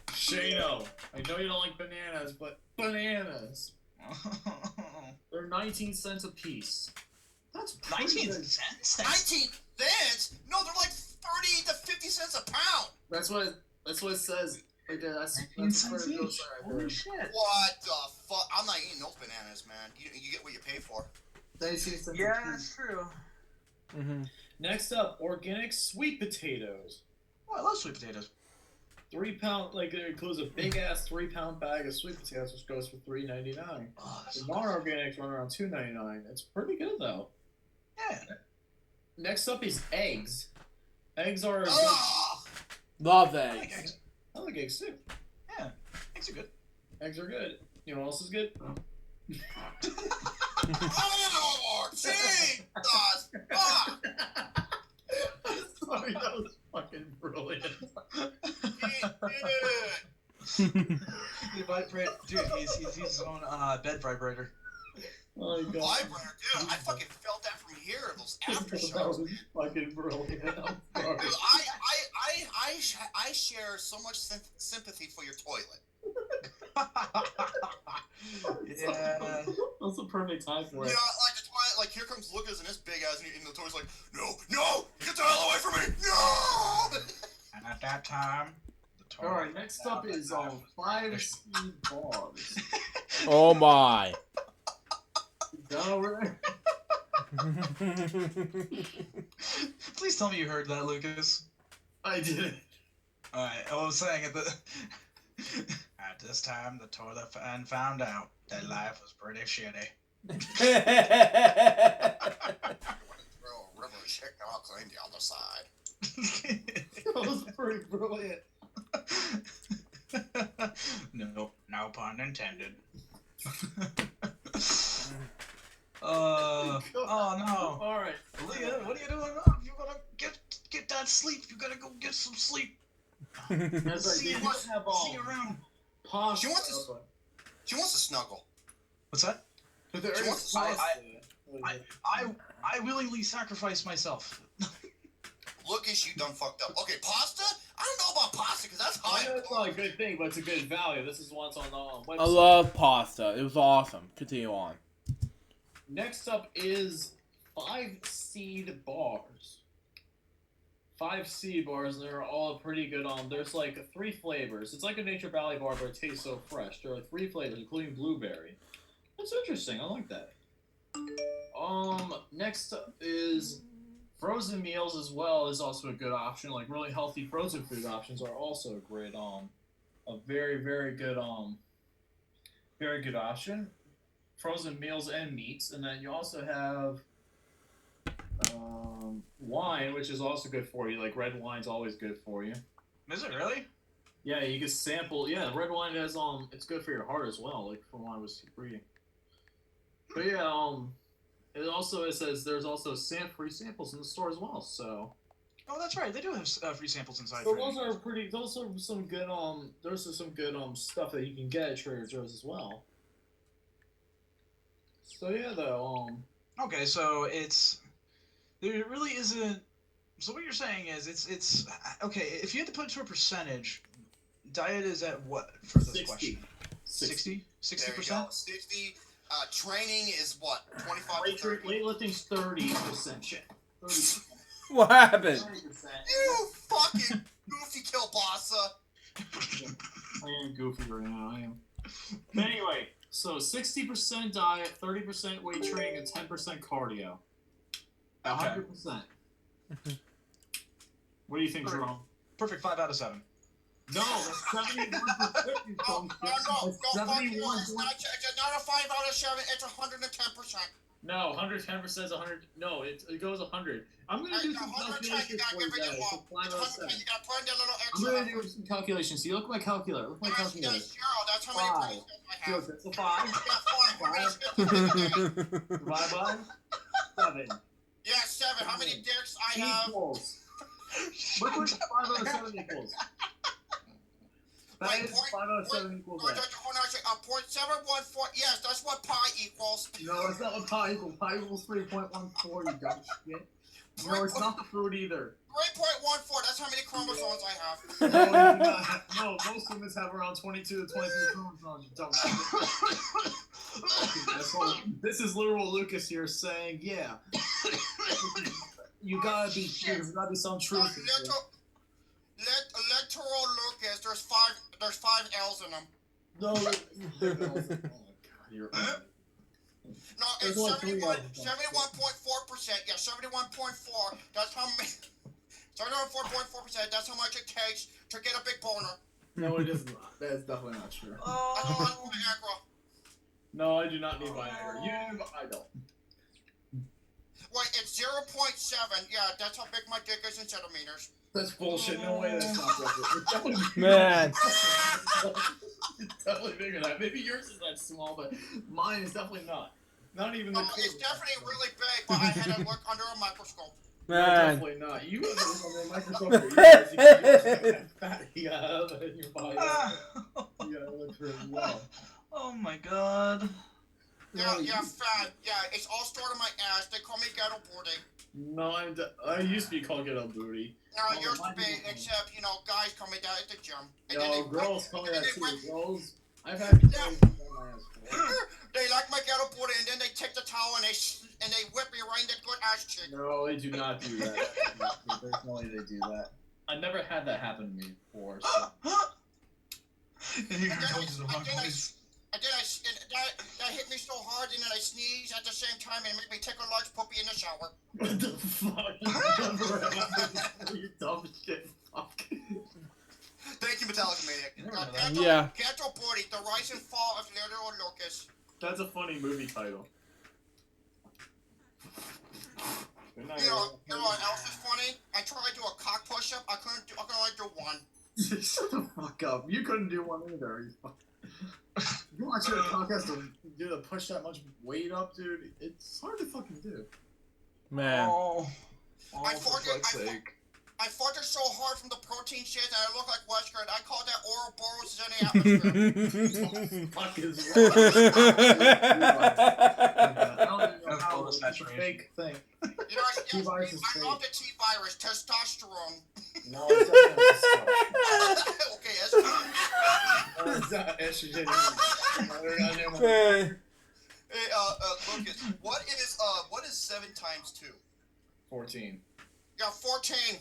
Speaker 2: Shano, I know you don't like bananas, but bananas. They're 19 cents a piece. That's
Speaker 5: 19 cents?
Speaker 3: 19 cents? No, they're like 30 to 50 cents a pound.
Speaker 2: That's what it says. Right there. That's where it goes right there.
Speaker 5: Holy shit.
Speaker 3: What the fuck? I'm not eating those bananas, man. You get what you pay for.
Speaker 2: 19 cents a
Speaker 5: Yeah,
Speaker 2: piece.
Speaker 5: that's true.
Speaker 2: Next up, organic sweet potatoes.
Speaker 5: Oh, I love sweet potatoes.
Speaker 2: 3 pound, like it includes a big ass 3 pound bag of sweet potatoes, which goes for $3.99.
Speaker 5: Oh, that's
Speaker 2: The
Speaker 5: so good.
Speaker 2: non-organics run around $2.99. It's pretty good though.
Speaker 5: Yeah.
Speaker 2: Next up is eggs. Eggs are.
Speaker 3: Ugh!
Speaker 1: Love
Speaker 5: I like
Speaker 1: eggs.
Speaker 5: eggs.
Speaker 2: I like eggs too.
Speaker 5: Yeah, eggs are good.
Speaker 2: Eggs are good. You know what else is good?
Speaker 3: Oh, Jesus! Fuck!
Speaker 2: Sorry, that was fucking brilliant.
Speaker 5: Dude, he's his own bed vibrator.
Speaker 2: Oh my god.
Speaker 3: Vibrator, dude. I fucking felt that from here. Those
Speaker 2: That
Speaker 3: aftershocks.
Speaker 2: was fucking brilliant. I'm sorry.
Speaker 3: Dude, I share so much sympathy for your toilet.
Speaker 5: Yeah.
Speaker 2: That's the perfect time for
Speaker 3: You know,
Speaker 2: it.
Speaker 3: like the toilet, like here comes Lucas and his big ass, and the toilet's like, no, get the hell away from me, no!
Speaker 5: And at that time, the toilet.
Speaker 2: Alright, next up is 5 speed bars.
Speaker 1: Oh my.
Speaker 2: Done over there?
Speaker 5: Please tell me you heard that, Lucas.
Speaker 2: I did.
Speaker 5: Alright, I was saying at the. At this time, the toilet found out that life was pretty shitty.
Speaker 3: Bro, river shit, I'll clean the other side.
Speaker 2: That was pretty brilliant.
Speaker 5: No pun intended. Oh no.
Speaker 2: Alright.
Speaker 5: Leah, what are you doing? Oh, you gotta get that sleep. You gotta go get some sleep.
Speaker 2: That's
Speaker 5: See
Speaker 2: right.
Speaker 5: you,
Speaker 2: They have
Speaker 5: see you around.
Speaker 2: pasta.
Speaker 3: She wants to snuggle.
Speaker 5: What's that?
Speaker 2: But there
Speaker 3: She
Speaker 2: is
Speaker 3: wants-
Speaker 2: pasta.
Speaker 5: I willingly sacrifice myself.
Speaker 3: Lucas, you done fucked up. Okay, pasta? I don't know about pasta, because that's
Speaker 2: I
Speaker 3: high.
Speaker 2: know it's not a good thing, but it's a good value. This is what's on the website.
Speaker 1: I love pasta. It was awesome. Continue on.
Speaker 2: Next up is 5 seed bars. 5 seed bars, and they're all pretty good. There's like 3 flavors. It's like a Nature Valley bar, but it tastes so fresh. There are 3 flavors, including blueberry. That's interesting. I like that. Next up is frozen meals as well. Is also a good option. Like really healthy frozen food options are also a great a very very good option. Frozen meals and meats, and then you also have wine, which is also good for you. Like red wine's always good for you.
Speaker 5: Is it really?
Speaker 2: Yeah, you can sample. Yeah, red wine has it's good for your heart as well. Like from what I was reading. But yeah, it says there's also free samples in the store as well. So.
Speaker 5: Oh, that's right. They do have free samples inside.
Speaker 2: So those are some good those are some good stuff that you can get at Trader Joe's as well. So yeah, though
Speaker 5: Okay, so there really isn't. So what you're saying is it's okay. If you had to put it to a percentage, diet is at what for this
Speaker 2: 60.
Speaker 5: question? 60? 60%?
Speaker 3: 60. Training is what? 25 to 30.
Speaker 2: Weightlifting's 30% shit. 30%.
Speaker 1: What happened?
Speaker 2: 30%.
Speaker 3: You fucking goofy kielbasa.
Speaker 2: Yeah, am goofy right now. I am. But anyway, so 60% diet, 30% weight training, and 10% cardio. 100%. What do you think, Jerome?
Speaker 4: Perfect 5 out of 7.
Speaker 2: No, that's 71%.
Speaker 3: No,
Speaker 2: That's 71.
Speaker 3: it's not a 5 out of 7, it's 110%.
Speaker 2: No, 110% is 100. No, it goes 100. I'm gonna do some
Speaker 3: 110,
Speaker 2: calculations
Speaker 3: you gotta
Speaker 2: for you
Speaker 3: give it
Speaker 2: guys.
Speaker 3: all.
Speaker 2: So 507.
Speaker 3: You gotta put in that little
Speaker 2: I'm
Speaker 3: extra.
Speaker 2: gonna do some calculations. See, look at my calculator. Look at my calculator.
Speaker 3: That's 0, that's how many
Speaker 2: Five.
Speaker 3: brain cells I have.
Speaker 2: Good, so 5.
Speaker 3: Yeah, 5.
Speaker 2: Divide by 7.
Speaker 3: Yeah, 7. How many dicks I have?
Speaker 2: Equals. Look what 5 out of 7 equals. That
Speaker 3: Wait,
Speaker 2: is 5 out of 7 equals
Speaker 3: Hold
Speaker 2: that.
Speaker 3: on, 0.714. Yes, that's what pi equals.
Speaker 2: No, it's not what pi equals. Pi equals 3.14, you dumb shit. No, it's not the food either.
Speaker 3: 3.14. That's how many chromosomes I have.
Speaker 2: No, you do not have, no, most humans have around 22 to 23 chromosomes, you dumb shit. So, this is literal Lucas here saying, yeah. You gotta be, there's gotta be some truth in here.
Speaker 3: Literal Lucas, there's 5 L's in them.
Speaker 2: No, oh my god, you're
Speaker 3: No, it's 71.4%. Yeah, 71.4. That's how many. 71.4%. That's how much it takes to get a big boner.
Speaker 2: No, it is not. That is definitely not true.
Speaker 3: That's how much Viagra.
Speaker 2: No, I do not need Viagra. You, I don't.
Speaker 3: Wait, it's 0.7. Yeah, that's how big my dick is in centimeters.
Speaker 2: That's bullshit. No way that's not bullshit.
Speaker 1: Man.
Speaker 2: It's definitely bigger than that. Maybe yours is that small, but mine is definitely not. Not even the
Speaker 3: It's definitely really big, but I had to look under a microscope.
Speaker 2: No,
Speaker 1: Man.
Speaker 2: definitely not. You have to look under a microscope for yours because fat you have in your body. You gotta look for it as well.
Speaker 4: Oh my god.
Speaker 3: Yeah, fat. Yeah, it's all stored in my ass. They call me ghetto booty.
Speaker 2: No, I used to be called ghetto booty.
Speaker 3: No, it used to be, except, guys call me that at the gym. And
Speaker 2: No,
Speaker 3: then
Speaker 2: girls call me that
Speaker 3: they
Speaker 2: too.
Speaker 3: whip-
Speaker 2: Girls, I've had girls call my ass for.
Speaker 3: They like my ghetto booty, and then they take the towel and they whip me right in the good ass cheek.
Speaker 2: No, they do not do that. There's no way they do that. I never had that happen to me before. So.
Speaker 4: And you're going to the wrong place.
Speaker 3: And then that hit me so hard, and then I sneezed at the same time, and it made me take a large puppy in the shower.
Speaker 2: What the fuck? You dumb shit. Fuck.
Speaker 3: Thank you, Metallica Maniac.
Speaker 1: Yeah.
Speaker 3: Ghetto booty, the rise and fall of literal Lucas.
Speaker 2: That's a funny movie title. Good night,
Speaker 3: You know what else is funny? I tried to do a cock push-up. I could only do one.
Speaker 2: Shut the fuck up. You couldn't do one either. You want your cock has to do to push that much weight up, dude? It's hard to fucking do.
Speaker 1: Man.
Speaker 4: Oh,
Speaker 3: I
Speaker 4: for
Speaker 3: farted-
Speaker 4: fuck's
Speaker 3: I
Speaker 4: sake.
Speaker 3: I farted so hard from the protein shit that I look like Wesker, and I call that Ouroboros in the atmosphere.
Speaker 2: Fuck is wrong? I don't even know
Speaker 4: That's
Speaker 2: how
Speaker 4: all
Speaker 2: it's
Speaker 4: the
Speaker 2: a
Speaker 4: saturation.
Speaker 2: fake thing.
Speaker 3: T-virus
Speaker 2: is
Speaker 3: I love the T-virus, testosterone.
Speaker 2: No, it's definitely
Speaker 3: Okay, that's fine.
Speaker 2: no, it's not estrogen.
Speaker 1: Man.
Speaker 3: Hey, Lucas, what is 7 times 2?
Speaker 2: 14.
Speaker 3: Yeah, 14.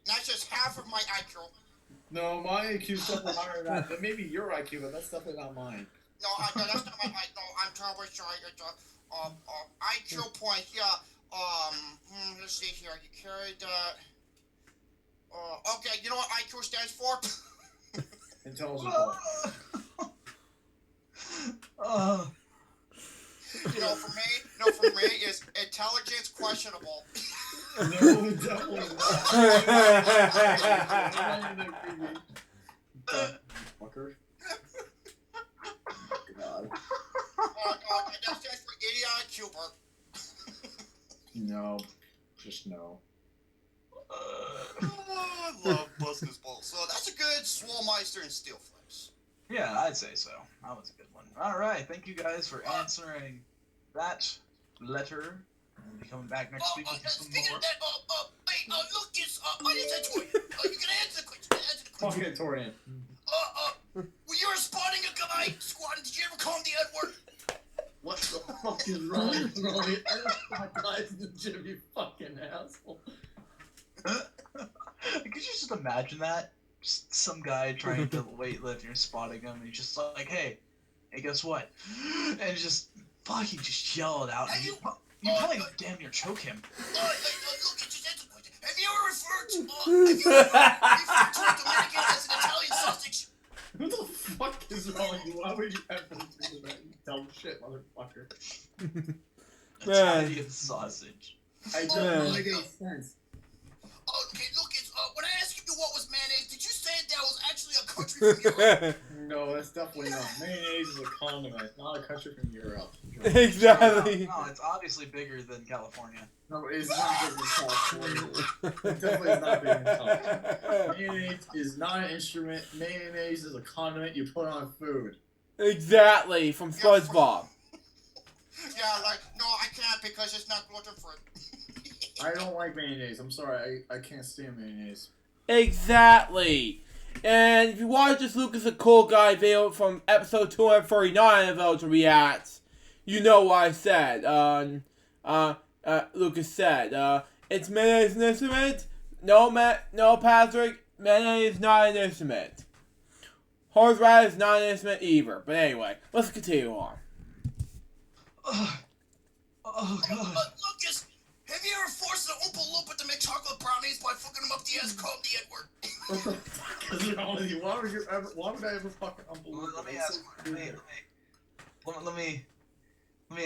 Speaker 3: That's just half of my IQ.
Speaker 2: No, my IQ's definitely higher than that. But maybe your IQ, but that's definitely not mine.
Speaker 3: No, that's not my IQ. No, I'm terribly sorry. It's IQ point. Yeah. Let's see here. You carried that. Okay. You know what IQ stands for?
Speaker 2: Intelligent.
Speaker 3: For me, is intelligence questionable.
Speaker 2: No, definitely not. Fucker. God.
Speaker 3: That stands for idiotic Cuber.
Speaker 2: No. Just no.
Speaker 3: I love busting his balls. So that's a good Swellmeister and Steel Flips.
Speaker 4: Yeah, I'd say so. That was a good one. All right, thank you guys for answering that letter. We'll be coming back next week with some more.
Speaker 3: Hey, Lucas, I didn't say to you. You can answer the question.
Speaker 2: Fuck it, Torian.
Speaker 3: When you were spotting a guy squatting, did you ever call him the N-word?
Speaker 2: What the fuck is wrong with me? I just my guys in the gym, you fucking asshole.
Speaker 4: Could you just imagine that? Just
Speaker 5: some guy trying to weightlift, you're spotting him, and you're just like, hey, guess what? And just fucking just yell it out. And you probably damn near choke him.
Speaker 3: Look, just answer the question. Have you ever referred to a Dominican as an Italian sausage?
Speaker 2: Who the fuck is wrong with you? Why would you ever do that? You dumb shit, motherfucker.
Speaker 5: Italian sausage.
Speaker 2: I don't make any sense.
Speaker 3: Okay, look, when I asked you what was mayonnaise, did you say that was actually a country from Europe?
Speaker 2: No, that's definitely not. Mayonnaise is a condiment, not a country from Europe.
Speaker 1: Exactly.
Speaker 5: No, it's obviously bigger than California.
Speaker 2: No, it's not big in California. It definitely is not big in California. Mayonnaise is not an instrument. Mayonnaise is a condiment you put on food.
Speaker 1: Exactly, from SpongeBob.
Speaker 3: Yeah, like, no, I can't because it's not gluten-free.
Speaker 2: I don't like mayonnaise. I'm sorry. I can't stand mayonnaise.
Speaker 1: Exactly. And if you watch this Lucas a Cool Guy video from episode 239 of LJ Reacts, you know what I said. Lucas said, it's mayonnaise an instrument? No, Patrick, mayonnaise is not an instrument. Horseradish is not an instrument either. But anyway, let's continue on.
Speaker 5: Oh god.
Speaker 3: Lucas, have you ever forced an Oompa Loompa to make chocolate brownies by fucking them up the ass, called the N-word?
Speaker 2: What the fuck is wrong with you? Why would I ever fucking unbelieve?
Speaker 5: Let me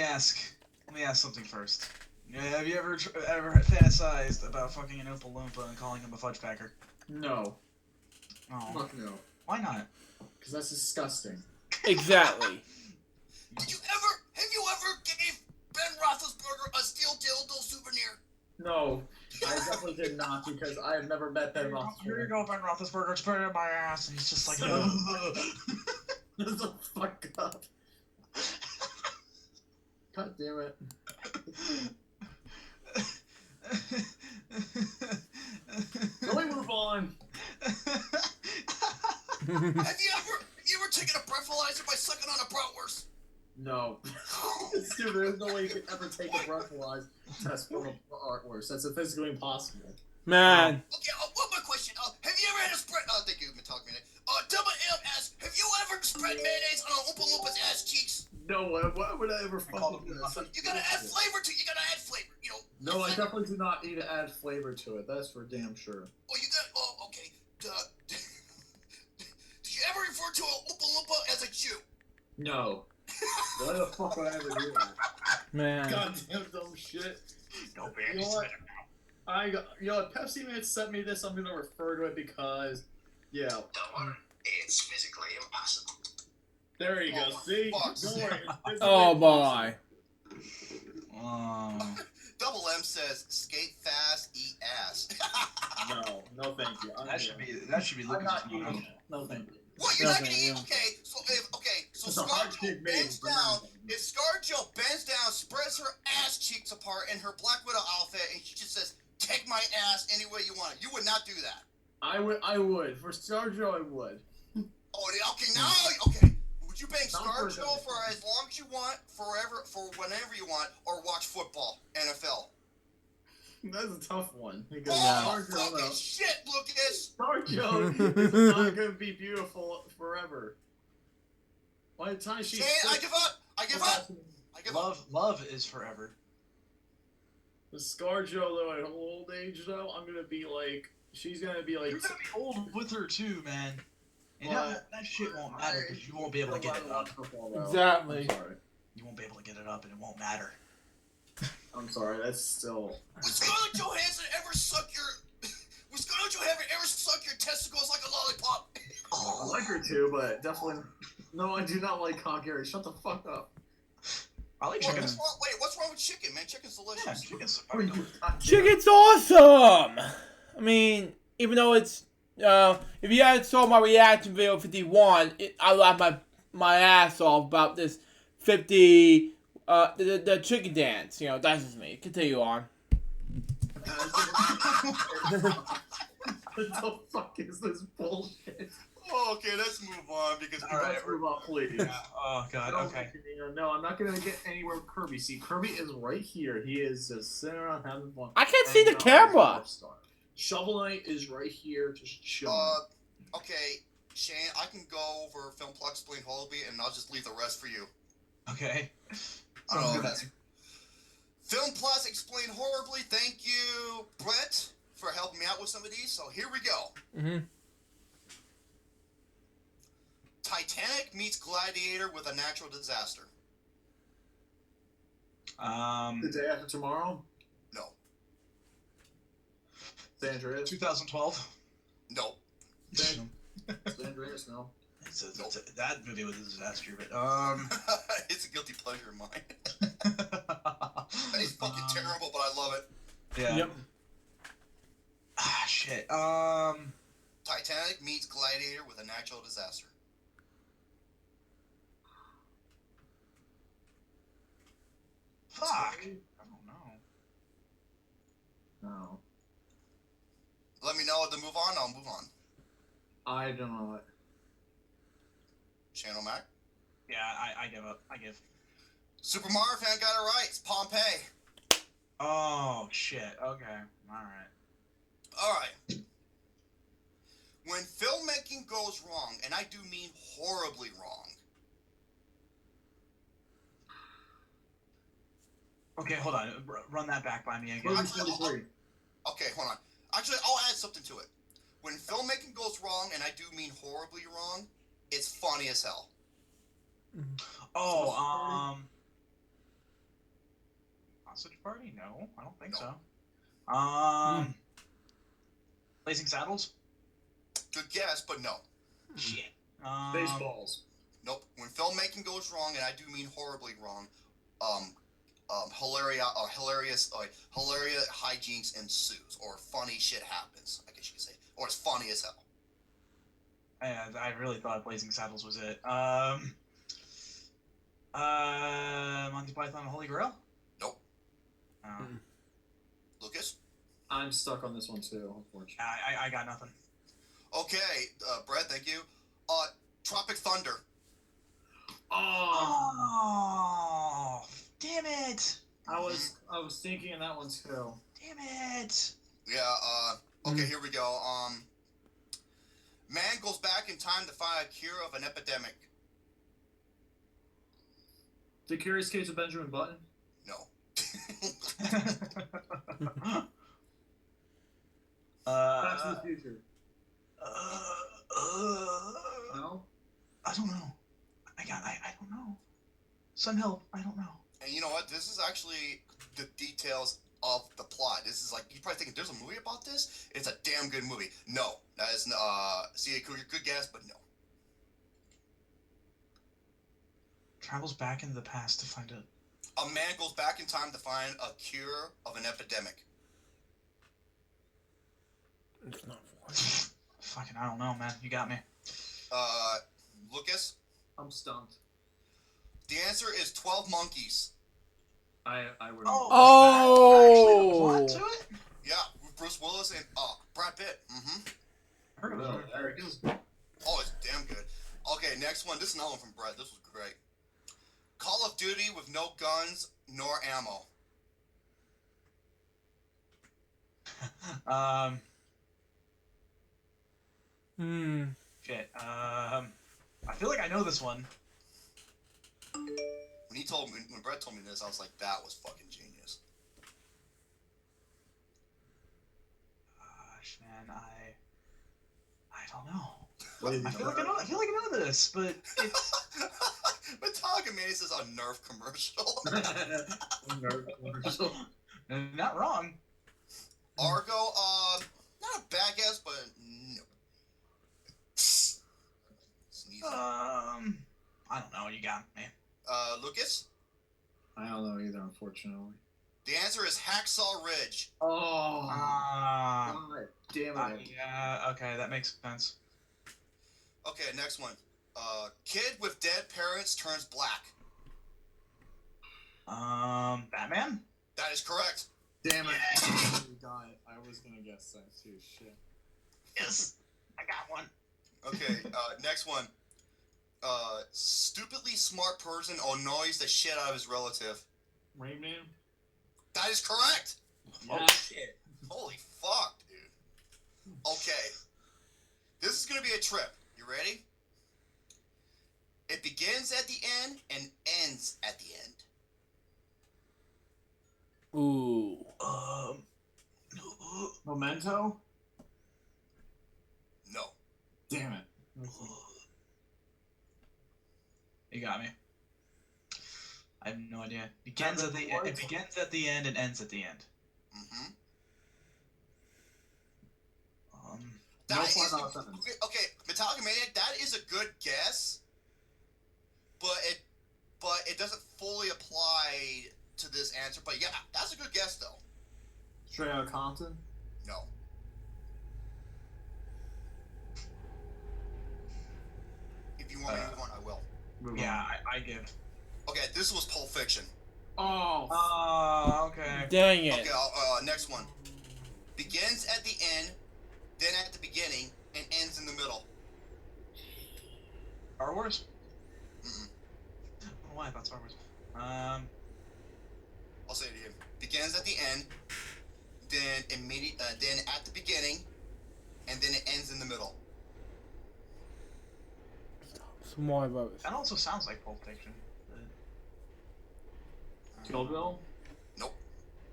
Speaker 5: ask. Let me ask something first. Have you ever fantasized about fucking an Oompa Loompa and calling him a fudge packer?
Speaker 2: No.
Speaker 5: Oh.
Speaker 2: Fuck no.
Speaker 5: Why not?
Speaker 2: Because that's disgusting.
Speaker 1: Exactly.
Speaker 3: Have you ever gave Ben Roethlisberger a steel dildo souvenir?
Speaker 2: No, I definitely did not because I have never met Ben
Speaker 5: Here you
Speaker 2: Roethlisberger.
Speaker 5: go, Ben Roethlisberger. It's put it in my ass, and he's just like,
Speaker 2: Shut the fuck up. God damn it. Let me move on.
Speaker 3: Have you ever taken a breathalyzer by sucking on a bratwurst?
Speaker 2: No. Dude, there's no way you could ever take a breathalyzer test from a artwork. That's physically impossible.
Speaker 1: Man.
Speaker 3: Okay, one more question. Have you ever had a spread? Thank you, Metallic Minute. Double M asks, have you ever spread mayonnaise on an Oompa Loompas ass cheeks?
Speaker 2: No, why would I ever fucking do that?
Speaker 3: You gotta add flavor to it. You gotta add flavor. You know.
Speaker 2: No, I definitely do not need to add flavor to it. That's for damn sure.
Speaker 3: Oh, you got. Oh, okay. Did you ever refer to an Oompa Loompa as a Jew?
Speaker 2: No. Why the fuck would I ever do that?
Speaker 1: Man.
Speaker 2: Goddamn dumb shit.
Speaker 5: "Go
Speaker 2: You
Speaker 5: back."
Speaker 2: know what? If Pepsi Man sent me this, I'm gonna refer to it because, yeah.
Speaker 3: Don't worry. It's physically impossible.
Speaker 2: There you go.
Speaker 3: Oh,
Speaker 2: See?
Speaker 3: fuck.
Speaker 2: Don't worry. It's
Speaker 1: Oh
Speaker 2: physically
Speaker 1: boy.
Speaker 3: Double M says, skate fast, eat ass.
Speaker 2: impossible. No, thank you.
Speaker 5: That should be
Speaker 2: I'm
Speaker 5: Lucas.
Speaker 2: not eating. No, thank you.
Speaker 3: What, you're not
Speaker 1: Okay,
Speaker 3: gonna eat?
Speaker 1: yeah.
Speaker 3: So
Speaker 2: It's a hard
Speaker 3: ScarJo
Speaker 2: kick made.
Speaker 3: bends down. If ScarJo bends down, spreads her ass cheeks apart in her Black Widow outfit, and she just says, "Take my ass any way you want it," you would not do that.
Speaker 2: I would. For ScarJo, I would.
Speaker 3: Oh, okay, now, okay. Would you bang
Speaker 2: Not for
Speaker 3: ScarJo for as long as you want, forever, for whenever you want, or watch football, NFL?
Speaker 2: That's a tough one. Because
Speaker 3: Oh,
Speaker 2: ScarJo,
Speaker 3: fucking
Speaker 2: though.
Speaker 3: shit, Lucas!
Speaker 2: ScarJo is not gonna be beautiful forever. By the time she's
Speaker 3: Say it, I give up! I give up! I give up!
Speaker 5: Love is forever.
Speaker 2: The ScarJo though at old age though, I'm gonna be like, she's gonna be like.
Speaker 5: You're gonna be old with her too, man. And
Speaker 2: What?
Speaker 5: that shit won't matter because you won't be able to get it up.
Speaker 1: Exactly.
Speaker 2: I'm sorry.
Speaker 5: You won't be able to get it up, and it won't matter.
Speaker 2: I'm sorry. That's still.
Speaker 3: Would Scarlett Johansson ever suck your... Would Scarlett Johansson ever suck your testicles like a lollipop?
Speaker 2: I like her too, but definitely. No, I do not like cock area. Shut the fuck up.
Speaker 5: I like
Speaker 3: What's
Speaker 5: chicken.
Speaker 3: wrong, wait, what's wrong with chicken, man? Chicken's delicious.
Speaker 5: Yeah, chicken's
Speaker 2: What are
Speaker 5: fucking
Speaker 2: you-
Speaker 5: delicious.
Speaker 1: Chicken's awesome! I mean, even though it's, if you hadn't saw my reaction video 51, I laughed my ass off about this 50, the chicken dance. You know, that's just me. Continue on.
Speaker 2: What the fuck is this bullshit?
Speaker 3: Oh, okay, let's move on because...
Speaker 5: All right,
Speaker 2: Let's move on, please.
Speaker 5: Oh god. Okay.
Speaker 2: No, I'm not gonna get anywhere with Kirby. See, Kirby is right here. He is just sitting around having fun.
Speaker 1: I can't see
Speaker 2: And
Speaker 1: the
Speaker 2: now
Speaker 1: camera.
Speaker 2: he's a star. Shovel Knight is right here, just chilling.
Speaker 3: Okay, Shane, I can go over Film Plot Explained Horribly, and I'll just leave the rest for you.
Speaker 4: Okay.
Speaker 3: I don't know if
Speaker 4: good.
Speaker 3: that's... Film Plus Explained Horribly. Thank you, Brett, for helping me out with some of these. So here we go.
Speaker 1: Mm-hmm.
Speaker 3: Titanic meets Gladiator with a natural disaster.
Speaker 2: The Day After Tomorrow?
Speaker 3: No.
Speaker 2: San Andreas?
Speaker 4: 2012.
Speaker 3: No.
Speaker 2: San Andreas, no.
Speaker 4: That movie was a disaster, but
Speaker 3: It's a guilty pleasure of mine. It's fucking terrible, but I love it.
Speaker 4: yeah.
Speaker 1: Yep.
Speaker 4: Ah, shit.
Speaker 3: Titanic meets Gladiator with a natural disaster.
Speaker 4: Fuck. I don't know.
Speaker 2: No.
Speaker 3: Let me know to move on. I'll move on.
Speaker 2: I don't know it.
Speaker 3: Channel Mac.
Speaker 4: Yeah, I give up. I give.
Speaker 3: Super Mario fan got it right. It's Pompeii.
Speaker 4: Oh shit. Okay. All right.
Speaker 3: All right. When filmmaking goes wrong, and I do mean horribly wrong.
Speaker 4: Okay, hold on. Run that back by me again.
Speaker 3: Actually, okay, hold on. Actually, I'll add something to it. When filmmaking goes wrong, and I do mean horribly wrong, it's funny as hell.
Speaker 4: Oh, Sausage Party? No, I don't think so. Blazing Saddles?
Speaker 3: Good guess, but no.
Speaker 4: Shit.
Speaker 2: Baseballs.
Speaker 3: Nope. When filmmaking goes wrong, and I do mean horribly wrong, hilarious hijinks ensues, or funny shit happens, I guess you could say. Or it's funny as hell.
Speaker 4: I really thought Blazing Saddles was it. Monty Python and Holy Grail?
Speaker 3: Nope.
Speaker 4: Oh.
Speaker 3: Lucas?
Speaker 2: I'm stuck on this one too, unfortunately.
Speaker 4: I got nothing.
Speaker 3: Okay, Brett, thank you. Tropic Thunder.
Speaker 4: Oh, damn it!
Speaker 2: I was thinking of that one too.
Speaker 4: Damn it!
Speaker 3: Yeah, okay, here we go. Man goes back in time to find a cure of an epidemic.
Speaker 2: The Curious Case of Benjamin Button?
Speaker 3: No.
Speaker 2: Back to the Future. No?
Speaker 4: I don't know. I don't know. Some help. I don't know.
Speaker 3: And you know what? This is actually the details of the plot. This is like, you're probably thinking, there's a movie about this? It's a damn good movie. No. That is, C.A. Cougar, good guess, but no.
Speaker 4: Travels back into the past to find a
Speaker 3: man goes back in time to find a cure of an epidemic.
Speaker 1: It's not
Speaker 4: Fucking, I don't know, man. You got me.
Speaker 3: Lucas?
Speaker 2: I'm stumped.
Speaker 3: The answer is 12 Monkeys.
Speaker 2: I would.
Speaker 1: Oh!
Speaker 4: Actually, a plot to it?
Speaker 3: Yeah, with Bruce Willis and Brad Pitt. Mm-hmm.
Speaker 4: I heard of
Speaker 2: No,
Speaker 4: it.
Speaker 2: there it goes.
Speaker 3: Oh, it's damn good. Okay, next one. This is another one from Brett. This was great. Call of Duty with no guns nor ammo.
Speaker 4: Shit. I feel like I know this one.
Speaker 3: When Brett told me this, I was like, that was fucking genius.
Speaker 4: Gosh, man, I don't know.
Speaker 2: What did you
Speaker 4: I feel like I know this, but it's
Speaker 3: But talking man, this is a Nerf commercial.
Speaker 2: Nerf commercial.
Speaker 4: not wrong.
Speaker 3: Argo, not a bad guess, but no. Sneeze.
Speaker 4: I don't know. You got me.
Speaker 3: Lucas?
Speaker 2: I don't know either, unfortunately.
Speaker 3: The answer is Hacksaw Ridge.
Speaker 2: Oh, God damn it.
Speaker 4: Yeah. Okay, that makes sense.
Speaker 3: Okay, next one. Kid with dead parents turns black.
Speaker 4: Batman?
Speaker 3: That is correct.
Speaker 2: Damn it. You got it. I was gonna guess that too. Shit.
Speaker 4: Yes, I got one.
Speaker 3: Okay, next one. Stupidly smart person annoys the shit out of his relative.
Speaker 2: Rain Man?
Speaker 3: That is correct.
Speaker 4: Oh shit.
Speaker 3: Holy fuck, dude. Okay. This is gonna be a trip. You ready? It begins at the end and ends at the end.
Speaker 1: Ooh.
Speaker 2: Memento?
Speaker 3: No.
Speaker 2: Damn it.
Speaker 5: You got me. I have no idea. It begins at the end and ends at the end.
Speaker 3: Mm-hmm.
Speaker 2: No
Speaker 3: That
Speaker 2: point
Speaker 3: is
Speaker 2: out of sentence.
Speaker 3: okay. Metallica Maniac. That is a good guess, but it doesn't fully apply to this answer. But yeah, that's a good guess though.
Speaker 2: Straight Outta Compton?
Speaker 3: No. If you want me to move on, I will.
Speaker 5: Yeah, I give.
Speaker 3: Okay, this was Pulp Fiction.
Speaker 2: Oh.
Speaker 5: Oh, okay.
Speaker 1: Dang it.
Speaker 3: Okay, next one. Begins at the end, then at the beginning, and ends in the middle.
Speaker 5: Star Wars?
Speaker 3: Mm-mm.
Speaker 5: I don't know why I thought Star Wars.
Speaker 3: I'll say it again. Begins at the end, then then at the beginning, and then it ends in the middle.
Speaker 1: Small brothers.
Speaker 5: That also sounds like Pulp Fiction.
Speaker 2: Kill Bill?
Speaker 3: Nope.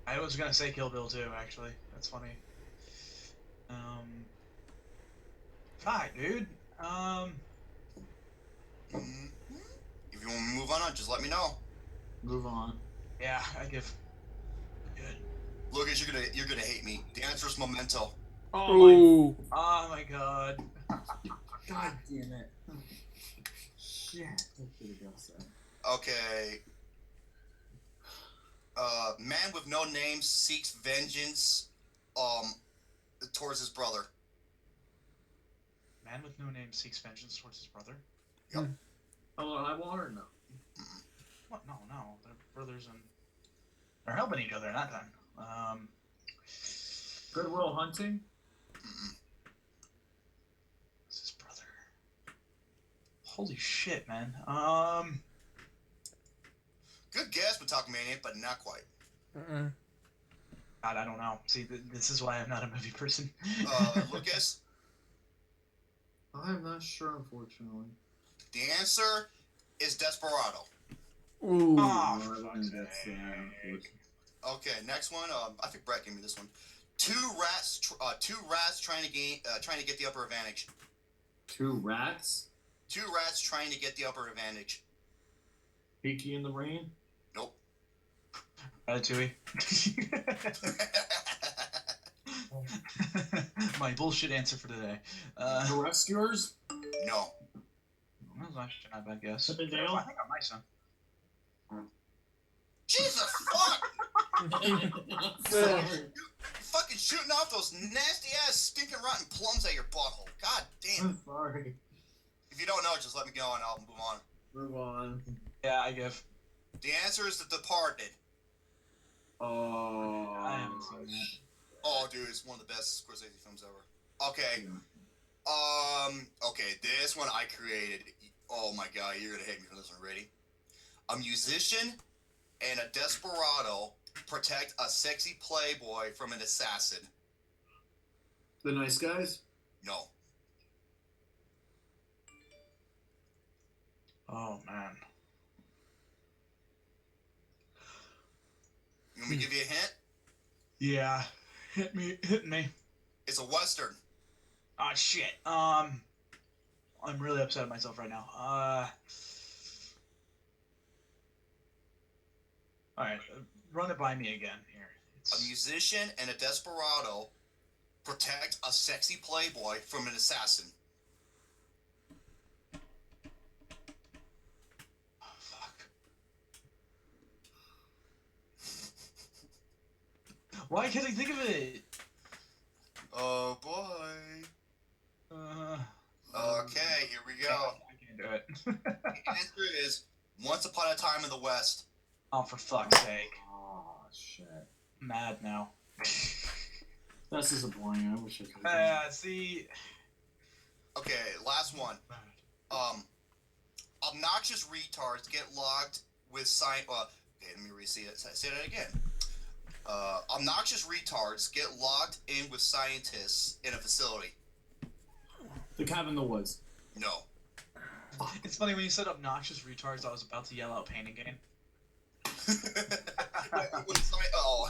Speaker 5: I was gonna say Kill Bill too, actually. That's funny. Fuck, dude.
Speaker 3: Mhm. If you want me to move on, just let me know.
Speaker 2: Move on.
Speaker 5: Yeah, I give. Good.
Speaker 3: Lucas, you're gonna hate me. The answer is Memento.
Speaker 1: Ooh.
Speaker 5: Oh my god.
Speaker 2: God damn it. Shit. I should have guessed that.
Speaker 3: Okay. Man with no name seeks vengeance, towards his brother.
Speaker 5: Man with no name seeks vengeance towards his brother.
Speaker 3: Yep.
Speaker 2: Hello, I water or no?
Speaker 5: What? No. They're brothers and they're helping each other. Not then.
Speaker 2: Goodwill Hunting?
Speaker 5: It's his brother. Holy shit, man.
Speaker 3: Good guess, Metallica Maniac, but not quite.
Speaker 1: Mm-mm.
Speaker 5: God, I don't know. See, this is why I'm not a movie person.
Speaker 3: Lucas,
Speaker 2: I'm not sure, unfortunately.
Speaker 3: the answer is Desperado.
Speaker 1: Ooh.
Speaker 5: Oh,
Speaker 2: I
Speaker 5: for
Speaker 2: didn't
Speaker 5: fuck's
Speaker 2: guess
Speaker 5: sake.
Speaker 2: that, unfortunately.
Speaker 3: Okay, next one. I think Brett gave me this one. Two rats trying to get the upper advantage.
Speaker 2: Two rats?
Speaker 3: Two rats trying to get the upper advantage.
Speaker 2: Peaky in the Rain?
Speaker 3: Nope.
Speaker 5: Ratatouille. My bullshit answer for today.
Speaker 2: The Rescuers?
Speaker 3: No.
Speaker 5: That was actually not a bad guess.
Speaker 2: Chippendale?
Speaker 5: I think I might son.
Speaker 3: Jesus fuck!
Speaker 2: Sorry.
Speaker 3: You're fucking shooting off those nasty ass stinking rotten plums at your butthole. God damn.
Speaker 2: I'm sorry.
Speaker 3: If you don't know, just let me go and I'll move on.
Speaker 2: Move on.
Speaker 5: Yeah, I give.
Speaker 3: The answer is The Departed.
Speaker 2: Oh.
Speaker 5: I haven't seen that.
Speaker 3: Oh, dude, it's one of the best Scorsese films ever. Okay. Okay, this one I created. Oh my god, you're gonna hate me for this one. Ready? A musician and a desperado protect a sexy playboy from an assassin.
Speaker 2: The Nice Guys?
Speaker 3: No.
Speaker 5: Oh man.
Speaker 3: You want me to give you a hint?
Speaker 5: Yeah. Hit me.
Speaker 3: It's a western.
Speaker 5: Oh shit. I'm really upset at myself right now. Alright, run it by me again here.
Speaker 3: A musician and a desperado protect a sexy playboy from an assassin.
Speaker 5: Oh, fuck. Why can't I think of it?
Speaker 3: Oh boy. Okay, here we go.
Speaker 5: I can't do it.
Speaker 3: The answer is Once Upon a Time in the West.
Speaker 5: Oh, for fuck's sake.
Speaker 2: Oh, shit.
Speaker 5: I'm mad now.
Speaker 2: That's disappointing. I wish I could have.
Speaker 5: See.
Speaker 3: Okay, last one. Obnoxious retards get logged with okay, let me say that again. Obnoxious retards get logged in with scientists in a facility.
Speaker 2: The cabin in the woods.
Speaker 3: No.
Speaker 4: It's funny when you said obnoxious retards, I was about to yell out pain and gain.
Speaker 3: Oh.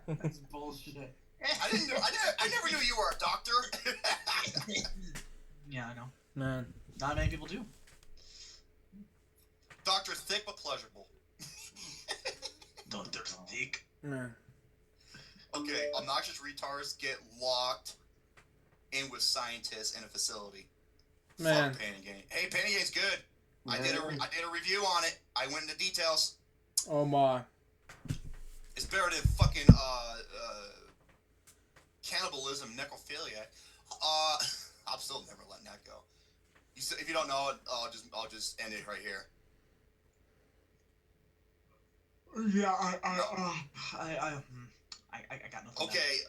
Speaker 2: That's bullshit.
Speaker 3: I never knew you were a doctor.
Speaker 4: Yeah, I know.
Speaker 1: Man.
Speaker 4: Not many people do.
Speaker 3: Doctor thick but pleasurable.
Speaker 4: Dr. Thick.
Speaker 1: Man.
Speaker 3: Okay, obnoxious retards get locked in with scientists in a facility.
Speaker 1: Man.
Speaker 3: Fuck Pain and Gain. Hey, Pain and Gain's good. I did a review on it. I went into details.
Speaker 1: Oh my.
Speaker 3: It's better than fucking cannibalism, necrophilia. I'm still never letting that go. If you don't know it, I'll just end it right here.
Speaker 4: Yeah, I got nothing.
Speaker 3: Okay,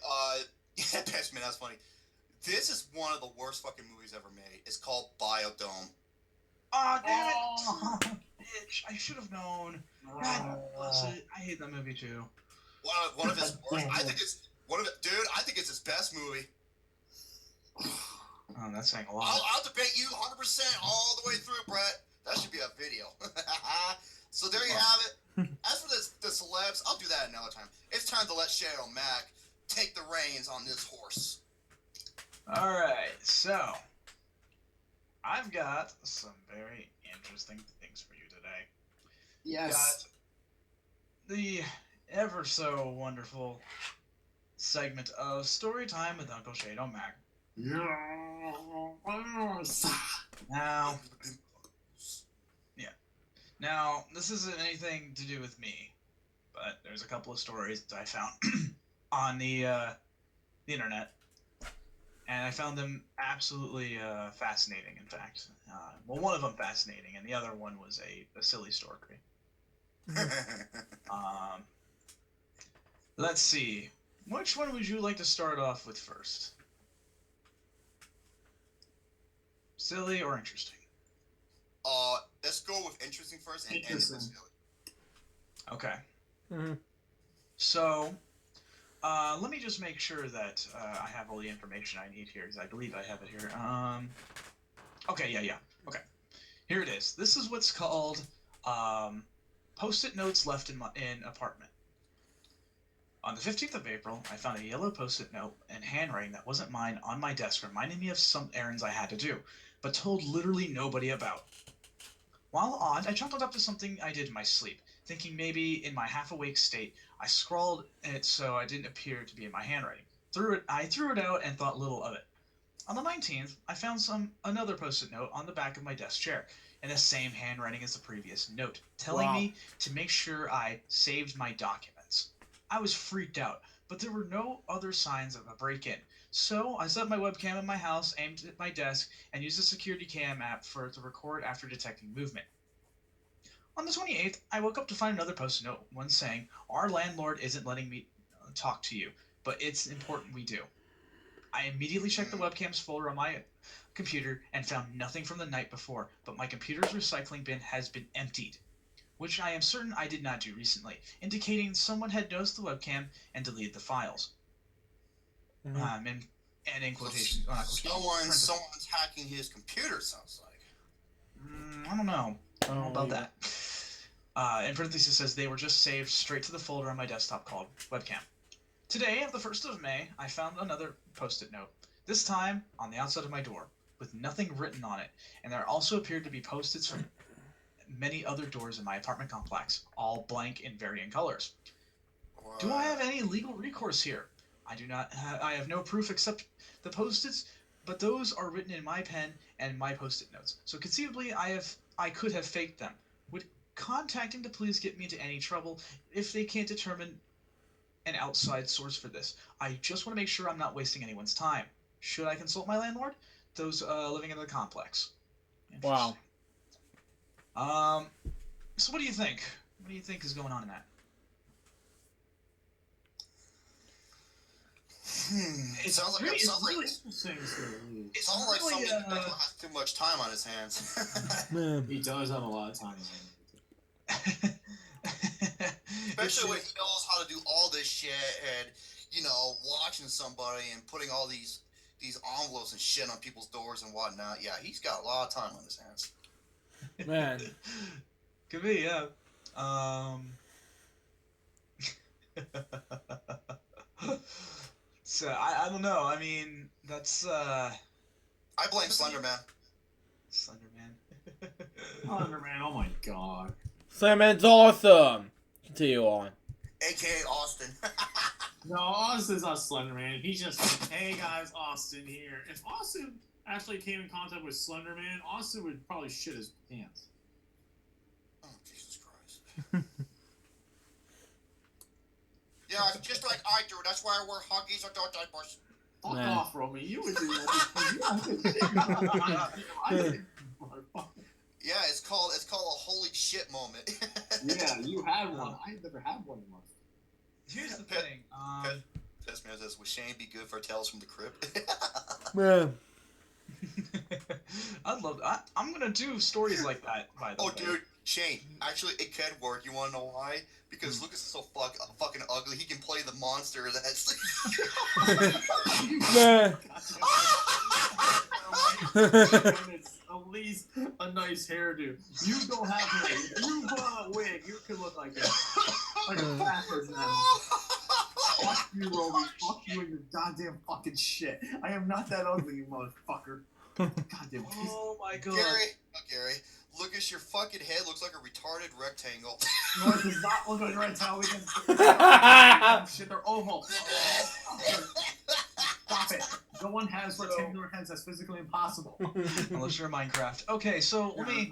Speaker 3: yeah, man, that's funny. This is one of the worst fucking movies ever made. It's called Biodome.
Speaker 4: Oh, damn it! Bitch, I should have known. God bless it. I hate that movie too.
Speaker 3: One of his worst. I think it's I think it's his best movie.
Speaker 4: Oh, that's saying a lot.
Speaker 3: I'll debate you 100% all the way through, Brett. That should be a video. So there you have it. As for the celebs, I'll do that another time. It's time to let Shadow Mac take the reins on this horse.
Speaker 4: All right, so I've got some very interesting things for you today.
Speaker 2: Yes.
Speaker 4: Got the ever so wonderful segment of Story Time with Uncle Shadow Mac. Now, this isn't anything to do with me, but there's a couple of stories that I found on the internet, and I found them absolutely fascinating, in fact. Well, one of them fascinating, and the other one was a silly story. Let's see. Which one would you like to start off with first? Silly or interesting?
Speaker 3: Let's go with interesting first and end with silly.
Speaker 4: Okay.
Speaker 1: Mm-hmm.
Speaker 4: So, let me just make sure that I have all the information I need here, because I believe I have it here. Okay, yeah. Okay. Here it is. This is what's called Post-it notes left in apartment. On the 15th of April, I found a yellow Post-it note in handwriting that wasn't mine on my desk, reminding me of some errands I had to do, but told literally nobody about. While odd, I chalked it up to something I did in my sleep, thinking maybe in my half-awake state, I scrawled it so I didn't appear to be in my handwriting. I threw it out and thought little of it. On the 19th, I found another Post-it note on the back of my desk chair, in the same handwriting as the previous note, telling me to make sure I saved my documents. I was freaked out, but there were no other signs of a break-in, so I set my webcam in my house, aimed at my desk, and used the security cam app to record after detecting movement. On the 28th, I woke up to find another Post-it note, one saying, "Our landlord isn't letting me talk to you, but it's important we do." I immediately checked the webcam's folder on my computer and found nothing from the night before, but my computer's recycling bin has been emptied, which I am certain I did not do recently, indicating someone had noticed the webcam and deleted the files.
Speaker 1: Mm-hmm.
Speaker 4: And in quotation,
Speaker 3: someone's hacking his computer, sounds like.
Speaker 4: I don't know. I don't know about that. In parentheses it says they were just saved straight to the folder on my desktop called webcam. Today, the 1st of May, I found another Post-it note, this time on the outside of my door, with nothing written on it, and there also appeared to be Post-its from many other doors in my apartment complex, all blank in varying colors. Do I have any legal recourse here? I do not. I have no proof except the Post-its, but those are written in my pen and my Post-it notes, so conceivably I could have faked them. Would contacting the police get me into any trouble if they can't determine an outside source for this? I just want to make sure I'm not wasting anyone's time. Should I consult my landlord? Those living in the complex.
Speaker 1: Wow.
Speaker 4: So what do you think? What do you think is going on in that?
Speaker 3: It sounds like
Speaker 2: Really
Speaker 3: it sounds like somebody that has too much time on his hands.
Speaker 1: Man.
Speaker 2: He does have a lot of time.
Speaker 3: Especially when he knows how to do all this shit, and watching somebody and putting all these envelopes and shit on people's doors and whatnot. Yeah, he's got a lot of time on his hands.
Speaker 1: Man.
Speaker 4: Could be, yeah. So I don't know. I mean, that's
Speaker 3: I blame Slenderman.
Speaker 4: Slenderman.
Speaker 2: Slenderman, oh my god.
Speaker 1: Slenderman's awesome. Continue on.
Speaker 3: AKA Austin.
Speaker 2: No, Austin's not Slenderman. He's just like, hey guys, Austin here. If Austin actually came in contact with Slenderman, Austin would probably shit his pants.
Speaker 3: Oh, Jesus Christ. Yeah, just like I do. That's why I wear huggies or don't diapers.
Speaker 2: Fuck
Speaker 1: Man.
Speaker 2: off, Romy. You would do that.
Speaker 3: Yeah, it's called a holy shit moment.
Speaker 2: Yeah, you had one. I never had one in my.
Speaker 4: Here's the thing.
Speaker 3: Test me says, would Shane be good for Tales from the Crypt?
Speaker 1: Man.
Speaker 4: I'd love. I'm gonna do stories like that. By the way.
Speaker 3: Dude, Shane, actually, it can work. You wanna know why? Because Lucas is so fucking ugly. He can play the monster that's.
Speaker 1: Man.
Speaker 2: It's at least a nice hairdo. You don't have hair. If you put on a wig, you could look like a fat person now. Fuck you, Roby. Fuck you and your goddamn fucking shit. I am not that ugly, you motherfucker. Goddamn.
Speaker 4: Oh my god.
Speaker 3: Gary, Lucas, your fucking head looks like a retarded rectangle.
Speaker 2: No, it does not look like right now. Shit, they're oval. Stop it. No one has rectangular heads. That's physically impossible.
Speaker 4: Unless you're Minecraft. Okay, so let me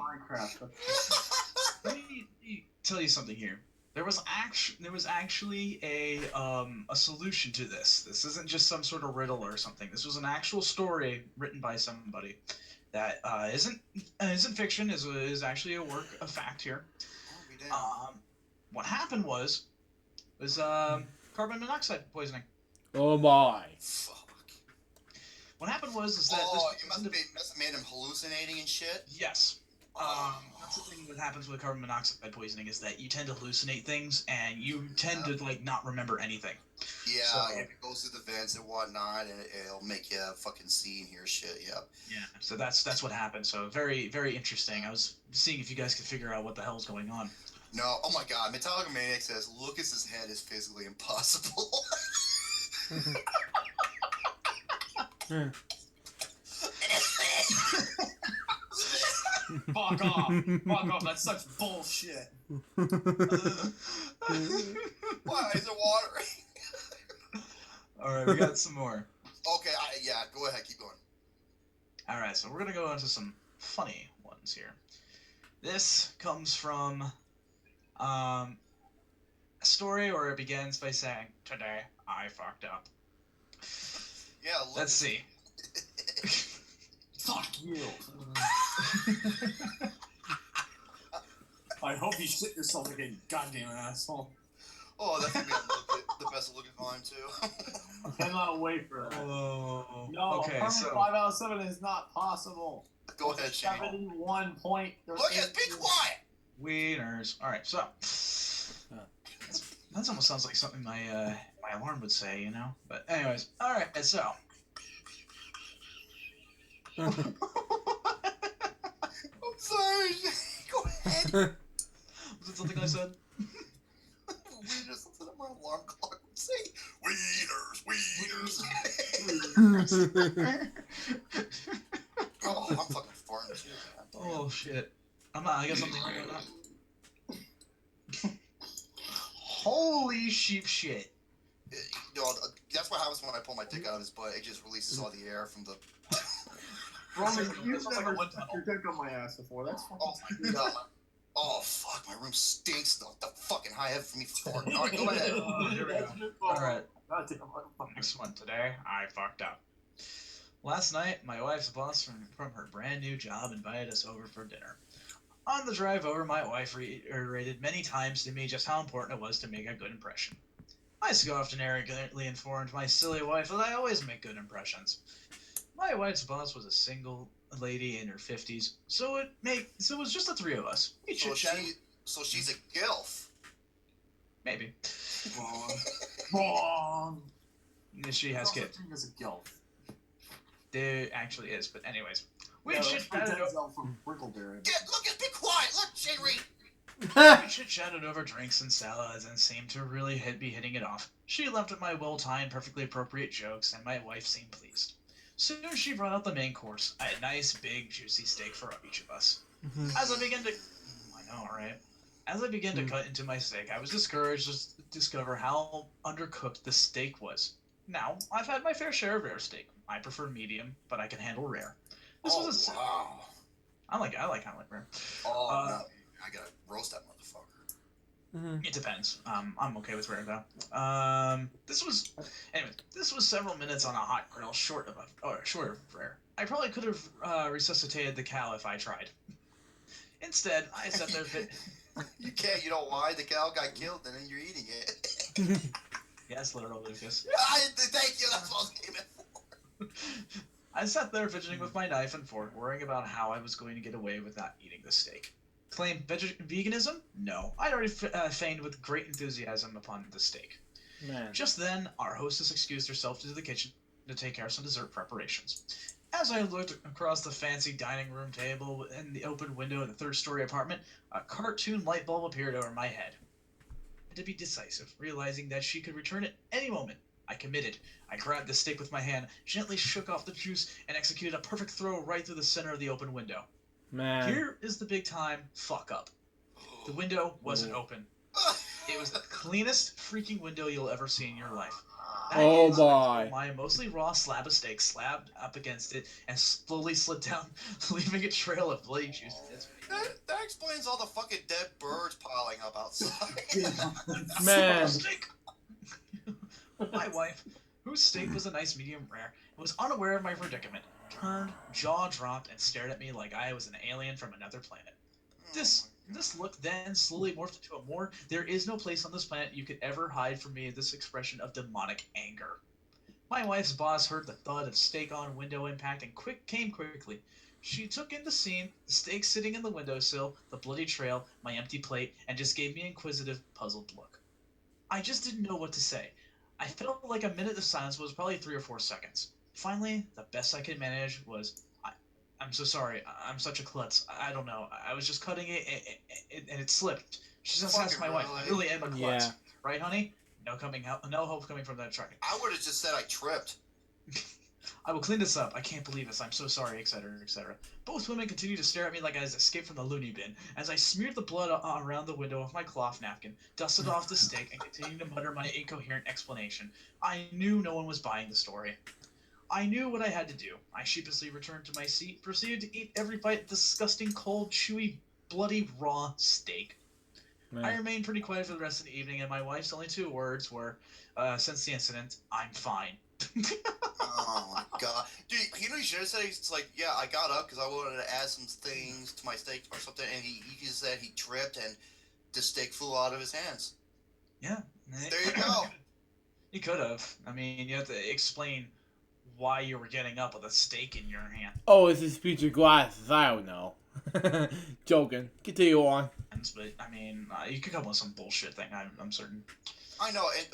Speaker 4: tell you something here. There was actually a solution to this. This isn't just some sort of riddle or something. This was an actual story written by somebody that isn't fiction. Is actually a work of fact here. What happened was carbon monoxide poisoning.
Speaker 1: Oh my.
Speaker 3: Fuck.
Speaker 4: What happened was that
Speaker 3: you must have made him hallucinating and shit.
Speaker 4: Yes. That's the thing that happens with carbon monoxide poisoning is that you tend to hallucinate things and you tend to not remember anything.
Speaker 3: Yeah,
Speaker 4: so,
Speaker 3: it goes through the vents and whatnot, and it'll make you fucking see and hear shit. Yep.
Speaker 4: Yeah. So that's what happened. So very, very interesting. I was seeing if you guys could figure out what the hell's going on.
Speaker 3: No, oh my god, Metallica Maniac says Lucas's head is physically impossible.
Speaker 2: Fuck off. Fuck off. That's such bullshit.
Speaker 3: Why is it watering?
Speaker 4: All right, we got some more.
Speaker 3: Okay, yeah, go ahead, keep going.
Speaker 4: All right, so we're gonna go into some funny ones here. This comes from a story where it begins by saying, "Today I fucked up."
Speaker 3: Yeah,
Speaker 4: Let's see.
Speaker 2: Fuck you. I hope you shit yourself again, you goddamn asshole.
Speaker 3: Oh, that's gonna be the best looking time too.
Speaker 2: I cannot wait for that.
Speaker 4: Oh.
Speaker 2: No,
Speaker 4: Okay, so
Speaker 2: 5 out of 7 is not possible.
Speaker 3: Go ahead, Shane.
Speaker 2: 71 point.
Speaker 3: Lucas, be quiet!
Speaker 4: wieners. All right, so that almost sounds like something my alarm would say, you know. But anyways, all right, so.
Speaker 3: I'm sorry. Go ahead.
Speaker 4: Was it something I said?
Speaker 3: Wieners, something that my alarm clock would say. Wieners. Oh, I'm fucking farting too, man.
Speaker 4: Oh shit. I'm not. I guess I'm thinking about that. Holy sheep shit.
Speaker 3: That's what happens when I pull my dick out of his butt. It just releases all the air from the.
Speaker 2: Roman, you've
Speaker 4: Sounds like
Speaker 2: never
Speaker 4: a wind
Speaker 2: stuck your dick on my ass before. That's fucking
Speaker 3: Oh my god. Oh fuck, my room stinks. The fucking high heaven for me farting. Alright, go ahead.
Speaker 4: Here we go. Alright.
Speaker 2: Goddamn motherfucker.
Speaker 4: Next one today. I fucked up. Last night, my wife's boss from her brand new job invited us over for dinner. On the drive over, my wife reiterated many times to me just how important it was to make a good impression. I scoffed and arrogantly informed my silly wife that I always make good impressions. My wife's boss was a single lady in her 50s, so it was just the three of us. We chit-chatted.
Speaker 3: So she's a gilf.
Speaker 4: Maybe.
Speaker 2: Wrong.
Speaker 4: She has kids.
Speaker 2: As a gilf.
Speaker 4: There actually is, but anyways. We
Speaker 2: Yeah,
Speaker 4: chit
Speaker 2: that's
Speaker 4: chatted
Speaker 2: Denzel from Brickleberry.
Speaker 3: Look, be quiet. Look, Sherry.
Speaker 4: we chit chatted over drinks and salads and seemed to really be hitting it off. She laughed at my well-timed, perfectly appropriate jokes, and my wife seemed pleased. Soon she brought out the main course, a nice, big, juicy steak for each of us. As I began to... I know, right? As I began to cut into my steak, I was discouraged to discover how undercooked the steak was. Now, I've had my fair share of rare steak. I prefer medium, but I can handle rare.
Speaker 3: Wow.
Speaker 4: I like rare.
Speaker 3: Oh, no. I gotta roast that motherfucker.
Speaker 4: It depends. I'm okay with rare though. This was several minutes on a hot grill, short of rare. I probably could have resuscitated the cow if I tried. Instead, I sat there.
Speaker 3: You can't. You know why? The cow got killed, and then you're eating it.
Speaker 4: Yes, literal Lucas.
Speaker 3: Thank you. That's what I was aiming for.
Speaker 4: I sat there fidgeting with my knife and fork, worrying about how I was going to get away with not eating the steak. Claim veganism? No. I'd already feigned with great enthusiasm upon the steak.
Speaker 1: Man.
Speaker 4: Just then, our hostess excused herself to the kitchen to take care of some dessert preparations. As I looked across the fancy dining room table and the open window in the third-story apartment, a cartoon light bulb appeared over my head. To be decisive, realizing that she could return at any moment, I committed. I grabbed the steak with my hand, gently shook off the juice, and executed a perfect throw right through the center of the open window.
Speaker 1: Man.
Speaker 4: Here is the big time fuck up. The window wasn't open. It was the cleanest freaking window you'll ever see in your life. That
Speaker 1: Oh
Speaker 4: is
Speaker 1: boy.
Speaker 4: my mostly raw slab of steak slapped up against it and slowly slid down, leaving a trail of bloody juice.
Speaker 3: That explains all the fucking dead birds piling up outside.
Speaker 1: Man.
Speaker 4: My wife, whose steak was a nice medium rare, was unaware of my predicament, turned, jaw dropped, and stared at me like I was an alien from another planet. This look then slowly morphed into a more, there is no place on this planet you could ever hide from me this expression of demonic anger. My wife's boss heard the thud of steak on window impact and came quickly. She took in the scene, the steak sitting in the windowsill, the bloody trail, my empty plate, and just gave me an inquisitive, puzzled look. I just didn't know what to say. I felt like a minute of silence was probably 3 or 4 seconds. Finally, the best I could manage was, I'm so sorry. I'm such a klutz. I don't know. I was just cutting it, and it slipped. She just asked my wife. I really am a klutz.
Speaker 1: Yeah.
Speaker 4: Right, honey? No hope coming from that truck.
Speaker 3: I would have just said I tripped.
Speaker 4: I will clean this up. I can't believe this. I'm so sorry, etc., etc. Both women continued to stare at me like I was escaped from the loony bin, as I smeared the blood around the window with my cloth napkin, dusted off the steak, and continued to mutter my incoherent explanation. I knew no one was buying the story. I knew what I had to do. I sheepishly returned to my seat, proceeded to eat every bite of disgusting, cold, chewy, bloody, raw steak.
Speaker 1: Man.
Speaker 4: I remained pretty quiet for the rest of the evening, and my wife's only 2 words were, since the incident, I'm fine.
Speaker 3: Oh my god. Dude, you know you should have said, it's like, yeah, I got up because I wanted to add some things to my steak or something, and he just said he tripped and the steak flew out of his hands.
Speaker 4: Yeah.
Speaker 3: There you go.
Speaker 4: You could have. I mean, you have to explain why you were getting up with a steak in your hand.
Speaker 1: Oh, it's his future glasses. I don't know. Joking. Continue on.
Speaker 4: But, I mean, you could come up with some bullshit thing, I'm certain.
Speaker 3: I know, and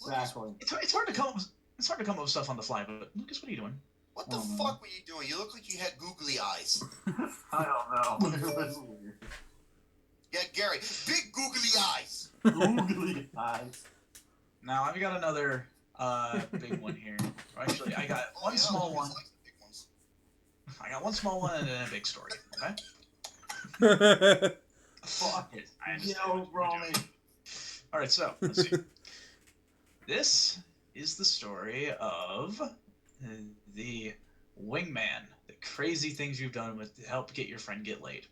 Speaker 2: Exactly.
Speaker 4: It's hard to come up with stuff on the fly, but Lucas, what are you doing?
Speaker 3: what the fuck were you doing? You look like you had googly eyes.
Speaker 2: I don't know. That's weird.
Speaker 3: Yeah, Gary, big googly eyes.
Speaker 2: Googly eyes.
Speaker 4: Now, I've got another big one here. Actually, I got one small one.
Speaker 3: Likes the big ones.
Speaker 4: I got one small one and then a big story, okay?
Speaker 2: Fuck it.
Speaker 4: I understand
Speaker 2: Yo,
Speaker 4: what you're
Speaker 2: Romy.
Speaker 4: doing. Alright, so, let's see. This is the story of the wingman, the crazy things you've done to help get your friend get laid.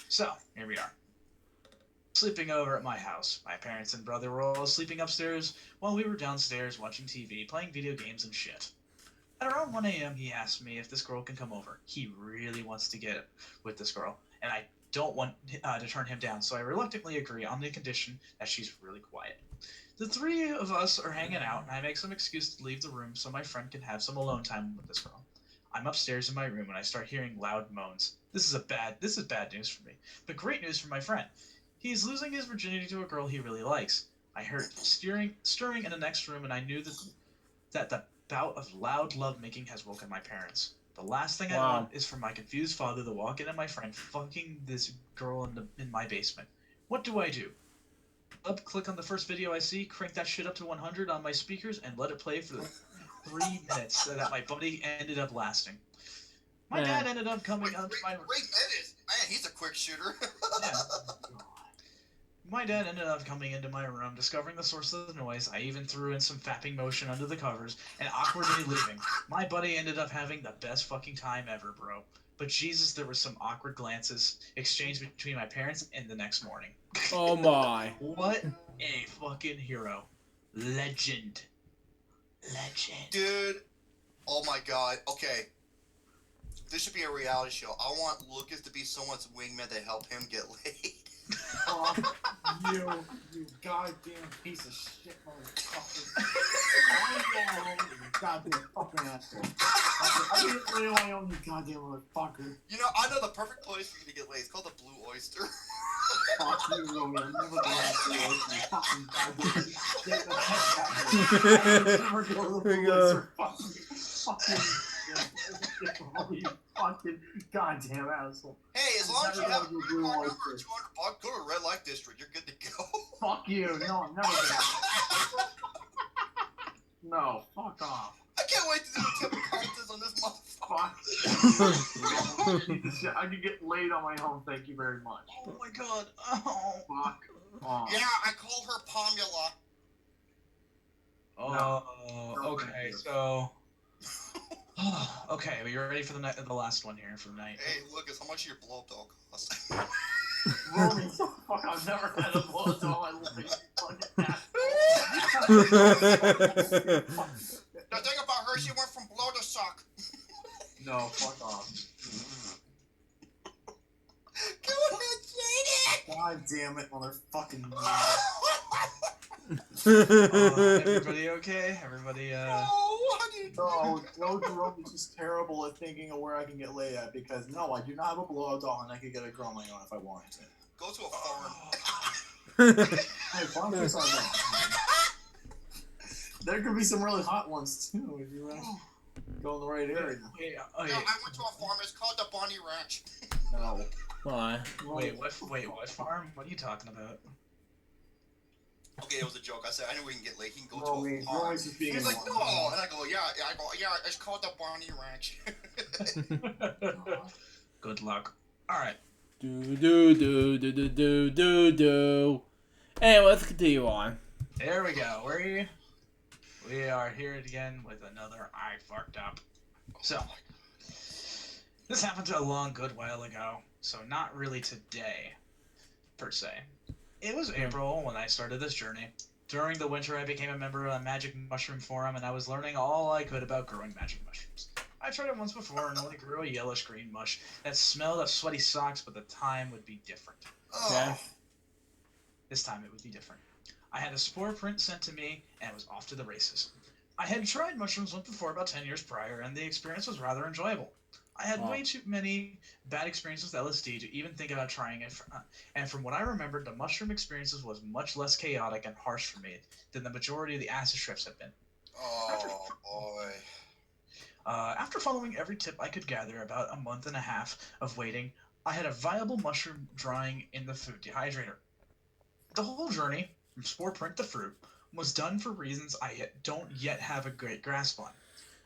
Speaker 4: So, here we are. Sleeping over at my house. My parents and brother were all sleeping upstairs while we were downstairs watching TV, playing video games and shit. At around 1 a.m., he asked me if this girl can come over. He really wants to get with this girl, and I don't want to turn him down, so I reluctantly agree on the condition that she's really quiet. The 3 of us are hanging out, and I make some excuse to leave the room so my friend can have some alone time with this girl. I'm upstairs in my room when I start hearing loud moans. This is bad news for me, but great news for my friend. He's losing his virginity to a girl he really likes. I heard stirring in the next room, and I knew that
Speaker 5: that the bout of loud lovemaking has woken my parents. The last thing I
Speaker 1: Wow.
Speaker 5: want is for my confused father to walk in on my friend fucking this girl in my basement. What do I do? Click on the first video I see, crank that shit up to 100 on my speakers, and let it play for the 3 minutes that my buddy ended up lasting. My
Speaker 1: Man.
Speaker 5: dad ended up coming onto my...
Speaker 3: 3 minutes? Man, he's a quick shooter.
Speaker 5: Yeah. My dad ended up coming into my room, discovering the source of the noise. I even threw in some fapping motion under the covers, and awkwardly leaving. My buddy ended up having the best fucking time ever, bro. But Jesus, there were some awkward glances exchanged between my parents and the next morning.
Speaker 1: Oh my.
Speaker 5: What a fucking hero. Legend.
Speaker 3: Dude, oh my god. Okay. This should be a reality show. I want Lucas to be someone's wingman to help him get laid.
Speaker 2: Oh, you goddamn piece of shit, motherfucker. You goddamn fucking asshole. I didn't lay my own, you goddamn motherfucker.
Speaker 3: You know, I know the perfect place for you to get laid. It's called the Blue Oyster.
Speaker 2: Fuck you, Romy. I'm never going to the Oyster. You fucking goddamn shit. I'm never going to the Blue Oyster. You fucking goddamn asshole.
Speaker 3: Hey, as long as you have a credit card number or $200, go to Red Light District. You're good to go.
Speaker 2: Fuck you. No, I'm never gonna. No, fuck off.
Speaker 3: I can't wait to do a tip contest on this motherfucker.
Speaker 2: Fuck. I can get laid on my own, thank you very much.
Speaker 5: Oh my god. Oh.
Speaker 2: Fuck off.
Speaker 3: Yeah, I call her Pomula.
Speaker 5: Oh,
Speaker 2: No,
Speaker 5: okay,
Speaker 2: thank you.
Speaker 5: so... okay, well, you're ready for the last one here for the night.
Speaker 3: Hey, Lucas, how much your blow up doll cost?
Speaker 2: Romy, fuck, I've never had a blow doll in my life. You fucking asshole.
Speaker 3: The thing about her, she went from blow to suck.
Speaker 2: No, fuck off.
Speaker 3: Go ahead,
Speaker 2: God damn it, motherfucking.
Speaker 5: Everybody okay? Everybody,
Speaker 2: No, Jerome is just terrible at thinking of where I can get laid at because no, I do not have a blowout doll and I could get a girl on my own if I wanted to.
Speaker 3: Go to a farm.
Speaker 2: Hey, farms are not. There could be some really hot ones too if you go in the right area.
Speaker 5: Wait,
Speaker 3: No, I went to a farm. It's called the Bonnie Ranch.
Speaker 2: No.
Speaker 1: Why?
Speaker 5: what farm? What are you talking about?
Speaker 3: Okay, it was a joke. I said, I know we can get laid. He can go
Speaker 2: Romy,
Speaker 3: to a farm.
Speaker 2: Romy's just being
Speaker 3: He's like,
Speaker 2: annoying.
Speaker 3: no. And I go, yeah, it's called the Bonnie Ranch.
Speaker 5: Good luck. Alright.
Speaker 1: Do. Anyway, let's continue on.
Speaker 5: There we go. We are here again with another I fucked up. So, this happened a long good while ago, so not really today, per se. It was April when I started this journey. During the winter, I became a member of a magic mushroom forum, and I was learning all I could about growing magic mushrooms. I tried it once before and only grew a yellowish-green mush that smelled of sweaty socks, but the time would be different.
Speaker 1: Okay.
Speaker 5: This time it would be different. I had a spore print sent to me, and it was off to the races. I had tried mushrooms once before about 10 years prior, and the experience was rather enjoyable. I had way too many bad experiences with LSD to even think about trying it, and from what I remembered, the mushroom experiences was much less chaotic and harsh for me than the majority of the acid trips have been.
Speaker 3: Oh, boy.
Speaker 5: After following every tip I could gather, about a month and a half of waiting, I had a viable mushroom drying in the food dehydrator. The whole journey, from spore print to fruit, was done for reasons I don't yet have a great grasp on.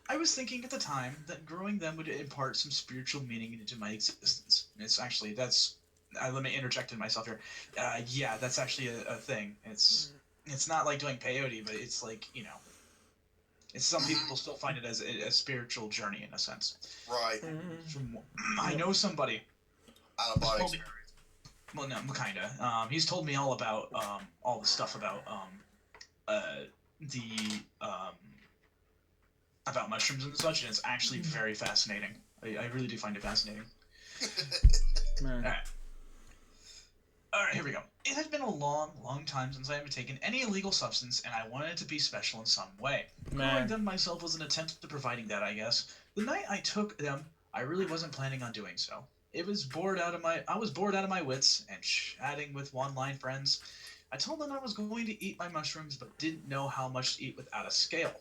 Speaker 5: I was thinking at the time that growing them would impart some spiritual meaning into my existence. It's actually, let me interject in myself here. Yeah, that's actually a thing. It's not like doing peyote, but it's like, it's some people still find it as a spiritual journey in a sense.
Speaker 3: Right.
Speaker 5: I know somebody.
Speaker 3: Out of body experience.
Speaker 5: Well, no, kinda. He's told me all about all the stuff about about mushrooms and such, and it's actually very fascinating. I really do find it fascinating.
Speaker 1: Man.
Speaker 5: Alright, here we go. It had been a long, long time since I had taken any illegal substance, and I wanted it to be special in some way. Growing them myself was an attempt at providing that, I guess. The night I took them, I really wasn't planning on doing so. I was bored out of my wits and chatting with online friends. I told them I was going to eat my mushrooms, but didn't know how much to eat without a scale.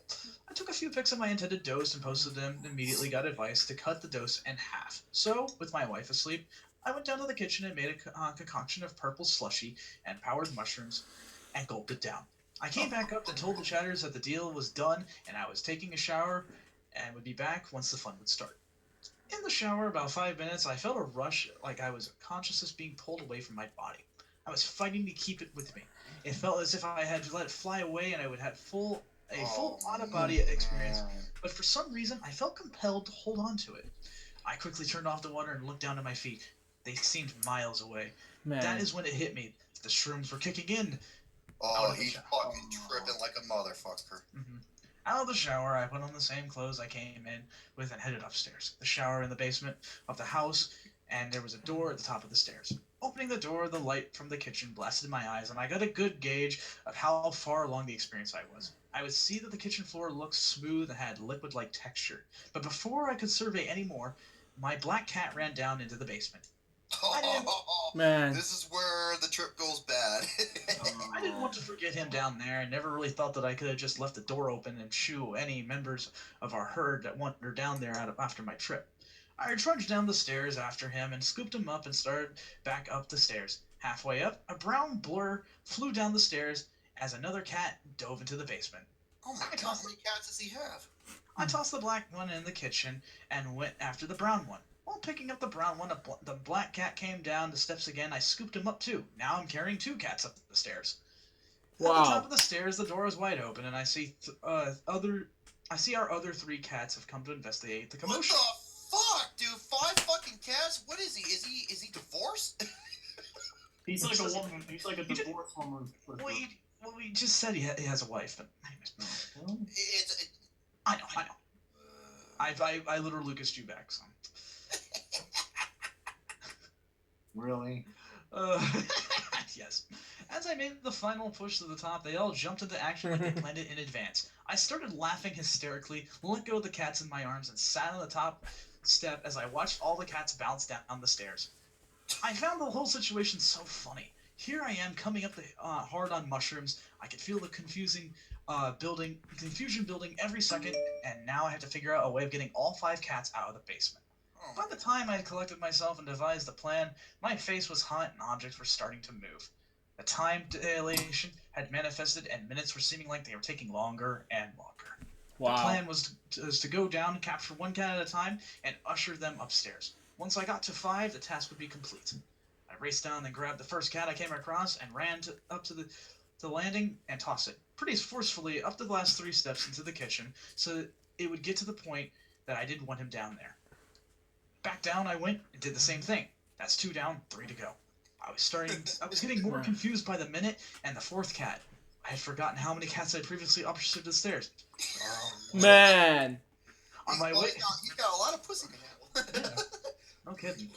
Speaker 5: I took a few pics of my intended dose and posted them, and immediately got advice to cut the dose in half. So, with my wife asleep, I went down to the kitchen and made a concoction of purple slushy and powdered mushrooms and gulped it down. I came back up and told the chatters that the deal was done and I was taking a shower and would be back once the fun would start. In the shower, about 5 minutes, I felt a rush like I was consciousness being pulled away from my body. I was fighting to keep it with me. It felt as if I had to let it fly away and I would have a full out-of-body experience. But for some reason, I felt compelled to hold on to it. I quickly turned off the water and looked down at my feet. They seemed miles away.
Speaker 1: Man.
Speaker 5: That is when it hit me. The shrooms were kicking in.
Speaker 3: Oh, he's fucking tripping like a motherfucker.
Speaker 5: Mm-hmm. Out of the shower, I put on the same clothes I came in with and headed upstairs. The shower in the basement of the house, and there was a door at the top of the stairs. Opening the door, the light from the kitchen blasted my eyes, and I got a good gauge of how far along the experience I was. I would see that the kitchen floor looked smooth and had liquid-like texture. But before I could survey any more, my black cat ran down into the basement.
Speaker 1: Man.
Speaker 3: This is where the trip goes bad.
Speaker 5: I didn't want to forget him down there. I never really thought that I could have just left the door open and shoo any members of our herd that wandered down there after my trip. I trudged down the stairs after him and scooped him up and started back up the stairs. Halfway up, a brown blur flew down the stairs as another cat dove into the basement.
Speaker 3: Oh my god, how many cats does he have?
Speaker 5: I tossed the black one in the kitchen and went after the brown one. While picking up the brown one, the black cat came down the steps again. I scooped him up too. Now I'm carrying 2 cats up the stairs.
Speaker 1: Wow.
Speaker 5: At the top of the stairs, the door is wide open, and I see our other 3 cats have come to investigate the commotion.
Speaker 3: What the fuck, dude? 5 fucking cats? What is he? Is he divorced?
Speaker 2: He's like a woman. He's like a divorced woman.
Speaker 5: Well, we just said he has a wife, but I know. I literally Lucas you back, so.
Speaker 2: Really?
Speaker 5: Yes. As I made the final push to the top, they all jumped into action like they planned it in advance. I started laughing hysterically, let go of the cats in my arms, and sat on the top step as I watched all the cats bounce down the stairs. I found the whole situation so funny. Here I am coming up the hard on mushrooms. I could feel the confusion building every second, and now I have to figure out a way of getting all 5 cats out of the basement. By the time I had collected myself and devised a plan, my face was hot and objects were starting to move. The time dilation had manifested and minutes were seeming like they were taking longer and longer.
Speaker 1: Wow.
Speaker 5: The plan was to go down and capture 1 cat at a time and usher them upstairs. Once I got to 5, the task would be complete. I raced down and grabbed the first cat I came across and ran up to the landing and tossed it pretty forcefully up the last 3 steps into the kitchen so that it would get to the point that I didn't want him down there. Back down I went and did the same thing. That's 2 down, 3 to go. I was getting more confused by the minute, and the 4th cat. I had forgotten how many cats I had previously ushered the stairs.
Speaker 1: Man.
Speaker 3: He's got a lot of pussy to handle.
Speaker 5: No kidding.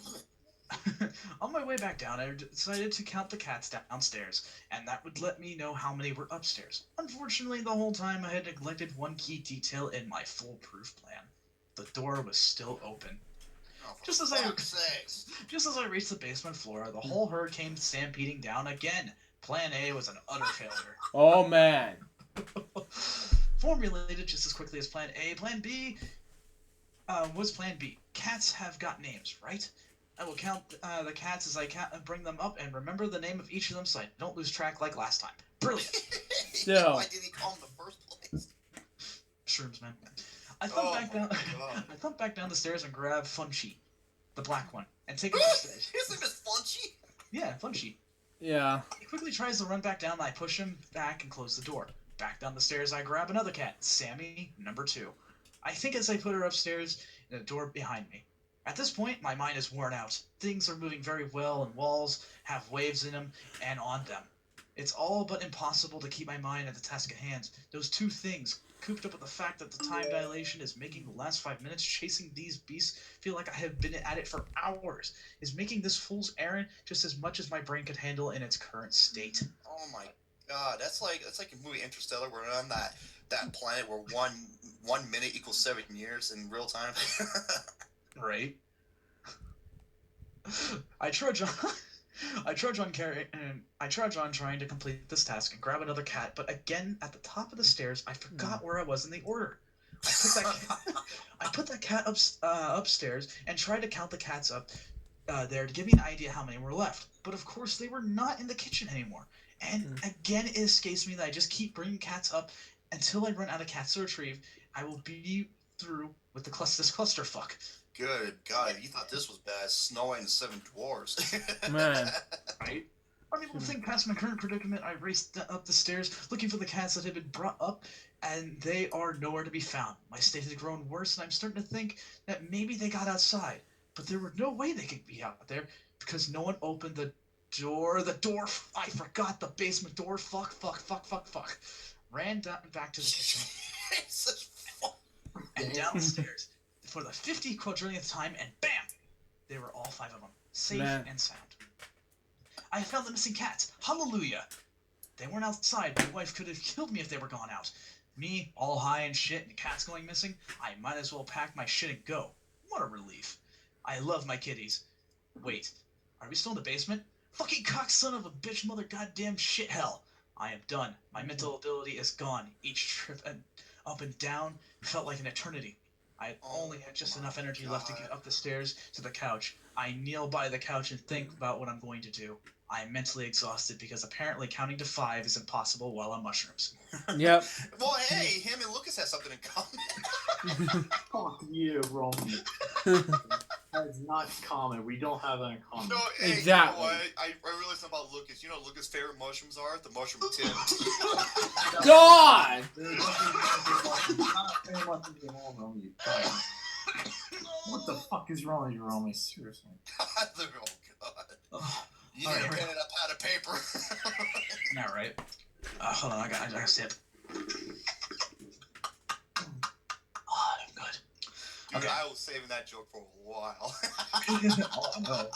Speaker 5: On my way back down, I decided to count the cats downstairs, and that would let me know how many were upstairs. Unfortunately, the whole time I had neglected one key detail in my foolproof plan. The door was still open.
Speaker 3: Oh,
Speaker 5: Just as I reached the basement floor, the whole herd came stampeding down again. Plan A was an utter failure.
Speaker 1: Oh, man.
Speaker 5: Formulated just as quickly as Plan A, Plan B was Plan B. Cats have got names, right? I will count the cats as I bring them up and remember the name of each of them so I don't lose track like last time. Brilliant.
Speaker 1: Still.
Speaker 3: Why didn't he call him the first place?
Speaker 5: Shrooms, man. I thumped back down the stairs and grabbed Funchy, the black one, and take it upstairs.
Speaker 3: His name is Funchy?
Speaker 5: Yeah, Funchy.
Speaker 1: Yeah.
Speaker 5: He quickly tries to run back down, and I push him back and close the door. Back down the stairs, I grab another cat, Sammy, number 2. I think as I put her upstairs, in the door behind me. At this point, my mind is worn out. Things are moving very well, and walls have waves in them and on them. It's all but impossible to keep my mind at the task at hand. Those 2 things, cooped up with the fact that the time dilation is making the last 5 minutes chasing these beasts feel like I have been at it for hours, is making this fool's errand just as much as my brain could handle in its current state.
Speaker 3: Oh my god, that's like a movie Interstellar where we're on that planet where one minute equals 7 years in real time.
Speaker 5: Right? I trudge on.
Speaker 4: I trudge on trying to complete this task and grab another cat, but again at the top of the stairs, I forgot where I was in the order. I put that cat upstairs and tried to count the cats up there to give me an idea how many were left. But of course, they were not in the kitchen anymore. And again, it escapes me that I just keep bringing cats up until I run out of cats to retrieve. I will be through with this clusterfuck.
Speaker 3: Good God, you thought this was bad. Snow White and the Seven Dwarfs.
Speaker 1: Man.
Speaker 4: Right? Unable to think past my current predicament, I raced up the stairs looking for the cats that had been brought up, and they are nowhere to be found. My state has grown worse, and I'm starting to think that maybe they got outside. But there were no way they could be out there because no one opened the door. I forgot the basement door. Fuck. Ran back to the kitchen.
Speaker 3: Jesus
Speaker 4: And downstairs for the 50 quadrillionth time, and bam! They were all 5 of them, safe and sound. I found the missing cats. Hallelujah! They weren't outside. My wife could have killed me if they were gone out. Me, all high and shit, and the cats going missing, I might as well pack my shit and go. What a relief. I love my kitties. Wait, are we still in the basement? Fucking cock son of a bitch mother goddamn shit hell. I am done. My mental ability is gone. Each trip up and down felt like an eternity. I only had just enough energy left to get up the stairs to the couch. I kneel by the couch and think about what I'm going to do. I am mentally exhausted because apparently counting to 5 is impossible while on mushrooms.
Speaker 1: Yep.
Speaker 3: Well, hey, him and Lucas have something in common.
Speaker 2: Fuck you, Romy. That's not common. We don't have that in common.
Speaker 3: No, hey,
Speaker 1: Exactly.
Speaker 3: You know what? I realized something about Lucas. You know what Lucas' favorite mushrooms are? The mushroom tin.
Speaker 1: God!
Speaker 2: What the fuck is wrong with you, Romy? Seriously.
Speaker 3: Oh, God. You need a pen and a pad of paper.
Speaker 4: Yeah, right. Hold on, I got a sip. Oh, good.
Speaker 3: Dude,
Speaker 4: Okay.
Speaker 3: I was saving that joke for a while.
Speaker 4: Oh, no.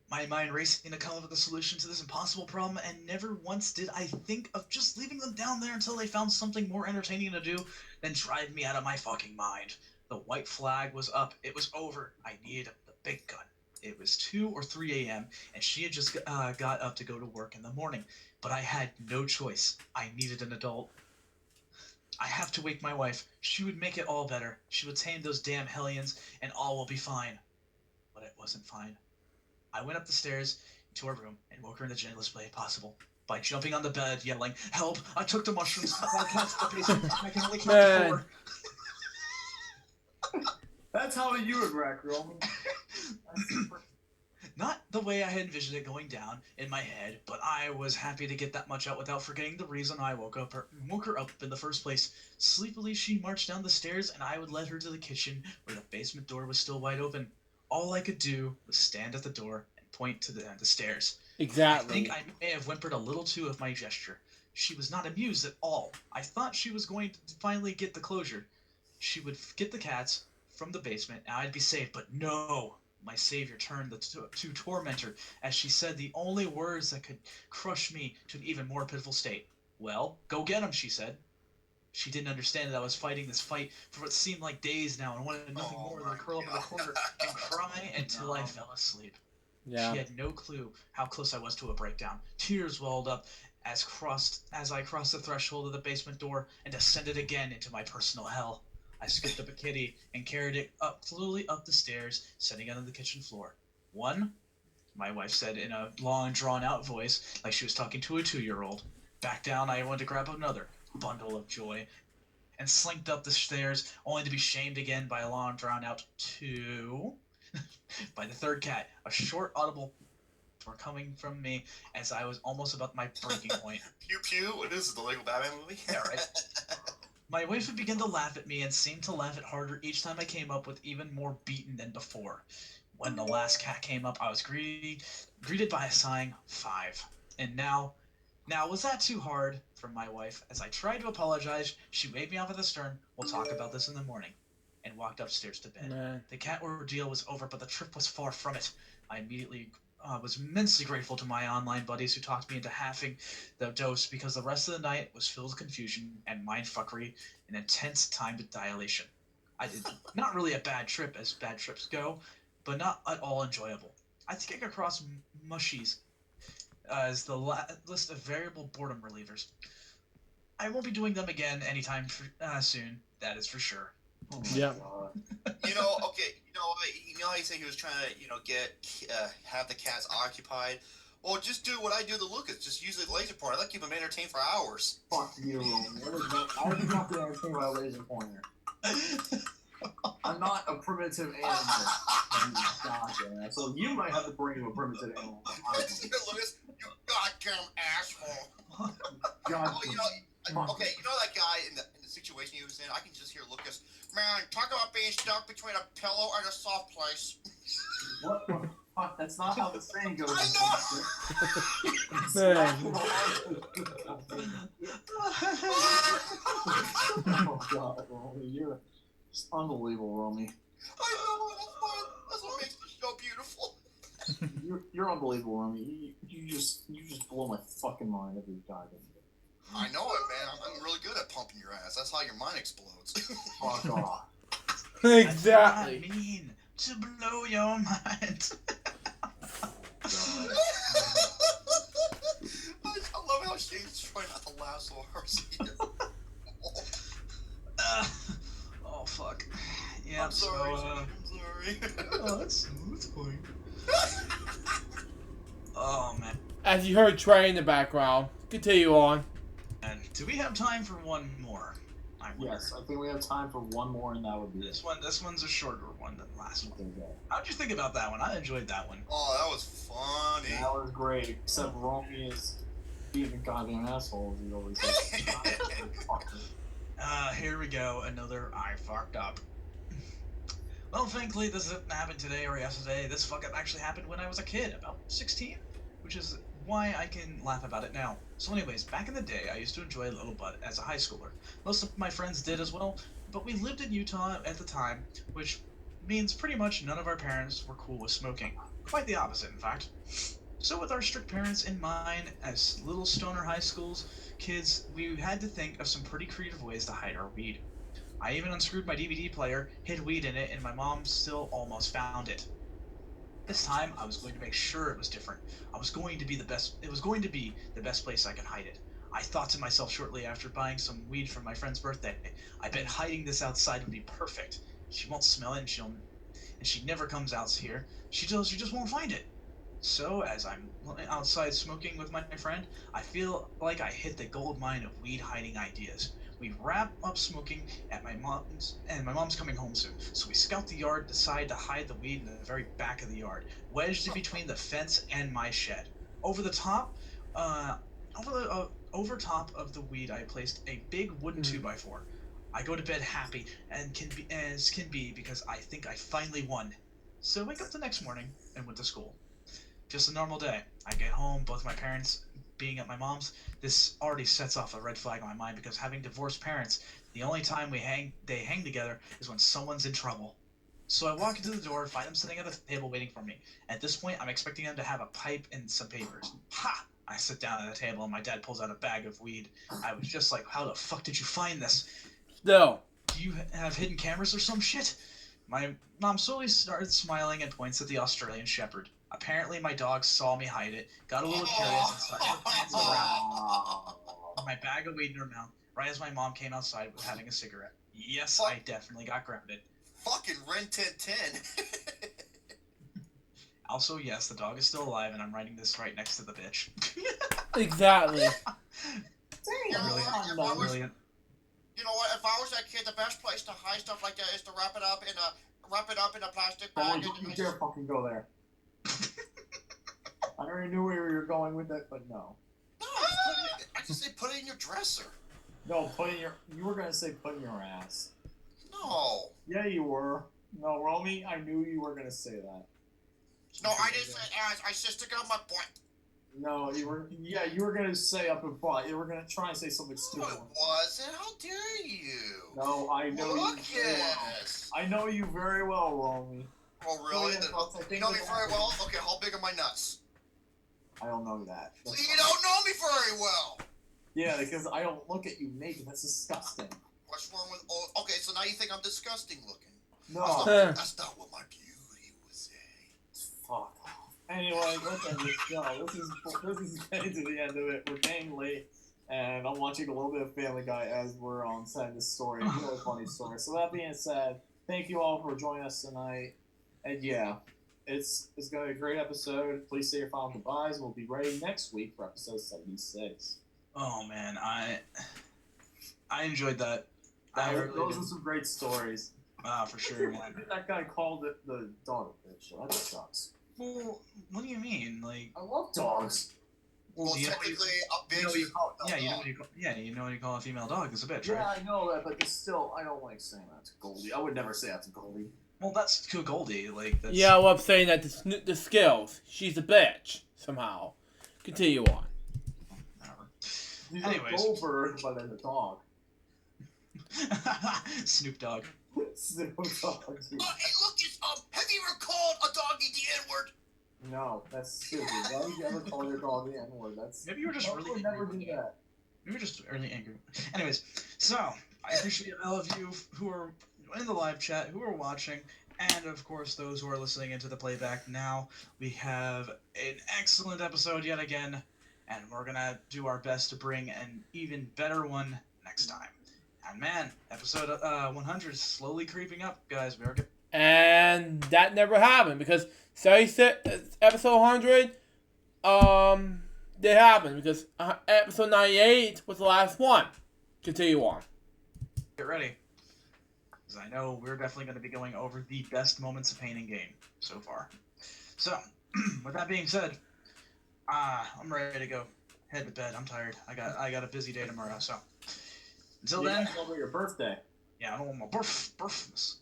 Speaker 4: My mind racing to come up with a solution to this impossible problem, and never once did I think of just leaving them down there until they found something more entertaining to do than drive me out of my fucking mind. The white flag was up. It was over. I needed the big gun. It was 2 or 3 a.m., and she had just got up to go to work in the morning. But I had no choice. I needed an adult. I have to wake my wife. She would make it all better. She would tame those damn hellions, and all will be fine. But it wasn't fine. I went up the stairs to her room and woke her in the gentlest way possible by jumping on the bed, yelling, "Help! I took the mushrooms. I can't stop the basement. I can only count to 4."
Speaker 2: That's how you would react, Roman.
Speaker 4: Not the way I had envisioned it going down in my head, but I was happy to get that much out without forgetting the reason I woke her up in the first place. Sleepily, she marched down the stairs, and I would lead her to the kitchen, where the basement door was still wide open. All I could do was stand at the door and point to the stairs.
Speaker 1: Exactly.
Speaker 4: I think I may have whimpered a little too of my gesture. She was not amused at all. I thought she was going to finally get the closure. She would get the cats from the basement, and I'd be safe, but no! My savior turned to tormentor as she said the only words that could crush me to an even more pitiful state. "Well, go get him," she said. She didn't understand that I was fighting this fight for what seemed like days now and wanted nothing more than to curl up in the corner and cry until I fell asleep.
Speaker 1: Yeah.
Speaker 4: She had no clue how close I was to a breakdown. Tears welled up as I crossed the threshold of the basement door and descended again into my personal hell. I scooped up a kitty and carried it slowly up the stairs, setting it on the kitchen floor. "One," my wife said in a long, drawn-out voice, like she was talking to a 2-year-old. Back down, I went to grab another bundle of joy and slinked up the stairs, only to be shamed again by a long, drawn-out 2. By the third cat, a short, audible were coming from me as I was almost about my breaking point.
Speaker 3: Pew pew. What is it, the Lego Batman movie?
Speaker 4: Yeah, right. My wife would begin to laugh at me and seemed to laugh at harder each time I came up with even more beaten than before. When the last cat came up, I was greeted by a sighing 5. And now was that too hard for my wife? As I tried to apologize, she waved me off at the stern. "We'll talk about this in the morning," and walked upstairs to bed.
Speaker 1: Man.
Speaker 4: The cat ordeal was over, but the trip was far from it. I immediately was immensely grateful to my online buddies who talked me into halving the dose because the rest of the night was filled with confusion and mindfuckery and intense time to dilation. I did not really a bad trip as bad trips go, but not at all enjoyable. I think I came across mushies as the list of variable boredom relievers. I won't be doing them again anytime soon. That is for sure.
Speaker 2: Oh my
Speaker 1: Yeah.
Speaker 2: God.
Speaker 3: You know, okay, you know how you say he was trying to, get have the cats occupied. Well, just do what I do to Lucas. Just use the laser pointer. That'll keep him entertained for hours.
Speaker 2: Fuck you, Roman. I would not be anything about a laser pointer. I'm not a primitive animal. Goddamn. So you might have to bring him a primitive animal.
Speaker 3: Lucas, you goddamn asshole.
Speaker 2: God.
Speaker 3: Oh, okay, you know that guy in the situation he was in? I can just hear Lucas. Man, talk about being stuck between a pillow and a soft place.
Speaker 2: What the fuck? That's not how the saying goes.
Speaker 3: I
Speaker 1: Man.
Speaker 2: Oh God, Romy, you're just unbelievable, Romy.
Speaker 3: I know, that's what makes the show beautiful.
Speaker 2: You're unbelievable, Romy. You just blow my fucking mind every goddamn day.
Speaker 3: I know it, man. I'm really good at pumping your ass. That's how your mind explodes.
Speaker 2: Fuck off.
Speaker 1: Exactly.
Speaker 4: That's what I mean, to blow your mind.
Speaker 3: I love how Shane's trying not to laugh so hard.
Speaker 4: Oh fuck. Yeah.
Speaker 3: I'm sorry.
Speaker 4: So,
Speaker 3: I'm sorry.
Speaker 4: oh, that's fine. Oh man.
Speaker 1: As you heard Trey in the background, continue on.
Speaker 4: And do we have time for one more? I wonder.
Speaker 2: Yes, I think we have time for one more, and that would be
Speaker 4: This one's a shorter one than the last one.
Speaker 2: Okay.
Speaker 4: How'd you think about that one? I enjoyed that one.
Speaker 3: Oh, that was funny.
Speaker 2: That was great, except Romy is being a goddamn asshole, as he always says.
Speaker 4: Here we go. Another I fucked up. Well, thankfully, this didn't happen today or yesterday. This fuck up actually happened when I was a kid, about 16, which is why I can laugh about it now. So anyways, back in the day, I used to enjoy Little Butt as a high schooler. Most of my friends did as well, but we lived in Utah at the time, which means pretty much none of our parents were cool with smoking. Quite the opposite, in fact. So with our strict parents in mind, as little stoner high schools kids, we had to think of some pretty creative ways to hide our weed. I even unscrewed my DVD player, hid weed in it, and my mom still almost found it. This time, I was going to make sure it was different. It was going to be the best place I could hide it. I thought to myself shortly after buying some weed for my friend's birthday, I bet hiding this outside would be perfect. She won't smell it, and she never comes out here. She just won't find it. So, as I'm outside smoking with my friend, I feel like I hit the gold mine of weed hiding ideas. We wrap up smoking at my mom's, and my mom's coming home soon. So we scout the yard, decide to hide the weed in the very back of the yard, wedged in between the fence and my shed. Over top of the weed, I placed a big wooden 2x4. I go to bed happy and can be because I think I finally won. So I wake up the next morning and went to school. Just a normal day. I get home, both my parents being at my mom's. This already sets off a red flag in my mind because having divorced parents, the only time they hang together is when someone's in trouble. So I walk into the door, find them sitting at the table waiting for me. At this point, I'm expecting them to have a pipe and some papers. Ha! I sit down at the table and my dad pulls out a bag of weed. I was just like, how the fuck did you find this?
Speaker 1: No.
Speaker 4: Do you have hidden cameras or some shit? My mom slowly started smiling and points at the Australian Shepherd. Apparently my dog saw me hide it, got a little curious, and started prancing around with my bag of weed in her mouth, right as my mom came outside with having a cigarette. Yes, I definitely got grounded.
Speaker 3: Fucking Ren 1010.
Speaker 4: Also, yes, the dog is still alive, and I'm writing this right next to the bitch.
Speaker 1: Exactly.
Speaker 4: Brilliant.
Speaker 3: You know what? If I was that kid, the best place to hide stuff like that is to wrap it up in a plastic
Speaker 2: Oh,
Speaker 3: bag.
Speaker 2: you dare fucking go there. I already knew where you were going with it, but no.
Speaker 3: No, I just say put it in your dresser.
Speaker 2: No, you were gonna say put in your ass.
Speaker 3: No.
Speaker 2: Yeah, you were. No, Romy, I knew you were gonna say that.
Speaker 3: No, I didn't say ass. I said stick it on my butt.
Speaker 2: No, you were gonna say up and butt. You were gonna try and say something
Speaker 3: No,
Speaker 2: stupid.
Speaker 3: it wasn't. How dare you?
Speaker 2: No, I know
Speaker 3: Look,
Speaker 2: you very well.
Speaker 3: yes.
Speaker 2: I know you very well, Romy.
Speaker 3: Oh, really?
Speaker 2: Oh, yeah,
Speaker 3: You know me very well? Okay, how big are my nuts?
Speaker 2: I don't know that.
Speaker 3: So you don't know me very well.
Speaker 2: Yeah, because I don't look at you naked. That's disgusting.
Speaker 3: What's wrong with... Oh, okay, so now you think I'm disgusting looking.
Speaker 2: No.
Speaker 3: That's not what my beauty was saying.
Speaker 2: Fuck off. Anyway, let's end this show. This is getting to the end of it. We're getting late, and I'm watching a little bit of Family Guy as we're on setting this story. Really funny story. So that being said, thank you all for joining us tonight. And yeah, it's gonna be a great episode. Please say your final goodbyes. We'll be ready next week for episode 76.
Speaker 5: Oh man, I enjoyed that.
Speaker 2: Those are some great stories.
Speaker 5: For sure, man.
Speaker 2: That guy called it the dog bitch. So that sucks.
Speaker 5: Well, what do you mean? Like,
Speaker 2: I love dogs.
Speaker 3: Well,
Speaker 5: you know
Speaker 3: technically, a bitch
Speaker 5: you know what you
Speaker 3: is
Speaker 5: call
Speaker 3: a
Speaker 5: you know
Speaker 3: dog.
Speaker 5: what you call you know what you call a female dog is a bitch,
Speaker 2: Yeah,
Speaker 5: right?
Speaker 2: I know that, but it's still, I don't like saying that to Goldie. I would never say that to Goldie.
Speaker 5: Well, that's to Goldie. Like, that's...
Speaker 1: Yeah, well, I'm saying that the skills. She's a bitch somehow. Continue on.
Speaker 5: Whatever.
Speaker 2: He's
Speaker 5: Anyways.
Speaker 2: like Goldberg, but then a dog.
Speaker 5: Snoop Dogg.
Speaker 2: Snoop Dogg.
Speaker 3: Hey, look, have you ever called a doggy the N-word?
Speaker 2: No, that's stupid. Why would you ever call your dog the N-word? That's...
Speaker 5: Maybe you were just
Speaker 2: Dogs
Speaker 5: really
Speaker 2: would never
Speaker 5: angry
Speaker 2: do
Speaker 5: with
Speaker 2: that.
Speaker 5: We were just really angry. Anyways, so I appreciate all of you who are in the live chat, who are watching, and of course those who are listening into the playback now. We have an excellent episode yet again, and we're gonna do our best to bring an even better one next time. And man, episode 100 is slowly creeping up, guys. We're good.
Speaker 1: And that never happened because episode 100, did happen because episode 98 was the last one. Continue on.
Speaker 5: Get ready, because I know we're definitely going to be going over the best moments of painting game so far. So, with that being said, I'm ready to go. Head to bed. I'm tired. I got a busy day tomorrow. So, until then,
Speaker 2: over your birthday.
Speaker 5: yeah, I don't want my birthmas.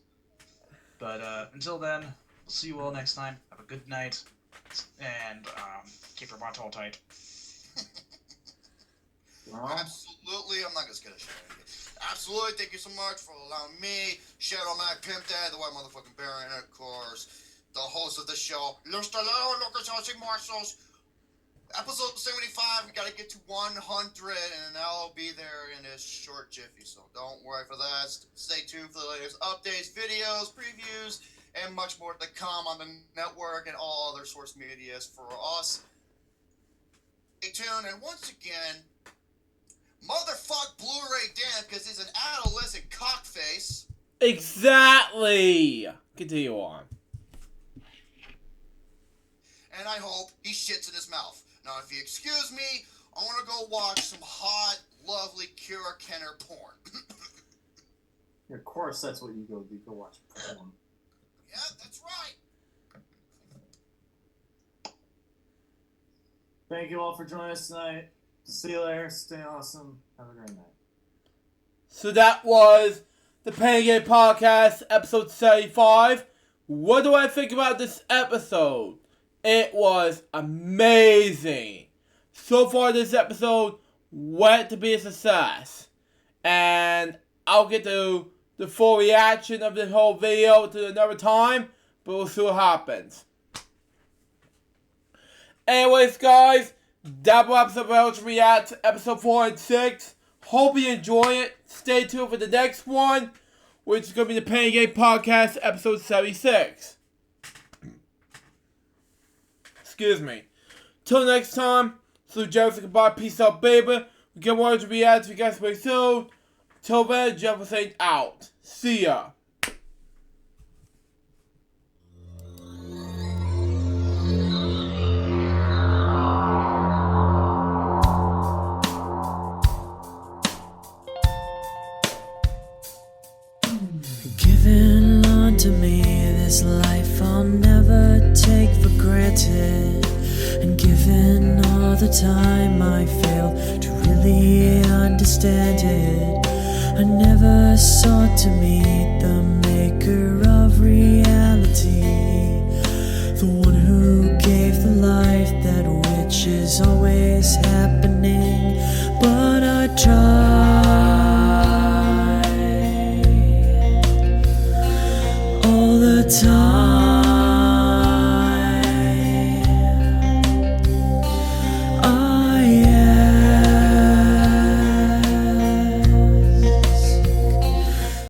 Speaker 5: But until then, we'll see you all next time. Have a good night, and keep your butthole tight.
Speaker 3: Absolutely, I'm not gonna get a shit out of you. Absolutely, thank you so much for allowing me, Shadow Mac Pimp Dad, the White Motherfucking Baron, and of course, the host of the show, Los Talados Locos Marsos. Episode 75, we gotta get to 100, and I'll be there in a short jiffy, so don't worry for that. Stay tuned for the latest updates, videos, previews, and much more to come on the network and all other source medias for us. Stay tuned, and once again, motherfuck Blu-ray Dan, because he's an adolescent cockface.
Speaker 1: Exactly. Continue on.
Speaker 3: And I hope he shits in his mouth. Now, if you excuse me, I want to go watch some hot, lovely Kira Kenner porn.
Speaker 2: Of course, that's what you go do. Go watch porn.
Speaker 3: Yeah, that's right.
Speaker 2: Thank you all for joining us tonight. See you later. Stay awesome. Have a great night.
Speaker 1: So that was the Pain Game Podcast, episode 75. What do I think about this episode? It was amazing. So far, this episode went to be a success. And I'll get to the full reaction of this whole video to another time, but we'll see what happens. Anyways, guys, that wraps up LJ React to episode 4 and 6. Hope you enjoy it. Stay tuned for the next one, which is going to be the Pain Game Podcast, episode 76. Excuse me. Till next time, so Jefferson, goodbye, peace out, baby. We get more to react to you guys very soon. Till then, Jefferson out. See ya.
Speaker 6: Given unto me this life I'll never take for granted, and given all the time I failed to really understand it, I never sought to meet the maker